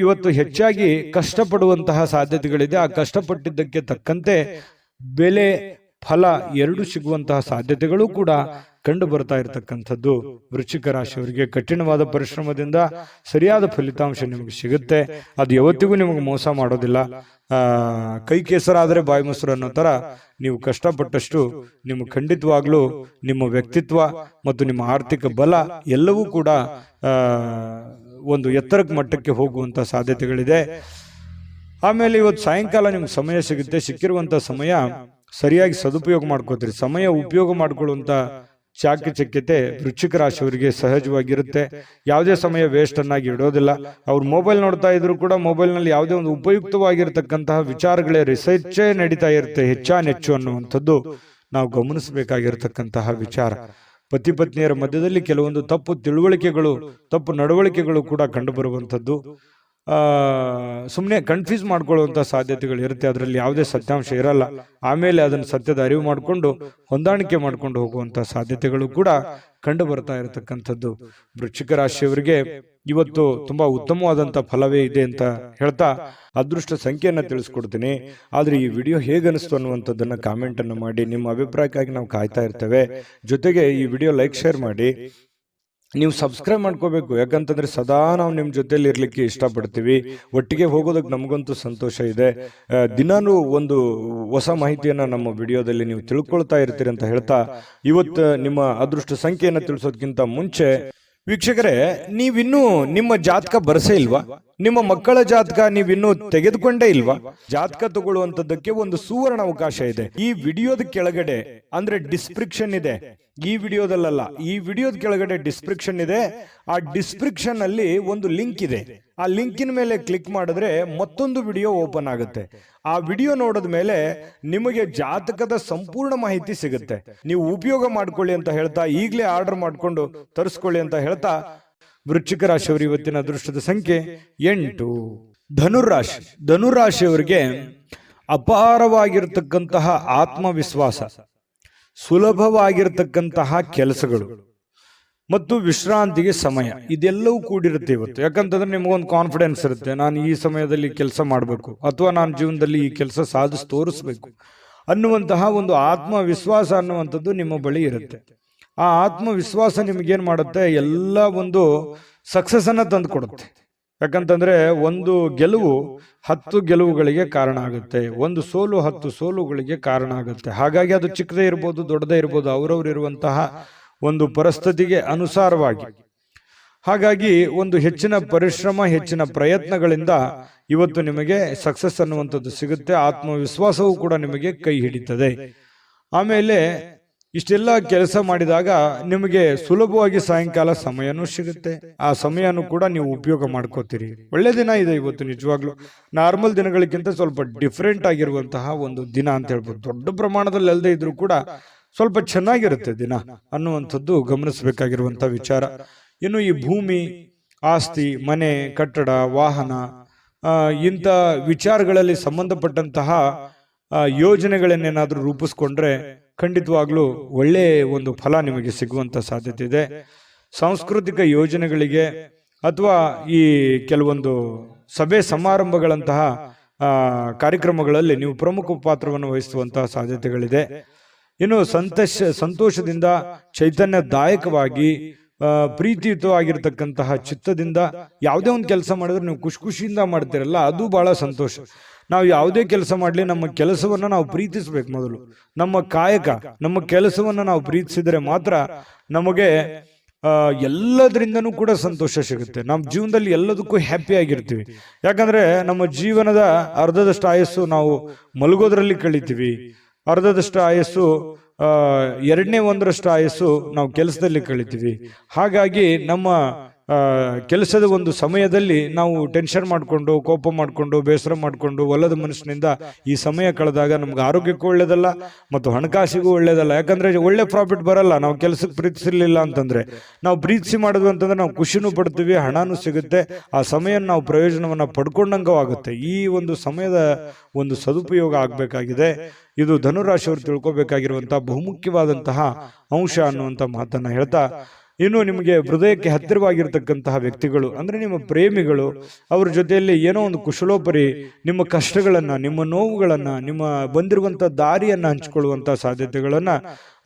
S1: ಇವತ್ತು ಹೆಚ್ಚಾಗಿ ಕಷ್ಟಪಡುವಂತಹ ಸಾಧ್ಯತೆಗಳಿದೆ. ಆ ಕಷ್ಟಪಟ್ಟಿದ್ದಕ್ಕೆ ತಕ್ಕಂತೆ ಬೆಲೆ ಫಲ ಎರಡು ಸಿಗುವಂತಹ ಸಾಧ್ಯತೆಗಳು ಕೂಡ ಕಂಡು ಬರ್ತಾ ಇರತಕ್ಕಂಥದ್ದು ವೃಶ್ಚಿಕ ರಾಶಿಯವರಿಗೆ. ಕಠಿಣವಾದ ಪರಿಶ್ರಮದಿಂದ ಸರಿಯಾದ ಫಲಿತಾಂಶ ನಿಮಗೆ ಸಿಗುತ್ತೆ. ಅದು ಯಾವತ್ತಿಗೂ ನಿಮಗೆ ಮೋಸ ಮಾಡೋದಿಲ್ಲ. ಕೈ ಕೆಸರಾದರೆ ಬಾಯಿ ಮೊಸರು ಅನ್ನೋ ತರ ನೀವು ಕಷ್ಟಪಟ್ಟಷ್ಟು ನಿಮಗೆ ಖಂಡಿತವಾಗ್ಲೂ ನಿಮ್ಮ ವ್ಯಕ್ತಿತ್ವ ಮತ್ತು ನಿಮ್ಮ ಆರ್ಥಿಕ ಬಲ ಎಲ್ಲವೂ ಕೂಡ ಒಂದು ಎತ್ತರಕ್ಕೆ ಮಟ್ಟಕ್ಕೆ ಹೋಗುವಂತ ಸಾಧ್ಯತೆಗಳಿದೆ. ಆಮೇಲೆ ಇವತ್ತು ಸಾಯಂಕಾಲ ನಿಮ್ಗೆ ಸಮಯ ಸಿಗುತ್ತೆ. ಸಿಕ್ಕಿರುವಂತ ಸಮಯ ಸರಿಯಾಗಿ ಸದುಪಯೋಗ ಮಾಡ್ಕೋತೀರಿ. ಸಮಯ ಉಪಯೋಗ ಮಾಡ್ಕೊಳ್ಳುವಂತ ಚಾಕಚಕ್ಯತೆ ವೃಶ್ಚಿಕ ರಾಶಿಯವರಿಗೆ ಸಹಜವಾಗಿರುತ್ತೆ. ಯಾವುದೇ ಸಮಯ ವೇಸ್ಟ್ ಅನ್ನಾಗಿ ಇಡೋದಿಲ್ಲ. ಅವ್ರು ಮೊಬೈಲ್ ನೋಡ್ತಾ ಇದ್ರು ಕೂಡ ಮೊಬೈಲ್ನಲ್ಲಿ ಯಾವುದೇ ಒಂದು ಉಪಯುಕ್ತವಾಗಿರ್ತಕ್ಕಂತಹ ವಿಚಾರಗಳೇ ರಿಸರ್ಚೇ ನಡೀತಾ ಇರುತ್ತೆ ಹೆಚ್ಚಾನೆಚ್ಚು ಅನ್ನುವಂಥದ್ದು ನಾವು ಗಮನಿಸಬೇಕಾಗಿರ್ತಕ್ಕಂತಹ ವಿಚಾರ. ಪತಿ ಪತ್ನಿಯರ ಮಧ್ಯದಲ್ಲಿ ಕೆಲವೊಂದು ತಪ್ಪು ತಿಳುವಳಿಕೆಗಳು, ತಪ್ಪು ನಡವಳಿಕೆಗಳು ಕೂಡ ಕಂಡು ಬರುವಂಥದ್ದು. ಸುಮ್ಮನೆ ಕನ್ಫ್ಯೂಸ್ ಮಾಡ್ಕೊಳ್ಳುವಂಥ ಸಾಧ್ಯತೆಗಳು ಇರುತ್ತೆ. ಅದರಲ್ಲಿ ಯಾವುದೇ ಸತ್ಯಾಂಶ ಇರಲ್ಲ. ಆಮೇಲೆ ಅದನ್ನು ಸತ್ಯದ ಅರಿವು ಮಾಡಿಕೊಂಡು ಹೊಂದಾಣಿಕೆ ಮಾಡ್ಕೊಂಡು ಹೋಗುವಂಥ ಸಾಧ್ಯತೆಗಳು ಕೂಡ ಕಂಡು ಬರ್ತಾ ಇರತಕ್ಕಂಥದ್ದು. ವೃಶ್ಚಿಕ ರಾಶಿಯವರಿಗೆ ಇವತ್ತು ತುಂಬಾ ಉತ್ತಮವಾದಂಥ ಫಲವೇ ಇದೆ ಅಂತ ಹೇಳ್ತಾ ಅದೃಷ್ಟ ಸಂಖ್ಯೆಯನ್ನು ತಿಳಿಸ್ಕೊಡ್ತೀನಿ. ಆದ್ರೆ ಈ ವಿಡಿಯೋ ಹೇಗನಿಸ್ತು ಅನ್ನುವಂಥದ್ದನ್ನ ಕಾಮೆಂಟ್ ಅನ್ನು ಮಾಡಿ. ನಿಮ್ಮ ಅಭಿಪ್ರಾಯಕ್ಕಾಗಿ ನಾವು ಕಾಯ್ತಾ ಇರ್ತೇವೆ. ಜೊತೆಗೆ ಈ ವಿಡಿಯೋ ಲೈಕ್ ಶೇರ್ ಮಾಡಿ. ನೀವು ಸಬ್ಸ್ಕ್ರೈಬ್ ಮಾಡ್ಕೋಬೇಕು. ಯಾಕಂತಂದ್ರೆ ಸದಾ ನಾವು ನಿಮ್ಮ ಜೊತೆಲಿ ಇರ್ಲಿಕ್ಕೆ ಇಷ್ಟಪಡ್ತೀವಿ. ಒಟ್ಟಿಗೆ ಹೋಗೋದಕ್ಕೆ ನಮಗಂತೂ ಸಂತೋಷ ಇದೆ. ದಿನಾನು ಒಂದು ಹೊಸ ಮಾಹಿತಿಯನ್ನ ನಮ್ಮ ವಿಡಿಯೋದಲ್ಲಿ ನೀವು ತಿಳ್ಕೊಳ್ತಾ ಇರ್ತೀರಿ ಅಂತ ಹೇಳ್ತಾ ಇವತ್ತು ನಿಮ್ಮ ಅದೃಷ್ಟ ಸಂಖ್ಯೆಯನ್ನು ತಿಳಿಸೋದಕ್ಕಿಂತ ಮುಂಚೆ ವೀಕ್ಷಕರೇ, ನೀವಿನ್ನೂ ನಿಮ್ಮ ಜಾತಕ ಬರಸೇ ಇಲ್ವಾ? ನಿಮ್ಮ ಮಕ್ಕಳ ಜಾತಕ ನೀವಿನ್ನೂ ತೆಗೆದುಕೊಂಡೇ ಇಲ್ವಾ? ಜಾತಕ ತಗೊಳ್ಳುವಂತದ್ದಕ್ಕೆ ಒಂದು ಸುವರ್ಣ ಅವಕಾಶ ಇದೆ. ಈ ವಿಡಿಯೋದ ಕೆಳಗಡೆ ಅಂದ್ರೆ ಡಿಸ್ಕ್ರಿಪ್ಷನ್ ಇದೆ. ಈ ವಿಡಿಯೋದಲ್ಲ, ಈ ವಿಡಿಯೋದ ಕೆಳಗಡೆ ಡಿಸ್ಕ್ರಿಪ್ಷನ್ ಇದೆ. ಆ ಡಿಸ್ಕ್ರಿಪ್ಷನ್ ಅಲ್ಲಿ ಒಂದು ಲಿಂಕ್ ಇದೆ. ಆ ಲಿಂಕಿನ ಮೇಲೆ ಕ್ಲಿಕ್ ಮಾಡಿದ್ರೆ ಮತ್ತೊಂದು ವಿಡಿಯೋ ಓಪನ್ ಆಗುತ್ತೆ. ಆ ವಿಡಿಯೋ ನೋಡಿದ ಮೇಲೆ ನಿಮಗೆ ಜಾತಕದ ಸಂಪೂರ್ಣ ಮಾಹಿತಿ ಸಿಗುತ್ತೆ. ನೀವು ಉಪಯೋಗ ಮಾಡ್ಕೊಳ್ಳಿ ಅಂತ ಹೇಳ್ತಾ, ಈಗಲೇ ಆರ್ಡರ್ ಮಾಡ್ಕೊಂಡು ತರಿಸ್ಕೊಳ್ಳಿ ಅಂತ ಹೇಳ್ತಾ, ವೃಶ್ಚಿಕ ರಾಶಿಯವರು ಇವತ್ತಿನ ಅದೃಷ್ಟದ ಸಂಖ್ಯೆ 8. ಧನುರಾಶಿ. ಧನುರಾಶಿಯವರಿಗೆ ಅಪಾರವಾಗಿರ್ತಕ್ಕಂತಹ ಆತ್ಮವಿಶ್ವಾಸ, ಸುಲಭವಾಗಿರ್ತಕ್ಕಂತಹ ಕೆಲಸಗಳು ಮತ್ತು ವಿಶ್ರಾಂತಿಗೆ ಸಮಯ ಇದೆಲ್ಲವೂ ಕೂಡಿರುತ್ತೆ ಇವತ್ತು. ಯಾಕಂತಂದ್ರೆ ನಿಮಗೊಂದು ಕಾನ್ಫಿಡೆನ್ಸ್ ಇರುತ್ತೆ, ನಾನು ಈ ಸಮಯದಲ್ಲಿ ಕೆಲಸ ಮಾಡಬೇಕು ಅಥವಾ ನಾನು ಜೀವನದಲ್ಲಿ ಈ ಕೆಲಸ ಸಾಧಿಸಿ ತೋರಿಸ್ಬೇಕು ಅನ್ನುವಂತಹ ಒಂದು ಆತ್ಮವಿಶ್ವಾಸ ಅನ್ನುವಂಥದ್ದು ನಿಮ್ಮ ಬಳಿ ಇರುತ್ತೆ. ಆ ಆತ್ಮವಿಶ್ವಾಸ ನಿಮಗೇನು ಮಾಡುತ್ತೆ, ಎಲ್ಲ ಒಂದು ಸಕ್ಸಸ್ ಅನ್ನ ತಂದು ಕೊಡುತ್ತೆ. ಯಾಕಂತಂದ್ರೆ ಒಂದು ಗೆಲುವು 10 ಗೆಲುವುಗಳಿಗೆ ಕಾರಣ ಆಗುತ್ತೆ, ಒಂದು ಸೋಲು 10 ಸೋಲುಗಳಿಗೆ ಕಾರಣ ಆಗುತ್ತೆ. ಹಾಗಾಗಿ ಅದು ಚಿಕ್ಕದೇ ಇರ್ಬೋದು, ದೊಡ್ಡದೇ ಇರ್ಬೋದು, ಅವರವ್ರು ಇರುವಂತಹ ಒಂದು ಪರಿಸ್ಥಿತಿಗೆ ಅನುಸಾರವಾಗಿ. ಹಾಗಾಗಿ ಒಂದು ಹೆಚ್ಚಿನ ಪರಿಶ್ರಮ, ಹೆಚ್ಚಿನ ಪ್ರಯತ್ನಗಳಿಂದ ಇವತ್ತು ನಿಮಗೆ ಸಕ್ಸಸ್ ಅನ್ನುವಂಥದ್ದು ಸಿಗುತ್ತೆ. ಆತ್ಮವಿಶ್ವಾಸವೂ ಕೂಡ ನಿಮಗೆ ಕೈ ಹಿಡಿತದೆ. ಆಮೇಲೆ ಇಷ್ಟೆಲ್ಲ ಕೆಲಸ ಮಾಡಿದಾಗ ನಿಮಗೆ ಸುಲಭವಾಗಿ ಸಾಯಂಕಾಲ ಸಮಯನೂ ಸಿಗುತ್ತೆ. ಆ ಸಮಯನೂ ಕೂಡ ನೀವು ಉಪಯೋಗ ಮಾಡ್ಕೋತೀರಿ. ಒಳ್ಳೆ ದಿನ ಇದೆ ಇವತ್ತು. ನಿಜವಾಗ್ಲೂ ನಾರ್ಮಲ್ ದಿನಗಳಿಗಿಂತ ಸ್ವಲ್ಪ ಡಿಫ್ರೆಂಟ್ ಆಗಿರುವಂತಹ ಒಂದು ದಿನ ಅಂತ ಹೇಳ್ಬೋದು. ದೊಡ್ಡ ಪ್ರಮಾಣದಲ್ಲಿ ಅಲ್ಲದೆ ಇದ್ರೂ ಕೂಡ ಸ್ವಲ್ಪ ಚೆನ್ನಾಗಿರುತ್ತೆ ದಿನ ಅನ್ನುವಂಥದ್ದು ಗಮನಿಸಬೇಕಾಗಿರುವಂತ ವಿಚಾರ. ಇನ್ನು ಈ ಭೂಮಿ, ಆಸ್ತಿ, ಮನೆ, ಕಟ್ಟಡ, ವಾಹನ ಇಂಥ ವಿಚಾರಗಳಲ್ಲಿ ಸಂಬಂಧಪಟ್ಟಂತಹ ಯೋಜನೆಗಳನ್ನೇನಾದ್ರೂ ರೂಪಿಸ್ಕೊಂಡ್ರೆ ಖಂಡಿತವಾಗ್ಲೂ ಒಳ್ಳೆ ಒಂದು ಫಲ ನಿಮಗೆ ಸಿಗುವಂತ ಸಾಧ್ಯತೆ ಇದೆ. ಸಾಂಸ್ಕೃತಿಕ ಯೋಜನೆಗಳಿಗೆ ಅಥವಾ ಈ ಕೆಲವೊಂದು ಸಭೆ ಸಮಾರಂಭಗಳಂತಹ ಕಾರ್ಯಕ್ರಮಗಳಲ್ಲಿ ನೀವು ಪ್ರಮುಖ ಪಾತ್ರವನ್ನು ವಹಿಸುವಂತಹ ಸಾಧ್ಯತೆಗಳಿದೆ. ಇನ್ನು ಸಂತೋಷದಿಂದ, ಚೈತನ್ಯದಾಯಕವಾಗಿ, ಪ್ರೀತಿಯುತವಾಗಿರ್ತಕ್ಕಂತಹ ಚಿತ್ತದಿಂದ ಯಾವುದೇ ಒಂದು ಕೆಲಸ ಮಾಡಿದ್ರೆ ನೀವು ಖುಷಿಯಿಂದ ಮಾಡ್ತೀರಲ್ಲ, ಅದು ಬಹಳ ಸಂತೋಷ. ನಾವು ಯಾವುದೇ ಕೆಲಸ ಮಾಡಲಿ ನಮ್ಮ ಕೆಲಸವನ್ನ ನಾವು ಪ್ರೀತಿಸ್ಬೇಕು. ಮೊದಲು ನಮ್ಮ ಕಾಯಕ, ನಮ್ಮ ಕೆಲಸವನ್ನ ನಾವು ಪ್ರೀತಿಸಿದರೆ ಮಾತ್ರ ನಮಗೆ ಎಲ್ಲದರಿಂದನೂ ಕೂಡ ಸಂತೋಷ ಸಿಗುತ್ತೆ. ನಮ್ಮ ಜೀವನದಲ್ಲಿ ಎಲ್ಲದಕ್ಕೂ ಹ್ಯಾಪಿ ಆಗಿರ್ತೀವಿ. ಯಾಕಂದ್ರೆ ನಮ್ಮ ಜೀವನದ ಅರ್ಧದಷ್ಟು ಆಯಸ್ಸು ನಾವು ಮಲಗೋದ್ರಲ್ಲಿ ಕಳಿತೀವಿ, ಅರ್ಧದಷ್ಟು ಆಯಸ್ಸು 2/1 ಆಯಸ್ಸು ನಾವು ಕೆಲಸದಲ್ಲಿ ಕಳಿತೀವಿ. ಹಾಗಾಗಿ ನಮ್ಮ ಕೆಲಸದ ಒಂದು ಸಮಯದಲ್ಲಿ ನಾವು ಟೆನ್ಷನ್ ಮಾಡಿಕೊಂಡು, ಕೋಪ ಮಾಡಿಕೊಂಡು, ಬೇಸರ ಮಾಡಿಕೊಂಡು, ಒಲ್ಲದ ಮನಸ್ಸಿನಿಂದ ಈ ಸಮಯ ಕಳೆದಾಗ ನಮ್ಗೆ ಆರೋಗ್ಯಕ್ಕೂ ಒಳ್ಳೇದಲ್ಲ ಮತ್ತು ಹಣಕಾಸಿಗೂ ಒಳ್ಳೇದಲ್ಲ. ಯಾಕಂದ್ರೆ ಒಳ್ಳೆ ಪ್ರಾಫಿಟ್ ಬರಲ್ಲ ನಾವು ಕೆಲಸಕ್ಕೆ ಪ್ರೀತಿಸಿರ್ಲಿಲ್ಲ ಅಂತಂದ್ರೆ. ನಾವು ಪ್ರೀತಿಸಿ ಮಾಡಿದ್ವಿ ಅಂತಂದ್ರೆ ನಾವು ಖುಷಿನೂ ಪಡ್ತೀವಿ, ಹಣನೂ ಸಿಗುತ್ತೆ, ಆ ಸಮಯ ನಾವು ಪ್ರಯೋಜನವನ್ನ ಪಡ್ಕೊಂಡಂಗೂ ಆಗುತ್ತೆ. ಈ ಒಂದು ಸಮಯದ ಒಂದು ಸದುಪಯೋಗ ಆಗ್ಬೇಕಾಗಿದೆ. ಇದು ಧನುರಾಶಿಯವರು ತಿಳ್ಕೊಬೇಕಾಗಿರುವಂತಹ ಬಹುಮುಖ್ಯವಾದಂತಹ ಅಂಶ ಅನ್ನುವಂಥ ಮಾತನ್ನ ಹೇಳ್ತಾ ಇನ್ನು ನಿಮಗೆ ಹೃದಯಕ್ಕೆ ಹತ್ತಿರವಾಗಿರ್ತಕ್ಕಂತಹ ವ್ಯಕ್ತಿಗಳು ಅಂದ್ರೆ ನಿಮ್ಮ ಪ್ರೇಮಿಗಳು, ಅವ್ರ ಜೊತೆಯಲ್ಲಿ ಏನೋ ಒಂದು ಕುಶಲೋಪರಿ ನಿಮ್ಮ ಕಷ್ಟಗಳನ್ನ, ನಿಮ್ಮ ನೋವುಗಳನ್ನ, ನಿಮ್ಮ ಬಂದಿರುವಂತಹ ದಾರಿಯನ್ನ ಹಂಚಿಕೊಳ್ಳುವಂತಹ ಸಾಧ್ಯತೆಗಳನ್ನ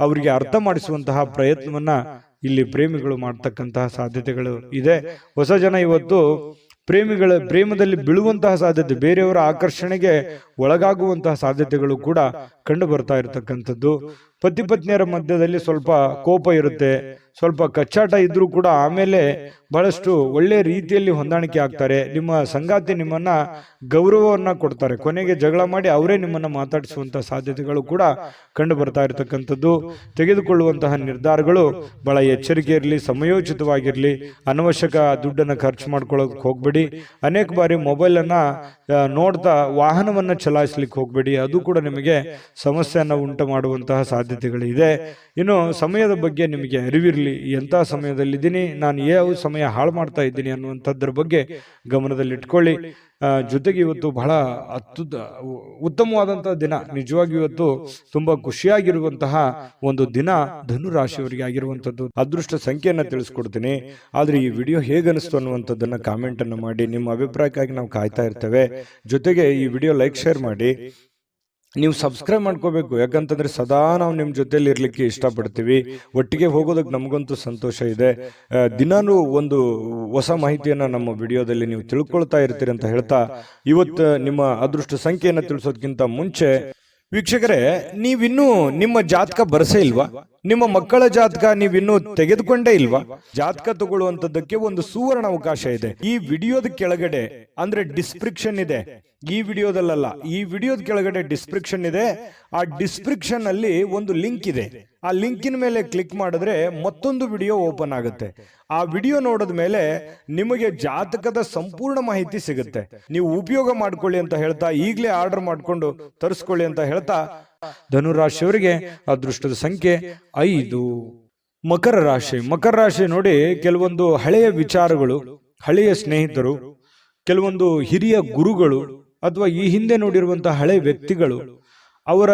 S1: ಅವರಿಗೆ ಅರ್ಥ ಮಾಡಿಸುವಂತಹ ಪ್ರಯತ್ನವನ್ನ ಇಲ್ಲಿ ಪ್ರೇಮಿಗಳು ಮಾಡ್ತಕ್ಕಂತಹ ಸಾಧ್ಯತೆಗಳು ಇದೆ. ಹೊಸ ಜನ ಇವತ್ತು ಪ್ರೇಮದಲ್ಲಿ ಬೀಳುವಂತಹ ಸಾಧ್ಯತೆ, ಬೇರೆಯವರ ಆಕರ್ಷಣೆಗೆ ಒಳಗಾಗುವಂತಹ ಸಾಧ್ಯತೆಗಳು ಕೂಡ ಕಂಡು ಬರ್ತಾ ಇರತಕ್ಕಂಥದ್ದು. ಪತಿ ಪತ್ನಿಯರ ಮಧ್ಯದಲ್ಲಿ ಸ್ವಲ್ಪ ಕೋಪ ಇರುತ್ತೆ, ಸ್ವಲ್ಪ ಕಚ್ಚಾಟ ಇದ್ರೂ ಕೂಡ ಆಮೇಲೆ ಬಹಳಷ್ಟು ಒಳ್ಳೆ ರೀತಿಯಲ್ಲಿ ಹೊಂದಾಣಿಕೆ ಆಗ್ತಾರೆ. ನಿಮ್ಮ ಸಂಗಾತಿ ನಿಮ್ಮನ್ನ ಗೌರವವನ್ನ ಕೊಡ್ತಾರೆ, ಕೊನೆಗೆ ಜಗಳ ಮಾಡಿ ಅವರೇ ನಿಮ್ಮನ್ನ ಮಾತಾಡಿಸುವಂತಹ ಸಾಧ್ಯತೆಗಳು ಕೂಡ ಕಂಡು ಬರ್ತಾ ಇರತಕ್ಕಂಥದ್ದು. ತೆಗೆದುಕೊಳ್ಳುವಂತಹ ನಿರ್ಧಾರಗಳು ಬಹಳ ಎಚ್ಚರಿಕೆ ಇರಲಿ, ಸಮಯೋಚಿತವಾಗಿರ್ಲಿ. ಅನವಶ್ಯಕ ದುಡ್ಡನ್ನು ಖರ್ಚು ಮಾಡ್ಕೊಳ್ಳೋಕೆ ಹೋಗ್ಬೇಡಿ. ಅನೇಕ ಬಾರಿ ಮೊಬೈಲ್ ಅನ್ನ ನೋಡ್ತಾ ವಾಹನವನ್ನ ಚಲಾಯಿಸ್ಲಿಕ್ಕೆ ಹೋಗ್ಬೇಡಿ, ಅದು ಕೂಡ ನಿಮಗೆ ಸಮಸ್ಯೆಯನ್ನ ಉಂಟು ಮಾಡುವಂತಹ ಸಾಧ್ಯತೆಗಳಿದೆ. ಇನ್ನು ಸಮಯದ ಬಗ್ಗೆ ನಿಮಗೆ ಅರಿವಿರಲಿ, ಎಂಥ ಸಮಯದಲ್ಲಿದ್ದೀನಿ, ನಾನು ಯಾವ ಸಮಯ ಹಾಳು ಮಾಡ್ತಾ ಇದ್ದೀನಿ ಅನ್ನುವಂಥದ್ರ ಬಗ್ಗೆ ಗಮನದಲ್ಲಿಟ್ಕೊಳ್ಳಿ. ಜೊತೆಗೆ ಇವತ್ತು ಬಹಳ ಉತ್ತಮವಾದಂತಹ ದಿನ, ನಿಜವಾಗಿ ಇವತ್ತು ತುಂಬಾ ಖುಷಿಯಾಗಿರುವಂತಹ ಒಂದು ದಿನ ಧನು ರಾಶಿಯವರಿಗೆ ಆಗಿರುವಂತದ್ದು. ಅದೃಷ್ಟ ಸಂಖ್ಯೆಯನ್ನ ತಿಳಿಸ್ಕೊಡ್ತೀನಿ, ಆದ್ರೆ ಈ ವಿಡಿಯೋ ಹೇಗನಿಸ್ತು ಅನ್ನುವಂಥದ್ದನ್ನ ಕಾಮೆಂಟ್ ಅನ್ನು ಮಾಡಿ. ನಿಮ್ಮ ಅಭಿಪ್ರಾಯಕ್ಕಾಗಿ ನಾವು ಕಾಯ್ತಾ ಇರ್ತೇವೆ. ಜೊತೆಗೆ ಈ ವಿಡಿಯೋ ಲೈಕ್, ಶೇರ್ ಮಾಡಿ. ನೀವು ಸಬ್ಸ್ಕ್ರೈಬ್ ಮಾಡ್ಕೋಬೇಕು, ಯಾಕಂತಂದ್ರೆ ಸದಾ ನಾವು ನಿಮ್ಮ ಜೊತೆಲಿ ಇರ್ಲಿಕ್ಕೆ ಇಷ್ಟಪಡ್ತೀವಿ. ಒಟ್ಟಿಗೆ ಹೋಗೋದಕ್ಕೆ ನಮಗಂತೂ ಸಂತೋಷ ಇದೆ. ದಿನಾನು ಒಂದು ಹೊಸ ಮಾಹಿತಿಯನ್ನ ನಮ್ಮ ವಿಡಿಯೋದಲ್ಲಿ ನೀವು ತಿಳ್ಕೊಳ್ತಾ ಇರ್ತೀರಿ ಅಂತ ಹೇಳ್ತಾ, ಇವತ್ತು ನಿಮ್ಮ ಅದೃಷ್ಟ ಸಂಖ್ಯೆಯನ್ನು ತಿಳಿಸೋದಕ್ಕಿಂತ ಮುಂಚೆ ವೀಕ್ಷಕರೇ, ನೀವಿನ್ನೂ ನಿಮ್ಮ ಜಾತಕ ಬರಸೇ ಇಲ್ವಾ? ನಿಮ್ಮ ಮಕ್ಕಳ ಜಾತಕ ನೀವಿನ್ನೂ ತೆಗೆದುಕೊಂಡೇ ಇಲ್ವಾ? ಜಾತಕ ತಗೊಳ್ಳುವಂತದ್ದಕ್ಕೆ ಒಂದು ಸುವರ್ಣ ಅವಕಾಶ ಇದೆ. ಈ ವಿಡಿಯೋದ ಕೆಳಗಡೆ ಅಂದ್ರೆ ಡಿಸ್ಕ್ರಿಪ್ಷನ್ ಇದೆ, ಈ ವಿಡಿಯೋದಲ್ಲ, ಈ ವಿಡಿಯೋದ ಕೆಳಗಡೆ ಡಿಸ್ಕ್ರಿಪ್ಷನ್ ಇದೆ. ಆ ಡಿಸ್ಕ್ರಿಪ್ಷನ್ ಅಲ್ಲಿ ಒಂದು ಲಿಂಕ್ ಇದೆ. ಆ ಲಿಂಕಿನ ಮೇಲೆ ಕ್ಲಿಕ್ ಮಾಡಿದ್ರೆ ಮತ್ತೊಂದು ವಿಡಿಯೋ ಓಪನ್ ಆಗುತ್ತೆ. ಆ ವಿಡಿಯೋ ನೋಡಿದ ಮೇಲೆ ನಿಮಗೆ ಜಾತಕದ ಸಂಪೂರ್ಣ ಮಾಹಿತಿ ಸಿಗುತ್ತೆ. ನೀವು ಉಪಯೋಗ ಮಾಡ್ಕೊಳ್ಳಿ ಅಂತ ಹೇಳ್ತಾ, ಈಗಲೇ ಆರ್ಡರ್ ಮಾಡ್ಕೊಂಡು ತರಿಸ್ಕೊಳ್ಳಿ ಅಂತ ಹೇಳ್ತಾ, ಧನುರಾಶಿಯವರಿಗೆ ಅದೃಷ್ಟದ ಸಂಖ್ಯೆ 5. ಮಕರ ರಾಶಿ ನೋಡಿ, ಕೆಲವೊಂದು ಹಳೆಯ ವಿಚಾರಗಳು, ಹಳೆಯ ಸ್ನೇಹಿತರು, ಕೆಲವೊಂದು ಹಿರಿಯ ಗುರುಗಳು ಅಥವಾ ಈ ಹಿಂದೆ ನೋಡಿರುವಂತಹ ಹಳೆ ವ್ಯಕ್ತಿಗಳು, ಅವರ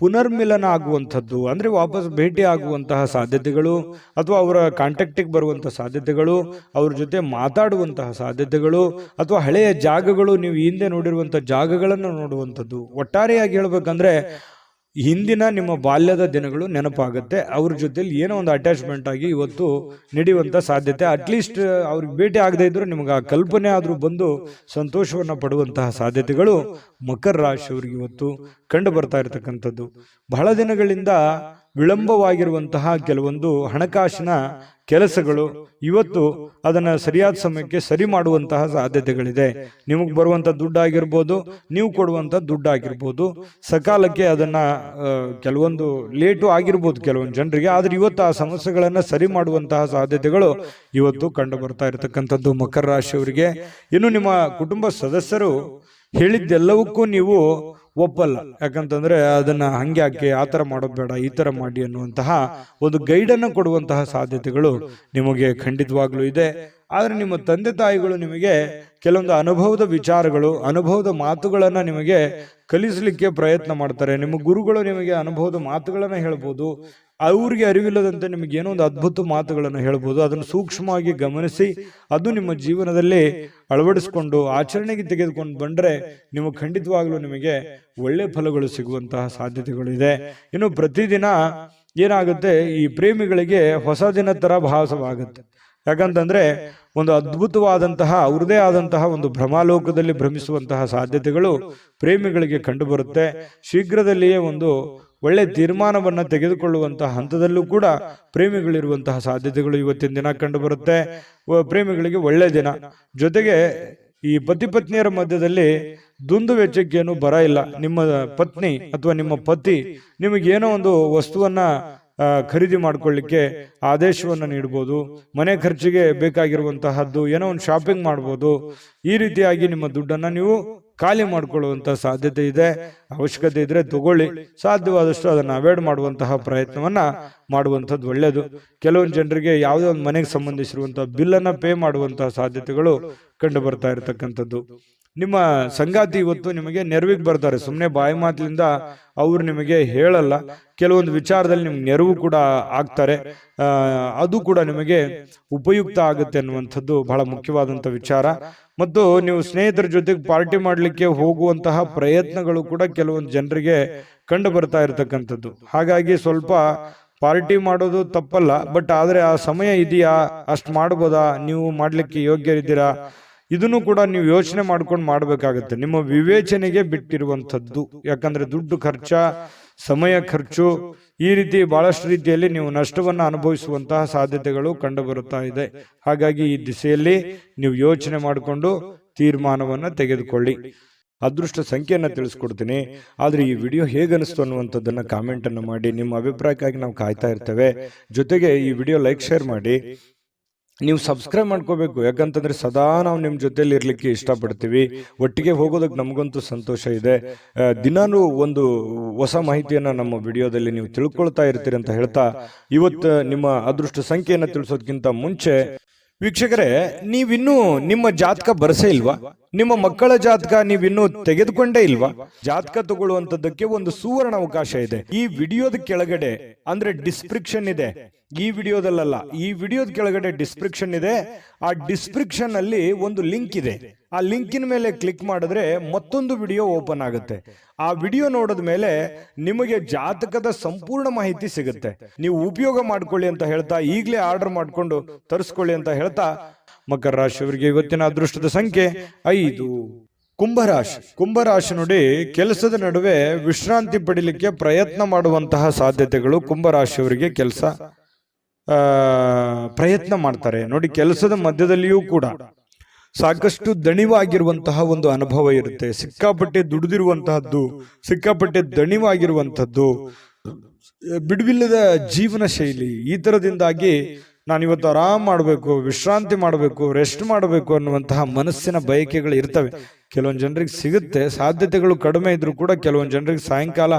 S1: ಪುನರ್ಮಿಲನ ಆಗುವಂಥದ್ದು, ಅಂದ್ರೆ ವಾಪಸ್ ಭೇಟಿ ಆಗುವಂತಹ ಸಾಧ್ಯತೆಗಳು, ಅಥವಾ ಅವರ ಕಾಂಟ್ಯಾಕ್ಟಿಗೆ ಬರುವಂತಹ ಸಾಧ್ಯತೆಗಳು, ಅವ್ರ ಜೊತೆ ಮಾತಾಡುವಂತಹ ಸಾಧ್ಯತೆಗಳು, ಅಥವಾ ಹಳೆಯ ಜಾಗಗಳು, ನೀವು ಹಿಂದೆ ನೋಡಿರುವಂತಹ ಜಾಗಗಳನ್ನು ನೋಡುವಂಥದ್ದು. ಒಟ್ಟಾರೆಯಾಗಿ ಹೇಳ್ಬೇಕಂದ್ರೆ ಹಿಂದಿನ ನಿಮ್ಮ ಬಾಲ್ಯದ ದಿನಗಳು ನೆನಪಾಗುತ್ತೆ. ಅವ್ರ ಜೊತೆಲಿ ಏನೋ ಒಂದು ಅಟ್ಯಾಚ್ಮೆಂಟ್ ಆಗಿ ಇವತ್ತು ನಡೆಯುವಂಥ ಸಾಧ್ಯತೆ. ಅಟ್ಲೀಸ್ಟ್ ಅವ್ರಿಗೆ ಭೇಟಿ ಆಗದೆ ಇದ್ರು ನಿಮ್ಗೆ ಆ ಕಲ್ಪನೆ ಆದರೂ ಬಂದು ಸಂತೋಷವನ್ನು ಪಡುವಂತಹ ಸಾಧ್ಯತೆಗಳು ಮಕರ ರಾಶಿಯವರಿಗೆ ಇವತ್ತು ಕಂಡು ಬರ್ತಾ ಇರತಕ್ಕಂಥದ್ದು. ಬಹಳ ದಿನಗಳಿಂದ ವಿಳಂಬವಾಗಿರುವಂತಹ ಕೆಲವೊಂದು ಹಣಕಾಸಿನ ಕೆಲಸಗಳು ಇವತ್ತು ಅದನ್ನ ಸರಿಯಾದ ಸಮಯಕ್ಕೆ ಸರಿ ಮಾಡುವಂತಹ ಸಾಧ್ಯತೆಗಳಿದೆ. ನಿಮಗೆ ಬರುವಂತ ದುಡ್ಡಾಗಿರ್ಬೋದು, ನೀವು ಕೊಡುವಂತ ದುಡ್ಡಾಗಿರ್ಬೋದು, ಸಕಾಲಕ್ಕೆ ಅದನ್ನ ಕೆಲವೊಂದು ಲೇಟು ಆಗಿರ್ಬೋದು ಕೆಲವೊಂದು ಜನರಿಗೆ, ಆದ್ರೆ ಇವತ್ತು ಆ ಸಮಸ್ಯೆಗಳನ್ನ ಸರಿ ಮಾಡುವಂತಹ ಸಾಧ್ಯತೆಗಳು ಇವತ್ತು ಕಂಡು ಬರ್ತಾ ಇರತಕ್ಕಂಥದ್ದು ಮಕರ ರಾಶಿಯವರಿಗೆ. ಇನ್ನು ನಿಮ್ಮ ಕುಟುಂಬ ಸದಸ್ಯರು ಹೇಳಿದ್ದೆಲ್ಲವಕ್ಕೂ ನೀವು ಒಪ್ಪಲ್ಲ, ಯಾಕಂತಂದ್ರೆ ಅದನ್ನ ಹಂಗೆ ಹಾಕಿ ಆ ಥರ ಮಾಡೋದು ಬೇಡ, ಈ ಥರ ಮಾಡಿ ಅನ್ನುವಂತಹ ಒಂದು ಗೈಡನ್ನು ಕೊಡುವಂತಹ ಸಾಧ್ಯತೆಗಳು ನಿಮಗೆ ಖಂಡಿತವಾಗ್ಲೂ ಇದೆ. ಆದ್ರೆ ನಿಮ್ಮ ತಂದೆ ತಾಯಿಗಳು ನಿಮಗೆ ಕೆಲವೊಂದು ಅನುಭವದ ವಿಚಾರಗಳು, ಅನುಭವದ ಮಾತುಗಳನ್ನ ನಿಮಗೆ ಕಲಿಸಲಿಕ್ಕೆ ಪ್ರಯತ್ನ ಮಾಡ್ತಾರೆ. ನಿಮ್ಮ ಗುರುಗಳು ನಿಮಗೆ ಅನುಭವದ ಮಾತುಗಳನ್ನ ಹೇಳ್ಬೋದು, ಅವ್ರಿಗೆ ಅರಿವಿಲ್ಲದಂತೆ ನಿಮಗೆ ಏನೋ ಒಂದು ಅದ್ಭುತ ಮಾತುಗಳನ್ನು ಹೇಳ್ಬೋದು. ಅದನ್ನು ಸೂಕ್ಷ್ಮವಾಗಿ ಗಮನಿಸಿ ಅದು ನಿಮ್ಮ ಜೀವನದಲ್ಲಿ ಅಳವಡಿಸ್ಕೊಂಡು ಆಚರಣೆಗೆ ತೆಗೆದುಕೊಂಡು ಬಂದ್ರೆ ನಿಮಗೆ ಖಂಡಿತವಾಗ್ಲೂ ನಿಮಗೆ ಒಳ್ಳೆ ಫಲಗಳು ಸಿಗುವಂತಹ ಸಾಧ್ಯತೆಗಳು ಇದೆ. ಇನ್ನು ಪ್ರತಿದಿನ ಏನಾಗುತ್ತೆ, ಈ ಪ್ರೇಮಿಗಳಿಗೆ ಹೊಸ ದಿನ ತರ ಭಾಸವಾಗುತ್ತೆ. ಯಾಕಂತಂದ್ರೆ ಒಂದು ಅದ್ಭುತವಾದಂತಹ ಅವ್ರದೇ ಆದಂತಹ ಒಂದು ಭ್ರಮಾಲೋಕದಲ್ಲಿ ಭ್ರಮಿಸುವಂತಹ ಸಾಧ್ಯತೆಗಳು ಪ್ರೇಮಿಗಳಿಗೆ ಕಂಡು ಬರುತ್ತೆ. ಶೀಘ್ರದಲ್ಲಿಯೇ ಒಂದು ಒಳ್ಳೆ ತೀರ್ಮಾನವನ್ನ ತೆಗೆದುಕೊಳ್ಳುವಂತಹ ಹಂತದಲ್ಲೂ ಕೂಡ ಪ್ರೇಮಿಗಳಿರುವಂತಹ ಸಾಧ್ಯತೆಗಳು ಇವತ್ತಿನ ದಿನ ಕಂಡು ಬರುತ್ತೆ. ಪ್ರೇಮಿಗಳಿಗೆ ಒಳ್ಳೆ ದಿನ. ಜೊತೆಗೆ ಈ ಪತಿ ಪತ್ನಿಯರ ಮಧ್ಯದಲ್ಲಿ ದುಂದು ವೆಚ್ಚಕ್ಕೇನು ಬರ ಇಲ್ಲ. ನಿಮ್ಮ ಪತ್ನಿ ಅಥವಾ ನಿಮ್ಮ ಪತಿ ನಿಮಗೇನೋ ಒಂದು ವಸ್ತುವನ್ನ ಖರೀದಿ ಮಾಡ್ಕೊಳ್ಳಿಕ್ಕೆ ಆದೇಶವನ್ನು ನೀಡಬಹುದು. ಮನೆ ಖರ್ಚಿಗೆ ಬೇಕಾಗಿರುವಂತಹದ್ದು ಏನೋ ಒಂದು ಶಾಪಿಂಗ್ ಮಾಡ್ಬೋದು. ಈ ರೀತಿಯಾಗಿ ನಿಮ್ಮ ದುಡ್ಡನ್ನ ನೀವು ಖಾಲಿ ಮಾಡಿಕೊಳ್ಳುವಂತ ಸಾಧ್ಯತೆ ಇದೆ. ಅವಶ್ಯಕತೆ ಇದ್ರೆ ತಗೊಳ್ಳಿ, ಸಾಧ್ಯವಾದಷ್ಟು ಅದನ್ನ ಅವಾಯ್ಡ್ ಮಾಡುವಂತಹ ಪ್ರಯತ್ನವನ್ನ ಮಾಡುವಂಥದ್ದು ಒಳ್ಳೆಯದು. ಕೆಲವೊಂದು ಜನರಿಗೆ ಯಾವುದೇ ಒಂದು ಮನೆಗೆ ಸಂಬಂಧಿಸಿರುವಂತಹ ಬಿಲ್ ಅನ್ನ ಪೇ ಮಾಡುವಂತಹ ಸಾಧ್ಯತೆಗಳು ಕಂಡು ಬರ್ತಾ ಇರತಕ್ಕಂಥದ್ದು. ನಿಮ್ಮ ಸಂಗಾತಿ ಇವತ್ತು ನಿಮಗೆ ನೆರವಿಗೆ ಬರ್ತಾರೆ. ಸುಮ್ಮನೆ ಬಾಯಿ ಮಾತಿನಿಂದ ಅವ್ರು ನಿಮಗೆ ಹೇಳಲ್ಲ, ಕೆಲವೊಂದು ವಿಚಾರದಲ್ಲಿ ನಿಮ್ಗೆ ನೆರವು ಕೂಡ ಆಗ್ತಾರೆ. ಅದು ಕೂಡ ನಿಮಗೆ ಉಪಯುಕ್ತ ಆಗುತ್ತೆ ಅನ್ನುವಂಥದ್ದು ಬಹಳ ಮುಖ್ಯವಾದಂಥ ವಿಚಾರ. ಮತ್ತು ನೀವು ಸ್ನೇಹಿತರ ಜೊತೆಗೆ ಪಾರ್ಟಿ ಮಾಡಲಿಕ್ಕೆ ಹೋಗುವಂತಹ ಪ್ರಯತ್ನಗಳು ಕೂಡ ಕೆಲವೊಂದು ಜನರಿಗೆ ಕಂಡು ಬರ್ತಾ ಇರತಕ್ಕಂಥದ್ದು. ಹಾಗಾಗಿ ಸ್ವಲ್ಪ ಪಾರ್ಟಿ ಮಾಡೋದು ತಪ್ಪಲ್ಲ, ಬಟ್ ಆದರೆ ಆ ಸಮಯ ಇದೆಯಾ, ಅಷ್ಟು ಮಾಡ್ಬೋದಾ, ನೀವು ಮಾಡ್ಲಿಕ್ಕೆ ಯೋಗ್ಯರಿದ್ದೀರಾ, ಇದನ್ನು ಕೂಡ ನೀವು ಯೋಚನೆ ಮಾಡ್ಕೊಂಡು ಮಾಡ್ಬೇಕಾಗತ್ತೆ. ನಿಮ್ಮ ವಿವೇಚನೆಗೆ ಬಿಟ್ಟಿರುವಂಥದ್ದು. ಯಾಕಂದ್ರೆ ದುಡ್ಡು ಖರ್ಚ, ಸಮಯ ಖರ್ಚು, ಈ ರೀತಿ ಬಹಳಷ್ಟು ರೀತಿಯಲ್ಲಿ ನೀವು ನಷ್ಟವನ್ನ ಅನುಭವಿಸುವಂತಹ ಸಾಧ್ಯತೆಗಳು ಕಂಡು ಬರುತ್ತಾ ಇದೆ. ಹಾಗಾಗಿ ಈ ದಿಸೆಯಲ್ಲಿ ನೀವು ಯೋಚನೆ ಮಾಡಿಕೊಂಡು ತೀರ್ಮಾನವನ್ನ ತೆಗೆದುಕೊಳ್ಳಿ. ಅದೃಷ್ಟ ಸಂಖ್ಯೆಯನ್ನು ತಿಳಿಸ್ಕೊಡ್ತೀನಿ. ಆದ್ರೆ ಈ ವಿಡಿಯೋ ಹೇಗನಿಸ್ತು ಅನ್ನುವಂಥದ್ದನ್ನ ಕಾಮೆಂಟ್ ಅನ್ನು ಮಾಡಿ. ನಿಮ್ಮ ಅಭಿಪ್ರಾಯಕ್ಕಾಗಿ ನಾವು ಕಾಯ್ತಾ ಇರ್ತೇವೆ. ಜೊತೆಗೆ ಈ ವಿಡಿಯೋ ಲೈಕ್, ಶೇರ್ ಮಾಡಿ. ನೀವು ಸಬ್ಸ್ಕ್ರೈಬ್ ಮಾಡ್ಕೋಬೇಕು, ಯಾಕಂತಂದ್ರೆ ಸದಾ ನಾವು ನಿಮ್ಮ ಜೊತೆಲಿ ಇರ್ಲಿಕ್ಕೆ ಇಷ್ಟಪಡ್ತೀವಿ. ಒಟ್ಟಿಗೆ ಹೋಗೋದಕ್ಕೆ ನಮಗಂತೂ ಸಂತೋಷ ಇದೆ. ದಿನಾನು ಒಂದು ಹೊಸ ಮಾಹಿತಿಯನ್ನ ನಮ್ಮ ವಿಡಿಯೋದಲ್ಲಿ ನೀವು ತಿಳ್ಕೊಳ್ತಾ ಇರ್ತೀರಿ ಅಂತ ಹೇಳ್ತಾ, ಇವತ್ತು ನಿಮ್ಮ ಅದೃಷ್ಟ ಸಂಖ್ಯೆಯನ್ನು ತಿಳಿಸೋದಕ್ಕಿಂತ ಮುಂಚೆ ವೀಕ್ಷಕರೇ, ನೀವಿನ್ನೂ ನಿಮ್ಮ ಜಾತಕ ಬರಸೇ ಇಲ್ವಾ? ನಿಮ್ಮ ಮಕ್ಕಳ ಜಾತಕ ನೀವಿನ್ನೂ ತೆಗೆದುಕೊಂಡೇ ಇಲ್ವಾ? ಜಾತಕ ತಗೊಳ್ಳುವಂತದ್ದಕ್ಕೆ ಒಂದು ಸುವರ್ಣ ಅವಕಾಶ ಇದೆ. ಈ ವಿಡಿಯೋದ ಕೆಳಗಡೆ ಅಂದ್ರೆ ಡಿಸ್ಕ್ರಿಪ್ಷನ್ ಇದೆ. ಈ ವಿಡಿಯೋದಲ್ಲ, ಈ ವಿಡಿಯೋದ ಕೆಳಗಡೆ ಡಿಸ್ಕ್ರಿಪ್ಷನ್ ಇದೆ. ಆ ಡಿಸ್ಕ್ರಿಪ್ಷನ್ ಅಲ್ಲಿ ಒಂದು ಲಿಂಕ್ ಇದೆ. ಆ ಲಿಂಕಿನ ಮೇಲೆ ಕ್ಲಿಕ್ ಮಾಡಿದ್ರೆ ಮತ್ತೊಂದು ವಿಡಿಯೋ ಓಪನ್ ಆಗುತ್ತೆ. ಆ ವಿಡಿಯೋ ನೋಡಿದ ಮೇಲೆ ನಿಮಗೆ ಜಾತಕದ ಸಂಪೂರ್ಣ ಮಾಹಿತಿ ಸಿಗುತ್ತೆ. ನೀವು ಉಪಯೋಗ ಮಾಡ್ಕೊಳ್ಳಿ ಅಂತ ಹೇಳ್ತಾ, ಈಗಲೇ ಆರ್ಡರ್ ಮಾಡ್ಕೊಂಡು ತರಿಸ್ಕೊಳ್ಳಿ ಅಂತ ಹೇಳ್ತಾ, ಮಕರ ರಾಶಿಯವರಿಗೆ ಇವತ್ತಿನ ಅದೃಷ್ಟದ ಸಂಖ್ಯೆ 5. ಕುಂಭರಾಶಿ. ಕುಂಭರಾಶಿ ನೋಡಿ, ಕೆಲಸದ ನಡುವೆ ವಿಶ್ರಾಂತಿ ಪಡಿಲಿಕ್ಕೆ ಪ್ರಯತ್ನ ಮಾಡುವಂತಹ ಸಾಧ್ಯತೆಗಳು ಕುಂಭರಾಶಿಯವರಿಗೆ ಪ್ರಯತ್ನ ಮಾಡ್ತಾರೆ ನೋಡಿ. ಕೆಲಸದ ಮಧ್ಯದಲ್ಲಿಯೂ ಕೂಡ ಸಾಕಷ್ಟು ದಣಿವಾಗಿರುವಂತಹ ಒಂದು ಅನುಭವ ಇರುತ್ತೆ. ಸಿಕ್ಕಾಪಟ್ಟೆ ದುಡಿದಿರುವಂತಹದ್ದು, ಸಿಕ್ಕಾಪಟ್ಟೆ ದಣಿವಾಗಿರುವಂತಹದ್ದು, ಬಿಡುವಿಲ್ಲದ ಜೀವನ ಶೈಲಿ, ಈ ತರದಿಂದಾಗಿ ನಾನಿವತ್ತು ಆರಾಮ್ ಮಾಡಬೇಕು, ವಿಶ್ರಾಂತಿ ಮಾಡಬೇಕು, ರೆಸ್ಟ್ ಮಾಡಬೇಕು ಅನ್ನುವಂತಹ ಮನಸ್ಸಿನ ಬಯಕೆಗಳು ಇರ್ತವೆ. ಕೆಲವೊಂದು ಜನರಿಗೆ ಸಿಗುತ್ತೆ, ಸಾಧ್ಯತೆಗಳು ಕಡಿಮೆ ಇದ್ರೂ ಕೂಡ ಕೆಲವೊಂದು ಜನರಿಗೆ ಸಾಯಂಕಾಲ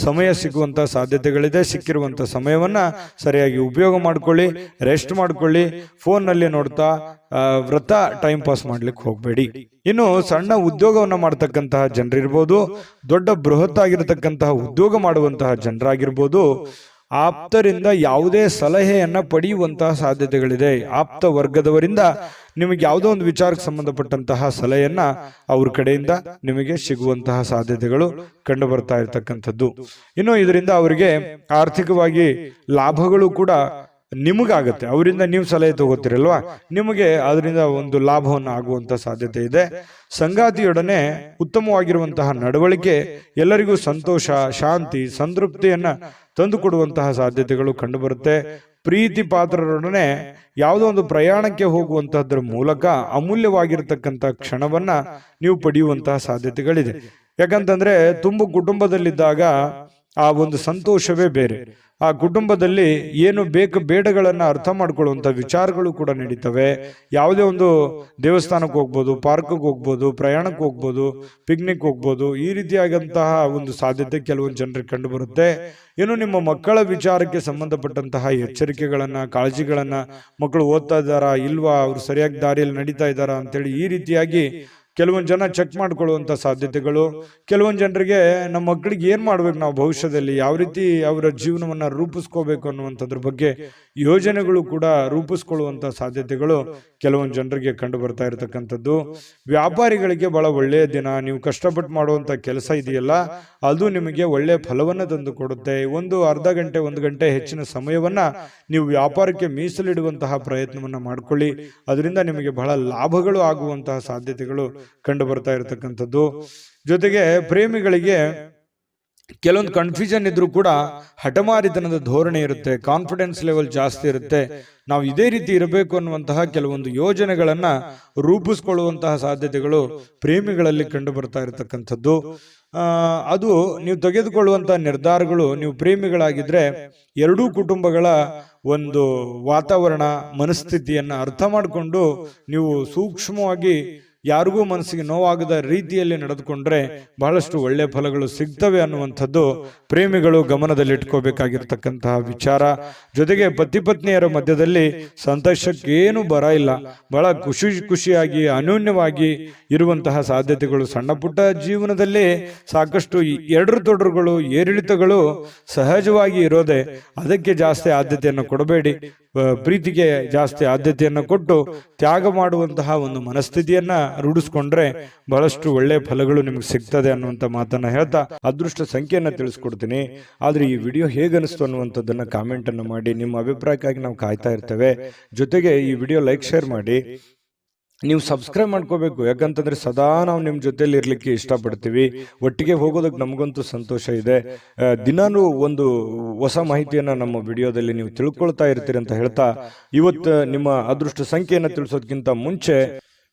S1: ಸಮಯ ಸಿಗುವಂತಹ ಸಾಧ್ಯತೆಗಳಿದೆ. ಸಿಕ್ಕಿರುವಂತಹ ಸಮಯವನ್ನ ಸರಿಯಾಗಿ ಉಪಯೋಗ ಮಾಡ್ಕೊಳ್ಳಿ, ರೆಸ್ಟ್ ಮಾಡ್ಕೊಳ್ಳಿ. ಫೋನ್ನಲ್ಲಿ ನೋಡ್ತಾ ವ್ರತ ಟೈಮ್ ಪಾಸ್ ಮಾಡ್ಲಿಕ್ಕೆ ಹೋಗ್ಬೇಡಿ. ಇನ್ನು ಸಣ್ಣ ಉದ್ಯೋಗವನ್ನ ಮಾಡ್ತಕ್ಕಂತಹ ಜನರಿರ್ಬೋದು, ದೊಡ್ಡ ಬೃಹತ್ ಆಗಿರತಕ್ಕಂತಹ ಉದ್ಯೋಗ ಮಾಡುವಂತಹ ಜನರಾಗಿರ್ಬೋದು, ಆಪ್ತರಿಂದ ಯಾವುದೇ ಸಲಹೆಯನ್ನ ಪಡೆಯುವಂತಹ ಸಾಧ್ಯತೆಗಳಿದೆ. ಆಪ್ತ ವರ್ಗದವರಿಂದ ನಿಮಗೆ ಯಾವುದೋ ಒಂದು ವಿಚಾರಕ್ಕೆ ಸಂಬಂಧಪಟ್ಟಂತಹ ಸಲಹೆಯನ್ನ ಅವ್ರ ಕಡೆಯಿಂದ ನಿಮಗೆ ಸಿಗುವಂತಹ ಸಾಧ್ಯತೆಗಳು ಕಂಡು ಬರ್ತಾ ಇರತಕ್ಕಂಥದ್ದು. ಇನ್ನು ಇದರಿಂದ ಅವರಿಗೆ ಆರ್ಥಿಕವಾಗಿ ಲಾಭಗಳು ಕೂಡ ನಿಮಗಾಗತ್ತೆ. ಅವರಿಂದ ನೀವು ಸಲಹೆ ತಗೋತೀರಲ್ವಾ, ನಿಮಗೆ ಅದರಿಂದ ಒಂದು ಲಾಭವನ್ನು ಆಗುವಂತ ಸಾಧ್ಯತೆ ಇದೆ. ಸಂಗಾತಿಯೊಡನೆ ಉತ್ತಮವಾಗಿರುವಂತಹ ನಡವಳಿಕೆ ಎಲ್ಲರಿಗೂ ಸಂತೋಷ, ಶಾಂತಿ, ಸಂತೃಪ್ತಿಯನ್ನ ತಂದುಕೊಡುವಂತಹ ಸಾಧ್ಯತೆಗಳು ಕಂಡುಬರುತ್ತೆ. ಪ್ರೀತಿ ಪಾತ್ರರೊಡನೆ ಯಾವುದೋ ಒಂದು ಪ್ರಯಾಣಕ್ಕೆ ಹೋಗುವಂತಹದ್ರ ಮೂಲಕ ಅಮೂಲ್ಯವಾಗಿರ್ತಕ್ಕಂಥ ಕ್ಷಣವನ್ನ ನೀವು ಪಡೆಯುವಂತಹ ಸಾಧ್ಯತೆಗಳಿದೆ. ಯಾಕಂತಂದ್ರೆ ತುಂಬ ಕುಟುಂಬದಲ್ಲಿದ್ದಾಗ ಆ ಒಂದು ಸಂತೋಷವೇ ಬೇರೆ. ಆ ಕುಟುಂಬದಲ್ಲಿ ಏನು ಬೇಡಗಳನ್ನ ಅರ್ಥ ಮಾಡ್ಕೊಳ್ಳುವಂತ ವಿಚಾರಗಳು ಕೂಡ ನಡೀತವೆ. ಯಾವುದೇ ಒಂದು ದೇವಸ್ಥಾನಕ್ಕೆ ಹೋಗ್ಬೋದು, ಪಾರ್ಕ್ಗೆ ಹೋಗ್ಬೋದು, ಪ್ರಯಾಣಕ್ಕೆ ಹೋಗ್ಬೋದು, ಪಿಕ್ನಿಕ್ ಹೋಗ್ಬೋದು, ಈ ರೀತಿಯಾದಂತಹ ಒಂದು ಸಾಧ್ಯತೆ ಕೆಲವೊಂದು ಜನರಿಗೆ ಕಂಡು ಬರುತ್ತೆ. ಇನ್ನು ನಿಮ್ಮ ಮಕ್ಕಳ ವಿಚಾರಕ್ಕೆ ಸಂಬಂಧಪಟ್ಟಂತಹ ಎಚ್ಚರಿಕೆಗಳನ್ನ, ಕಾಳಜಿಗಳನ್ನ, ಮಕ್ಕಳು ಓದ್ತಾ ಇದ್ದಾರಾ ಇಲ್ವಾ, ಅವ್ರು ಸರಿಯಾಗಿ ದಾರಿಯಲ್ಲಿ ನಡೀತಾ ಇದ್ದಾರಾ ಅಂತೇಳಿ ಈ ರೀತಿಯಾಗಿ ಕೆಲವೊಂದು ಜನ ಚೆಕ್ ಮಾಡ್ಕೊಳ್ಳುವಂತ ಸಾಧ್ಯತೆಗಳು. ಕೆಲವೊಂದು ಜನರಿಗೆ ನಮ್ಮ ಮಕ್ಕಳಿಗೆ ಏನ್ ಮಾಡ್ಬೇಕು, ನಾವು ಭವಿಷ್ಯದಲ್ಲಿ ಯಾವ ರೀತಿ ಅವರ ಜೀವನವನ್ನ ರೂಪಿಸ್ಕೋಬೇಕು ಅನ್ನುವಂಥದ್ರ ಬಗ್ಗೆ ಯೋಜನೆಗಳು ಕೂಡ ರೂಪಿಸ್ಕೊಳ್ಳುವಂತ ಸಾಧ್ಯತೆಗಳು ಕೆಲವೊಂದು ಜನರಿಗೆ ಕಂಡು ಬರ್ತಾ ಇರತಕ್ಕಂಥದ್ದು. ವ್ಯಾಪಾರಿಗಳಿಗೆ ಬಹಳ ಒಳ್ಳೆಯ ದಿನ. ನೀವು ಕಷ್ಟಪಟ್ಟು ಮಾಡುವಂತ ಕೆಲಸ ಇದೆಯಲ್ಲ, ಅದು ನಿಮಗೆ ಒಳ್ಳೆಯ ಫಲವನ್ನ ತಂದು ಕೊಡುತ್ತೆ. ಒಂದು ಅರ್ಧ ಗಂಟೆ, 1 ಗಂಟೆ ಹೆಚ್ಚಿನ ಸಮಯವನ್ನ ನೀವು ವ್ಯಾಪಾರಕ್ಕೆ ಮೀಸಲಿಡುವಂತಹ ಪ್ರಯತ್ನವನ್ನ ಮಾಡ್ಕೊಳ್ಳಿ. ಅದರಿಂದ ನಿಮಗೆ ಬಹಳ ಲಾಭಗಳು ಆಗುವಂತಹ ಸಾಧ್ಯತೆಗಳು ಕಂಡು ಬರ್ತಾ ಇರತಕ್ಕಂಥದ್ದು. ಜೊತೆಗೆ ಪ್ರೇಮಿಗಳಿಗೆ ಕೆಲವೊಂದು ಕನ್ಫ್ಯೂಷನ್ ಇದ್ರೂ ಕೂಡ ಹಠಮಾರಿತನದ ಧೋರಣೆ ಇರುತ್ತೆ, ಕಾನ್ಫಿಡೆನ್ಸ್ ಲೆವೆಲ್ ಜಾಸ್ತಿ ಇರುತ್ತೆ. ನಾವು ಇದೇ ರೀತಿ ಇರಬೇಕು ಅನ್ನುವಂತಹ ಕೆಲವೊಂದು ಯೋಜನೆಗಳನ್ನ ರೂಪಿಸ್ಕೊಳ್ಳುವಂತಹ ಸಾಧ್ಯತೆಗಳು ಪ್ರೇಮಿಗಳಲ್ಲಿ ಕಂಡು ಬರ್ತಾ ಇರತಕ್ಕಂಥದ್ದು. ಅದು ನೀವು ತೆಗೆದುಕೊಳ್ಳುವಂತಹ ನಿರ್ಧಾರಗಳು, ನೀವು ಪ್ರೇಮಿಗಳಾಗಿದ್ರೆ ಎರಡೂ ಕುಟುಂಬಗಳ ಒಂದು ವಾತಾವರಣ, ಮನಸ್ಥಿತಿಯನ್ನ ಅರ್ಥ ಮಾಡಿಕೊಂಡು ನೀವು ಸೂಕ್ಷ್ಮವಾಗಿ ಯಾರಿಗೂ ಮನಸ್ಸಿಗೆ ನೋವಾಗದ ರೀತಿಯಲ್ಲಿ ನಡೆದುಕೊಂಡ್ರೆ ಬಹಳಷ್ಟು ಒಳ್ಳೆ ಫಲಗಳು ಸಿಗ್ತವೆ ಅನ್ನುವಂಥದ್ದು ಪ್ರೇಮಿಗಳು ಗಮನದಲ್ಲಿಟ್ಕೋಬೇಕಾಗಿರ್ತಕ್ಕಂತಹ ವಿಚಾರ. ಜೊತೆಗೆ ಪತಿ ಪತ್ನಿಯರ ಮಧ್ಯದಲ್ಲಿ ಸಂತೋಷಕ್ಕೇನು ಬರ ಇಲ್ಲ, ಬಹಳ ಖುಷಿಯಾಗಿ ಅನ್ಯೋನ್ಯವಾಗಿ ಇರುವಂತಹ ಸಾಧ್ಯತೆಗಳು, ಸಣ್ಣ ಪುಟ್ಟ ಜೀವನದಲ್ಲಿ ಸಾಕಷ್ಟು ಎಡರು ತೊಡರುಗಳು ಏರಿಳಿತಗಳು ಸಹಜವಾಗಿ ಇರೋದೆ. ಅದಕ್ಕೆ ಜಾಸ್ತಿ ಆದ್ಯತೆಯನ್ನು ಕೊಡಬೇಡಿ, ಪ್ರೀತಿಗೆ ಜಾಸ್ತಿ ಆದ್ಯತೆಯನ್ನು ಕೊಟ್ಟು ತ್ಯಾಗ ಮಾಡುವಂತಹ ಒಂದು ಮನಸ್ಥಿತಿಯನ್ನ ರೂಢಿಸ್ಕೊಂಡ್ರೆ ಬಹಳಷ್ಟು ಒಳ್ಳೆ ಫಲಗಳು ನಿಮ್ಗೆ ಸಿಗ್ತದೆ ಅನ್ನುವಂಥ ಮಾತನ್ನ ಹೇಳ್ತಾ ಅದೃಷ್ಟ ಸಂಖ್ಯೆಯನ್ನ ತಿಳಿಸ್ಕೊಡ್ತೀನಿ. ಆದ್ರೆ ಈ ವಿಡಿಯೋ ಹೇಗನಿಸ್ತು ಅನ್ನುವಂಥದ್ದನ್ನ ಕಾಮೆಂಟ್ ಅನ್ನು ಮಾಡಿ. ನಿಮ್ಮ ಅಭಿಪ್ರಾಯಕ್ಕಾಗಿ ನಾವು ಕಾಯ್ತಾ ಇರ್ತೇವೆ. ಜೊತೆಗೆ ಈ ವಿಡಿಯೋ ಲೈಕ್ ಶೇರ್ ಮಾಡಿ. ನೀವು ಸಬ್ಸ್ಕ್ರೈಬ್ ಮಾಡ್ಕೋಬೇಕು, ಯಾಕಂತಂದ್ರೆ ಸದಾ ನಾವು ನಿಮ್ಮ ಜೊತೆಲಿ ಇರ್ಲಿಕ್ಕೆ ಇಷ್ಟಪಡ್ತೀವಿ. ಒಟ್ಟಿಗೆ ಹೋಗೋದಕ್ಕೆ ನಮಗಂತೂ ಸಂತೋಷ ಇದೆ. ದಿನಾನು ಒಂದು ಹೊಸ ಮಾಹಿತಿಯನ್ನ ನಮ್ಮ ವಿಡಿಯೋದಲ್ಲಿ ನೀವು ತಿಳ್ಕೊಳ್ತಾ ಇರ್ತೀರಿ ಅಂತ ಹೇಳ್ತಾ ಇವತ್ತು ನಿಮ್ಮ ಅದೃಷ್ಟ ಸಂಖ್ಯೆಯನ್ನು ತಿಳಿಸೋದಕ್ಕಿಂತ ಮುಂಚೆ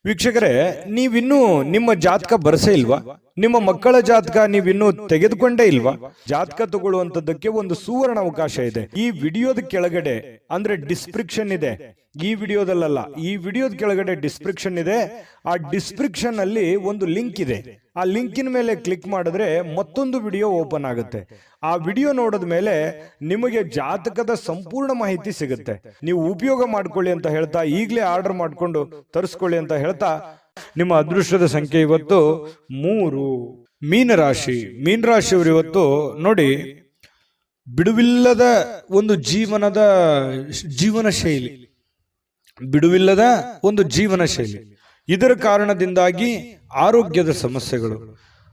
S1: ವೀಕ್ಷಕರೇ, ನೀವಿನ್ನೂ ನಿಮ್ಮ ಜಾತಕ ಬರಸೇ ಇಲ್ವಾ? ನಿಮ್ಮ ಮಕ್ಕಳ ಜಾತಕ ನೀವಿನ್ನೂ ತೆಗೆದುಕೊಂಡೇ ಇಲ್ವಾ? ಜಾತಕ ತಗೊಳ್ಳುವಂತದ್ದಕ್ಕೆ ಒಂದು ಸುವರ್ಣ ಅವಕಾಶ ಇದೆ. ಈ ವಿಡಿಯೋದ ಕೆಳಗಡೆ ಅಂದ್ರೆ ಡಿಸ್ಕ್ರಿಪ್ಷನ್ ಇದೆ, ಈ ವಿಡಿಯೋದಲ್ಲ, ಈ ವಿಡಿಯೋದ ಕೆಳಗಡೆ ಡಿಸ್ಕ್ರಿಪ್ಷನ್ ಇದೆ. ಆ ಡಿಸ್ಕ್ರಿಪ್ಷನ್ ಅಲ್ಲಿ ಒಂದು ಲಿಂಕ್ ಇದೆ. ಆ ಲಿಂಕಿನ ಮೇಲೆ ಕ್ಲಿಕ್ ಮಾಡಿದ್ರೆ ಮತ್ತೊಂದು ವಿಡಿಯೋ ಓಪನ್ ಆಗುತ್ತೆ. ಆ ವಿಡಿಯೋ ನೋಡಿದ ಮೇಲೆ ನಿಮಗೆ ಜಾತಕದ ಸಂಪೂರ್ಣ ಮಾಹಿತಿ ಸಿಗುತ್ತೆ. ನೀವು ಉಪಯೋಗ ಮಾಡ್ಕೊಳ್ಳಿ ಅಂತ ಹೇಳ್ತಾ, ಈಗಲೇ ಆರ್ಡರ್ ಮಾಡ್ಕೊಂಡು ತರಿಸ್ಕೊಳ್ಳಿ ಅಂತ ಹೇಳ್ತಾ, ನಿಮ್ಮ ಅದೃಷ್ಟದ ಸಂಖ್ಯೆ ಇವತ್ತು 3. ಮೀನರಾಶಿ. ಮೀನರಾಶಿಯವರು ಇವತ್ತು ನೋಡಿ, ಬಿಡುವಿಲ್ಲದ ಒಂದು ಜೀವನ ಶೈಲಿ, ಬಿಡುವಿಲ್ಲದ ಒಂದು ಜೀವನ ಶೈಲಿ. ಇದರ ಕಾರಣದಿಂದಾಗಿ ಆರೋಗ್ಯದ ಸಮಸ್ಯೆಗಳು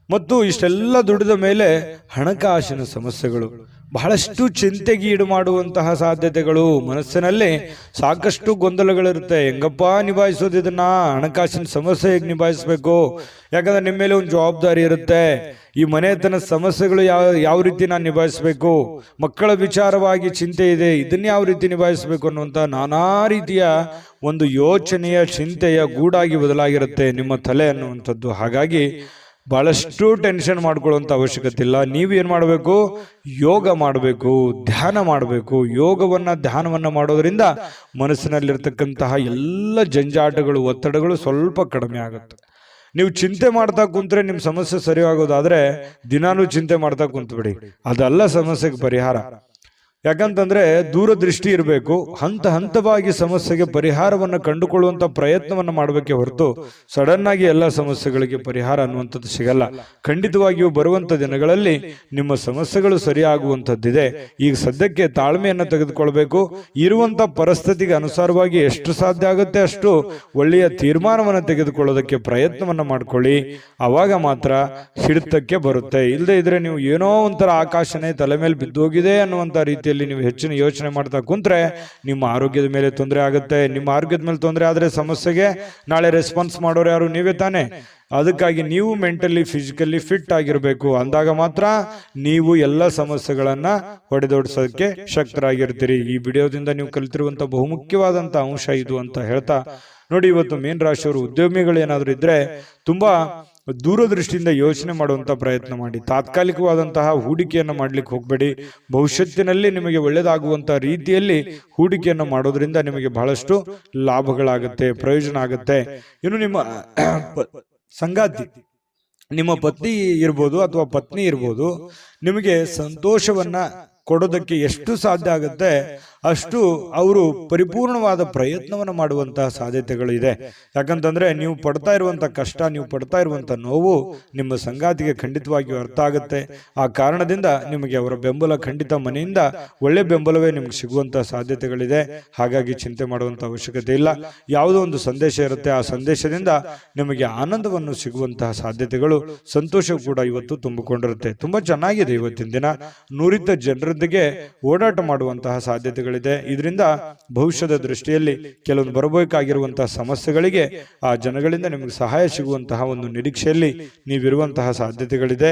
S1: ಮತ್ತು ಇಷ್ಟೆಲ್ಲ ದುಡಿದ ಮೇಲೆ ಹಣಕಾಸಿನ ಸಮಸ್ಯೆಗಳು, ಬಹಳಷ್ಟು ಚಿಂತೆಗೆ ಈಡು ಮಾಡುವಂತಹ ಸಾಧ್ಯತೆಗಳು. ಮನಸ್ಸಿನಲ್ಲಿ ಸಾಕಷ್ಟು ಗೊಂದಲಗಳಿರುತ್ತೆ. ಹೆಂಗಪ್ಪ ನಿಭಾಯಿಸೋದು ಇದನ್ನ? ಹಣಕಾಸಿನ ಸಮಸ್ಯೆ ಹೇಗೆ ನಿಭಾಯಿಸ್ಬೇಕು? ಯಾಕಂದ್ರೆ ನಿಮ್ಮ ಮೇಲೆ ಒಂದು ಜವಾಬ್ದಾರಿ ಇರುತ್ತೆ. ಈ ಮನೆತನ ಸಮಸ್ಯೆಗಳು ಯಾವ ರೀತಿ ನಾನು ನಿಭಾಯಿಸ್ಬೇಕು? ಮಕ್ಕಳ ವಿಚಾರವಾಗಿ ಚಿಂತೆ ಇದೆ, ಇದನ್ನ ಯಾವ ರೀತಿ ನಿಭಾಯಿಸ್ಬೇಕು ಅನ್ನುವಂಥ ನಾನಾ ರೀತಿಯ ಒಂದು ಯೋಚನೆಯ ಚಿಂತೆಯ ಗೂಡಾಗಿ ಬದಲಾಗಿರುತ್ತೆ ನಿಮ್ಮ ತಲೆ ಅನ್ನುವಂಥದ್ದು. ಹಾಗಾಗಿ ಬಹಳಷ್ಟು ಟೆನ್ಷನ್ ಮಾಡ್ಕೊಳ್ಳುವಂಥ ಅವಶ್ಯಕತೆ ಇಲ್ಲ. ನೀವೇನು ಮಾಡಬೇಕು? ಯೋಗ ಮಾಡಬೇಕು, ಧ್ಯಾನ ಮಾಡಬೇಕು. ಧ್ಯಾನವನ್ನ ಮಾಡೋದ್ರಿಂದ ಮನಸ್ಸಿನಲ್ಲಿರ್ತಕ್ಕಂತಹ ಎಲ್ಲ ಜಂಜಾಟಗಳು, ಒತ್ತಡಗಳು ಸ್ವಲ್ಪ ಕಡಿಮೆ ಆಗುತ್ತೆ. ನೀವು ಚಿಂತೆ ಮಾಡ್ತಾ ಕುಂತ್ರೆ ನಿಮ್ಮ ಸಮಸ್ಯೆ ಸರಿಯಾಗೋದಾದ್ರೆ ದಿನಾನೂ ಚಿಂತೆ ಮಾಡ್ತಾ ಕುಂತ್ಬಿಡಿ, ಅದಲ್ಲ ಸಮಸ್ಯೆಗೆ ಪರಿಹಾರ. ಯಾಕಂತಂದ್ರೆ ದೂರದೃಷ್ಟಿ ಇರಬೇಕು. ಹಂತವಾಗಿ ಸಮಸ್ಯೆಗೆ ಪರಿಹಾರವನ್ನು ಕಂಡುಕೊಳ್ಳುವಂತ ಪ್ರಯತ್ನವನ್ನು ಮಾಡಬೇಕೆ ಹೊರತು ಸಡನ್ ಆಗಿ ಎಲ್ಲ ಸಮಸ್ಯೆಗಳಿಗೆ ಪರಿಹಾರ ಅನ್ನುವಂಥದ್ದು ಸಿಗಲ್ಲ. ಖಂಡಿತವಾಗಿಯೂ ಬರುವಂತ ದಿನಗಳಲ್ಲಿ ನಿಮ್ಮ ಸಮಸ್ಯೆಗಳು ಸರಿಯಾಗುವಂಥದ್ದಿದೆ. ಈಗ ಸದ್ಯಕ್ಕೆ ತಾಳ್ಮೆಯನ್ನು ತೆಗೆದುಕೊಳ್ಬೇಕು. ಇರುವಂತ ಪರಿಸ್ಥಿತಿಗೆ ಅನುಸಾರವಾಗಿ ಎಷ್ಟು ಸಾಧ್ಯ ಆಗುತ್ತೆ ಅಷ್ಟು ಒಳ್ಳೆಯ ತೀರ್ಮಾನವನ್ನು ತೆಗೆದುಕೊಳ್ಳೋದಕ್ಕೆ ಪ್ರಯತ್ನವನ್ನ ಮಾಡ್ಕೊಳ್ಳಿ. ಅವಾಗ ಮಾತ್ರ ಹಿಡಿತಕ್ಕೆ ಬರುತ್ತೆ. ಇಲ್ಲದೆ ಇದ್ರೆ ನೀವು ಏನೋ ಒಂಥರ ಆಕಾಶನೇ ತಲೆ ಮೇಲೆ ಬಿದ್ದೋಗಿದೆ ಅನ್ನುವಂತ ರೀತಿಯಲ್ಲಿ ನೀವು ಹೆಚ್ಚಿನ ಯೋಚನೆ ಮಾಡ್ತಾ ಕುಂತ್ರೆ ನಿಮ್ಮ ಆರೋಗ್ಯದ ಮೇಲೆ ತೊಂದರೆ ಆಗುತ್ತೆ. ನಿಮ್ಮ ಆರೋಗ್ಯದ ಮೇಲೆ ತೊಂದರೆ ಆದ್ರೆ ಸಮಸ್ಯೆಗೆ ನಾಳೆ ರೆಸ್ಪಾನ್ಸ್ ಮಾಡೋರು ಯಾರು? ನೀವೇ ತಾನೆ. ಅದಕ್ಕಾಗಿ ನೀವು ಮೆಂಟಲಿ ಫಿಸಿಕಲಿ ಫಿಟ್ ಆಗಿರಬೇಕು. ಅಂದಾಗ ಮಾತ್ರ ನೀವು ಎಲ್ಲ ಸಮಸ್ಯೆಗಳನ್ನ ಹೊಡೆದೋಡಿಸೋದಕ್ಕೆ ಶಕ್ತರಾಗಿರ್ತೀರಿ. ಈ ವಿಡಿಯೋದಿಂದ ನೀವು ಕಲಿತಿರುವಂತ ಬಹುಮುಖ್ಯವಾದಂತ ಅಂಶ ಇದು ಅಂತ ಹೇಳ್ತಾ ನೋಡಿ, ಇವತ್ತು ಮೀನ ರಾಶಿಯವರು ಉದ್ಯಮಿಗಳು ಏನಾದ್ರು ಇದ್ರೆ ತುಂಬಾ ದೂರದೃಷ್ಟಿಯಿಂದ ಯೋಚನೆ ಮಾಡುವಂತ ಪ್ರಯತ್ನ ಮಾಡಿ. ತಾತ್ಕಾಲಿಕವಾದಂತಹ ಹೂಡಿಕೆಯನ್ನು ಮಾಡ್ಲಿಕ್ಕೆ ಹೋಗ್ಬೇಡಿ. ಭವಿಷ್ಯತ್ತಿನಲ್ಲಿ ನಿಮಗೆ ಒಳ್ಳೆಯದಾಗುವಂತಹ ರೀತಿಯಲ್ಲಿ ಹೂಡಿಕೆಯನ್ನು ಮಾಡೋದ್ರಿಂದ ನಿಮಗೆ ಬಹಳಷ್ಟು ಲಾಭಗಳಾಗುತ್ತೆ, ಪ್ರಯೋಜನ ಆಗುತ್ತೆ. ಇನ್ನು ನಿಮ್ಮ ಸಂಗಾತಿ, ನಿಮ್ಮ ಪತಿ ಇರ್ಬೋದು ಅಥವಾ ಪತ್ನಿ ಇರ್ಬೋದು, ನಿಮಗೆ ಸಂತೋಷವನ್ನ ಕೊಡೋದಕ್ಕೆ ಎಷ್ಟು ಸಾಧ್ಯ ಆಗುತ್ತೆ ಅಷ್ಟು ಅವರು ಪರಿಪೂರ್ಣವಾದ ಪ್ರಯತ್ನವನ್ನು ಮಾಡುವಂತಹ ಸಾಧ್ಯತೆಗಳು ಇದೆ. ಯಾಕಂತಂದ್ರೆ ನೀವು ಪಡ್ತಾ ಇರುವಂತ ಕಷ್ಟ, ನೀವು ಪಡ್ತಾ ಇರುವಂತ ನೋವು ನಿಮ್ಮ ಸಂಗಾತಿಗೆ ಖಂಡಿತವಾಗಿಯೂ ಅರ್ಥ ಆಗುತ್ತೆ. ಆ ಕಾರಣದಿಂದ ನಿಮಗೆ ಅವರ ಬೆಂಬಲ ಖಂಡಿತ ಮನೆಯಿಂದ ಒಳ್ಳೆ ಬೆಂಬಲವೇ ನಿಮ್ಗೆ ಸಿಗುವಂತಹ ಸಾಧ್ಯತೆಗಳಿದೆ. ಹಾಗಾಗಿ ಚಿಂತೆ ಮಾಡುವಂತ ಅವಶ್ಯಕತೆ ಇಲ್ಲ. ಯಾವುದೋ ಒಂದು ಸಂದೇಶ ಇರುತ್ತೆ, ಆ ಸಂದೇಶದಿಂದ ನಿಮಗೆ ಆನಂದವನ್ನು ಸಿಗುವಂತಹ ಸಾಧ್ಯತೆಗಳು, ಸಂತೋಷ ಕೂಡ ಇವತ್ತು ತುಂಬಿಕೊಂಡಿರುತ್ತೆ. ತುಂಬಾ ಚೆನ್ನಾಗಿದೆ ಇವತ್ತಿನ ದಿನ. ನುರಿತ ಜನರೊಂದಿಗೆ ಓಡಾಟ ಮಾಡುವಂತಹ ಸಾಧ್ಯತೆಗಳು ಇದರಿಂದ ಭವಿಷ್ಯದ ದೃಷ್ಟಿಯಲ್ಲಿ ಕೆಲವೊಂದು ಬರಬೇಕಾಗಿರುವಂತಹ ಸಮಸ್ಯೆಗಳಿಗೆ ಆ ಜನಗಳಿಂದ ನಿಮಗೆ ಸಹಾಯ ಸಿಗುವಂತಹ ಒಂದು ನಿರೀಕ್ಷೆಯಲ್ಲಿ ನೀವಿರುವಂತಹ ಸಾಧ್ಯತೆಗಳಿದೆ.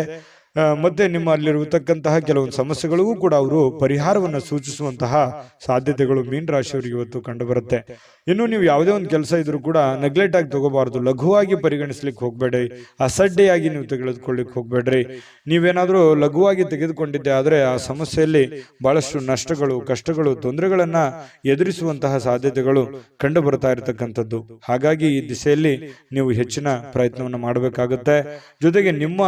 S1: ಮತ್ತೆ ನಿಮ್ಮ ಅಲ್ಲಿರತಕ್ಕಂತಹ ಕೆಲವೊಂದು ಸಮಸ್ಯೆಗಳಿಗೂ ಕೂಡ ಅವರು ಪರಿಹಾರವನ್ನು ಸೂಚಿಸುವಂತಹ ಸಾಧ್ಯತೆಗಳು ಮೀನ ರಾಶಿಯವರಿಗೆ ಇವತ್ತು ಕಂಡು ಬರುತ್ತೆ. ಇನ್ನು ನೀವು ಯಾವುದೇ ಒಂದು ಕೆಲಸ ಇದ್ರೂ ಕೂಡ ನೆಗ್ಲೆಕ್ಟ್ ಆಗಿ ತಗೋಬಾರ್ದು, ಲಘುವಾಗಿ ಪರಿಗಣಿಸ್ಲಿಕ್ಕೆ ಹೋಗ್ಬೇಡಿ, ಅಸಡ್ಡೆಯಾಗಿ ನೀವು ತೆಗೆದುಕೊಳ್ಳಿಕ್ಕೆ ಹೋಗ್ಬೇಡ್ರಿ. ನೀವೇನಾದ್ರೂ ಲಘುವಾಗಿ ತೆಗೆದುಕೊಂಡಿದ್ದೆ ಆದ್ರೆ ಆ ಸಮಸ್ಯೆಯಲ್ಲಿ ಬಹಳಷ್ಟು ನಷ್ಟಗಳು, ಕಷ್ಟಗಳು, ತೊಂದರೆಗಳನ್ನ ಎದುರಿಸುವಂತಹ ಸಾಧ್ಯತೆಗಳು ಕಂಡು ಬರ್ತಾ ಇರತಕ್ಕಂಥದ್ದು. ಹಾಗಾಗಿ ಈ ದಿಸೆಯಲ್ಲಿ ನೀವು ಹೆಚ್ಚಿನ ಪ್ರಯತ್ನವನ್ನು ಮಾಡಬೇಕಾಗುತ್ತೆ. ಜೊತೆಗೆ ನಿಮ್ಮ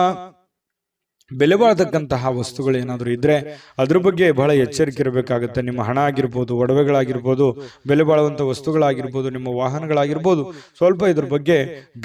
S1: ಬೆಲೆ ಬಾಳತಕ್ಕಂತಹ ವಸ್ತುಗಳು ಏನಾದರೂ ಇದ್ರೆ ಅದ್ರ ಬಗ್ಗೆ ಬಹಳ ಎಚ್ಚರಿಕೆ ಇರಬೇಕಾಗುತ್ತೆ. ನಿಮ್ಮ ಹಣ ಆಗಿರ್ಬೋದು, ಒಡವೆಗಳಾಗಿರ್ಬೋದು, ಬೆಲೆ ಬಾಳುವಂಥ ವಸ್ತುಗಳಾಗಿರ್ಬೋದು, ನಿಮ್ಮ ವಾಹನಗಳಾಗಿರ್ಬೋದು, ಸ್ವಲ್ಪ ಇದ್ರ ಬಗ್ಗೆ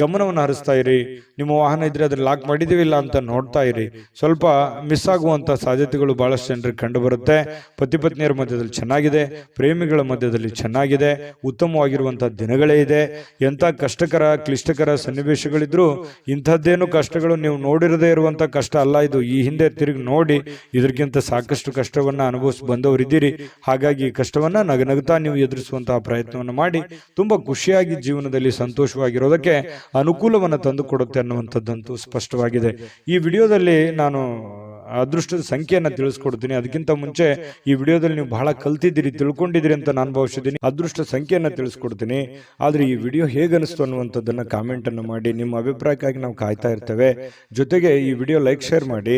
S1: ಗಮನವನ್ನು ಹರಿಸ್ತಾ ಇರಿ. ನಿಮ್ಮ ವಾಹನ ಇದ್ರೆ ಅದ್ರ ಲಾಕ್ ಮಾಡಿದೀವಿಲ್ಲ ಅಂತ ನೋಡ್ತಾ ಇರಿ. ಸ್ವಲ್ಪ ಮಿಸ್ ಆಗುವಂಥ ಸಾಧ್ಯತೆಗಳು ಬಹಳಷ್ಟು ಜನರಿಗೆ ಕಂಡು ಬರುತ್ತೆ. ಪತಿ ಪತ್ನಿಯರ ಮಧ್ಯದಲ್ಲಿ ಚೆನ್ನಾಗಿದೆ, ಪ್ರೇಮಿಗಳ ಮಧ್ಯದಲ್ಲಿ ಚೆನ್ನಾಗಿದೆ, ಉತ್ತಮವಾಗಿರುವಂತಹ ದಿನಗಳೇ ಇದೆ. ಎಂಥ ಕಷ್ಟಕರ ಕ್ಲಿಷ್ಟಕರ ಸನ್ನಿವೇಶಗಳಿದ್ರು ಇಂಥದ್ದೇನು ಕಷ್ಟಗಳು ನೀವು ನೋಡಿರದೇ ಇರುವಂಥ ಕಷ್ಟ ಅಲ್ಲ ಇದು. ಈ ಹಿಂದೆ ತಿರುಗಿ ನೋಡಿ ಇದಕ್ಕಿಂತ ಸಾಕಷ್ಟು ಕಷ್ಟವನ್ನ ಅನುಭವಿಸಿ ಬಂದವರಿದ್ದೀರಿ. ಹಾಗಾಗಿ ಕಷ್ಟವನ್ನ ನಗನಗುತ್ತಾ ನೀವು ಎದುರಿಸುವಂತಹ ಪ್ರಯತ್ನವನ್ನು ಮಾಡಿ ತುಂಬಾ ಖುಷಿಯಾಗಿ ಜೀವನದಲ್ಲಿ ಸಂತೋಷವಾಗಿರೋದಕ್ಕೆ ಅನುಕೂಲವನ್ನು ತಂದುಕೊಡುತ್ತೆ ಅನ್ನುವಂಥದ್ದಂತೂ ಸ್ಪಷ್ಟವಾಗಿದೆ. ಈ ವಿಡಿಯೋದಲ್ಲಿ ನಾನು ಅದೃಷ್ಟದ ಸಂಖ್ಯೆಯನ್ನು ತಿಳಿಸ್ಕೊಡ್ತೀನಿ. ಅದಕ್ಕಿಂತ ಮುಂಚೆ ಈ ವಿಡಿಯೋದಲ್ಲಿ ನೀವು ಬಹಳ ಕಲ್ತಿದ್ದೀರಿ, ತಿಳ್ಕೊಂಡಿದ್ದೀರಿ ಅಂತ ನಾನು ಭಾವಿಸಿದ್ದೀನಿ. ಅದೃಷ್ಟ ಸಂಖ್ಯೆಯನ್ನು ತಿಳಿಸ್ಕೊಡ್ತೀನಿ. ಆದ್ರೆ ಈ ವಿಡಿಯೋ ಹೇಗೆ ಅನಿಸ್ತು ಅನ್ನುವಂಥದ್ದನ್ನ ಕಾಮೆಂಟ್ ಅನ್ನು ಮಾಡಿ. ನಿಮ್ಮ ಅಭಿಪ್ರಾಯಕ್ಕಾಗಿ ನಾವು ಕಾಯ್ತಾ ಇರ್ತೇವೆ. ಜೊತೆಗೆ ಈ ವಿಡಿಯೋ ಲೈಕ್, ಶೇರ್ ಮಾಡಿ.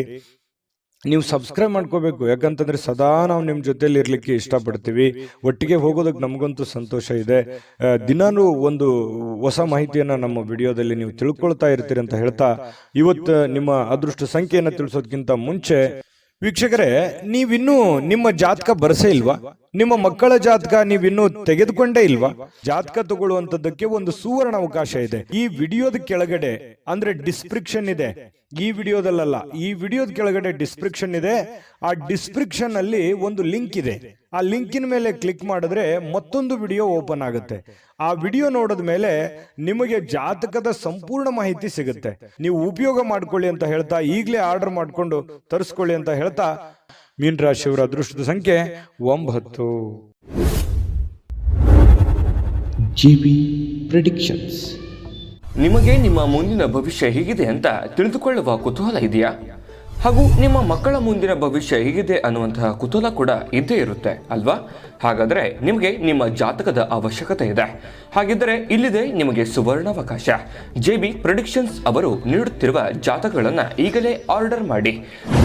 S1: ನೀವು ಸಬ್ಸ್ಕ್ರೈಬ್ ಮಾಡ್ಕೋಬೇಕು, ಯಾಕಂತಂದ್ರೆ ಸದಾ ನಾವು ನಿಮ್ಮ ಜೊತೆಲಿ ಇರ್ಲಿಕ್ಕೆ ಇಷ್ಟಪಡ್ತೀವಿ. ಒಟ್ಟಿಗೆ ಹೋಗೋದಕ್ಕೆ ನಮಗಂತೂ ಸಂತೋಷ ಇದೆ. ದಿನಾನು ಒಂದು ಹೊಸ ಮಾಹಿತಿಯನ್ನ ನಮ್ಮ ವಿಡಿಯೋದಲ್ಲಿ ನೀವು ತಿಳ್ಕೊಳ್ತಾ ಇರ್ತೀರಿ ಅಂತ ಹೇಳ್ತಾ, ಇವತ್ತು ನಿಮ್ಮ ಅದೃಷ್ಟ ಸಂಖ್ಯೆಯನ್ನು ತಿಳಿಸೋದಕ್ಕಿಂತ ಮುಂಚೆ ವೀಕ್ಷಕರೇ, ನೀವಿನ್ನೂ ನಿಮ್ಮ ಜಾತಕ ಬರಸೇ ಇಲ್ವಾ? ನಿಮ್ಮ ಮಕ್ಕಳ ಜಾತಕ ನೀವಿನ್ನೂ ತೆಗೆದುಕೊಂಡೇ ಇಲ್ವಾ? ಜಾತಕ ತಗೊಳ್ಳುವಂತದ್ದಕ್ಕೆ ಒಂದು ಸುವರ್ಣ ಅವಕಾಶ ಇದೆ. ಈ ವಿಡಿಯೋದ ಕೆಳಗಡೆ ಅಂದ್ರೆ ಡಿಸ್ಕ್ರಿಪ್ಷನ್ ಇದೆ. ಈ ವಿಡಿಯೋದಲ್ಲ, ಈ ವಿಡಿಯೋದ ಕೆಳಗಡೆ ಡಿಸ್ಕ್ರಿಪ್ಷನ್ ಇದೆ. ಆ ಡಿಸ್ಕ್ರಿಪ್ಷನ್ ಅಲ್ಲಿ ಒಂದು ಲಿಂಕ್ ಇದೆ. ಆ ಲಿಂಕಿನ ಮೇಲೆ ಕ್ಲಿಕ್ ಮಾಡಿದ್ರೆ ಮತ್ತೊಂದು ವಿಡಿಯೋ ಓಪನ್ ಆಗುತ್ತೆ. ಆ ವಿಡಿಯೋ ನೋಡಿದ ಮೇಲೆ ನಿಮಗೆ ಜಾತಕದ ಸಂಪೂರ್ಣ ಮಾಹಿತಿ ಸಿಗುತ್ತೆ. ನೀವು ಉಪಯೋಗ ಮಾಡ್ಕೊಳ್ಳಿ ಅಂತ ಹೇಳ್ತಾ, ಈಗಲೇ ಆರ್ಡರ್ ಮಾಡ್ಕೊಂಡು ತರಿಸ್ಕೊಳ್ಳಿ ಅಂತ ಹೇಳ್ತಾ, ಮೀನ ರಾಶಿಯವರ ಅದೃಷ್ಟದ ಸಂಖ್ಯೆ 9.
S2: GB predictions.
S3: ನಿಮಗೆ ನಿಮ್ಮ ಮುಂದಿನ ಭವಿಷ್ಯ ಹೇಗಿದೆ ಅಂತ ತಿಳಿದುಕೊಳ್ಳುವ ಕುತೂಹಲ ಇದೆಯಾ? ಹಾಗೂ ನಿಮ್ಮ ಮಕ್ಕಳ ಮುಂದಿನ ಭವಿಷ್ಯ ಹೇಗಿದೆ ಅನ್ನುವಂತಹ ಕುತೂಹಲ ಕೂಡ ಇದ್ದೇ ಇರುತ್ತೆ ಅಲ್ವಾ? ಹಾಗಾದರೆ ನಿಮಗೆ ನಿಮ್ಮ ಜಾತಕದ ಅವಶ್ಯಕತೆ ಇದೆ. ಹಾಗಿದ್ದರೆ ಇಲ್ಲಿದೆ ನಿಮಗೆ ಸುವರ್ಣಾವಕಾಶ. JB ಪ್ರೆಡಿಕ್ಷನ್ಸ್ ಅವರು ನೀಡುತ್ತಿರುವ ಜಾತಕಗಳನ್ನು ಈಗಲೇ ಆರ್ಡರ್ ಮಾಡಿ.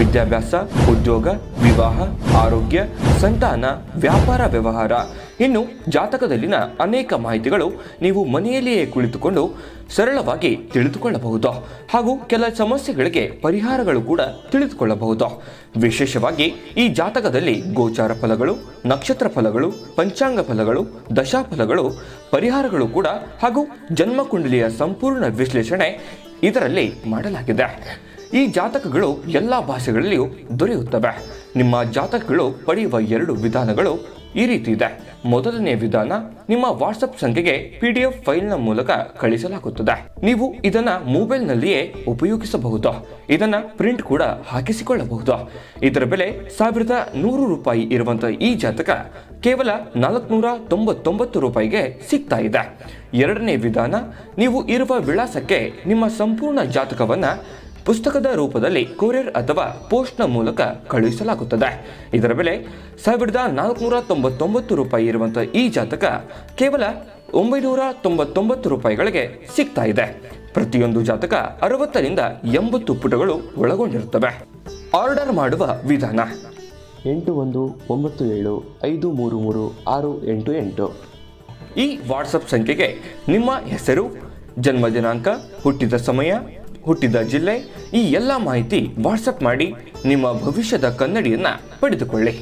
S3: ವಿದ್ಯಾಭ್ಯಾಸ, ಉದ್ಯೋಗ, ವಿವಾಹ, ಆರೋಗ್ಯ, ಸಂತಾನ, ವ್ಯಾಪಾರ ವ್ಯವಹಾರ, ಇನ್ನು ಜಾತಕದಲ್ಲಿನ ಅನೇಕ ಮಾಹಿತಿಗಳು ನೀವು ಮನೆಯಲ್ಲಿಯೇ ಕುಳಿತುಕೊಂಡು ಸರಳವಾಗಿ ತಿಳಿದುಕೊಳ್ಳಬಹುದು. ಹಾಗೂ ಕೆಲ ಸಮಸ್ಯೆಗಳಿಗೆ ಪರಿಹಾರಗಳು ಕೂಡ ತಿಳಿದುಕೊಳ್ಳಬಹುದು. ವಿಶೇಷವಾಗಿ ಈ ಜಾತಕದಲ್ಲಿ ಗೋಚಾರ ಫಲಗಳು, ನಕ್ಷತ್ರ ಫಲಗಳು, ಪಂಚಾಂಗ ಫಲಗಳು, ದಶಾಫಲಗಳು, ಪರಿಹಾರಗಳು ಕೂಡ ಹಾಗೂ ಜನ್ಮಕುಂಡಲಿಯ ಸಂಪೂರ್ಣ ವಿಶ್ಲೇಷಣೆ ಇದರಲ್ಲಿ ಮಾಡಲಾಗಿದೆ. ಈ ಜಾತಕಗಳು ಎಲ್ಲ ಭಾಷೆಗಳಲ್ಲಿಯೂ ದೊರೆಯುತ್ತವೆ. ನಿಮ್ಮ ಜಾತಕಗಳು ಪಡೆಯುವ 2 ವಿಧಾನಗಳು ಈ ರೀತಿ ಇದೆ. ಮೊದಲನೇ ವಿಧಾನ, ನಿಮ್ಮ ವಾಟ್ಸಪ್ ಸಂಖ್ಯೆಗೆ PDF ಫೈಲ್ನ ಮೂಲಕ ಕಳಿಸಲಾಗುತ್ತದೆ. ನೀವು ಇದನ್ನ ಮೊಬೈಲ್ನಲ್ಲಿಯೇ ಉಪಯೋಗಿಸಬಹುದು. ಇದನ್ನ ಪ್ರಿಂಟ್ ಕೂಡ ಹಾಕಿಸಿಕೊಳ್ಳಬಹುದು. ಇದರ ಬೆಲೆ 1100 ರೂಪಾಯಿ ಇರುವಂತಹ ಈ ಜಾತಕ ಕೇವಲ 499 ರೂಪಾಯಿಗೆ ಸಿಗ್ತಾ ಇದೆ. ಎರಡನೇ ವಿಧಾನ, ನೀವು ಇರುವ ವಿಳಾಸಕ್ಕೆ ನಿಮ್ಮ ಸಂಪೂರ್ಣ ಜಾತಕವನ್ನ ಪುಸ್ತಕದ ರೂಪದಲ್ಲಿ ಕೊರಿಯರ್ ಅಥವಾ ಪೋಸ್ಟ್ನ ಮೂಲಕ ಕಳುಹಿಸಲಾಗುತ್ತದೆ. ಇದರ ಬೆಲೆ 1499 ರೂಪಾಯಿ ಇರುವಂತಹ ಈ ಜಾತಕ ಕೇವಲ 999 ರೂಪಾಯಿಗಳಿಗೆ ಸಿಗ್ತಾ ಇದೆ. ಪ್ರತಿಯೊಂದು ಜಾತಕ 60ರಿಂದ 80 ಪುಟಗಳು ಒಳಗೊಂಡಿರುತ್ತವೆ. ಆರ್ಡರ್ ಮಾಡುವ ವಿಧಾನ:
S2: 8197533688.
S3: ಈ ವಾಟ್ಸಪ್ ಸಂಖ್ಯೆಗೆ ನಿಮ್ಮ ಹೆಸರು, ಜನ್ಮ ದಿನಾಂಕ, ಹುಟ್ಟಿದ ಸಮಯ, ಹುಟ್ಟಿದ ಜಿಲ್ಲೆ, ಈ ಎಲ್ಲ ಮಾಹಿತಿ ವಾಟ್ಸಪ್ ಮಾಡಿ ನಿಮ್ಮ ಭವಿಷ್ಯದ ಕನ್ನಡಿಯನ್ನ ಪಡೆದುಕೊಳ್ಳಿ.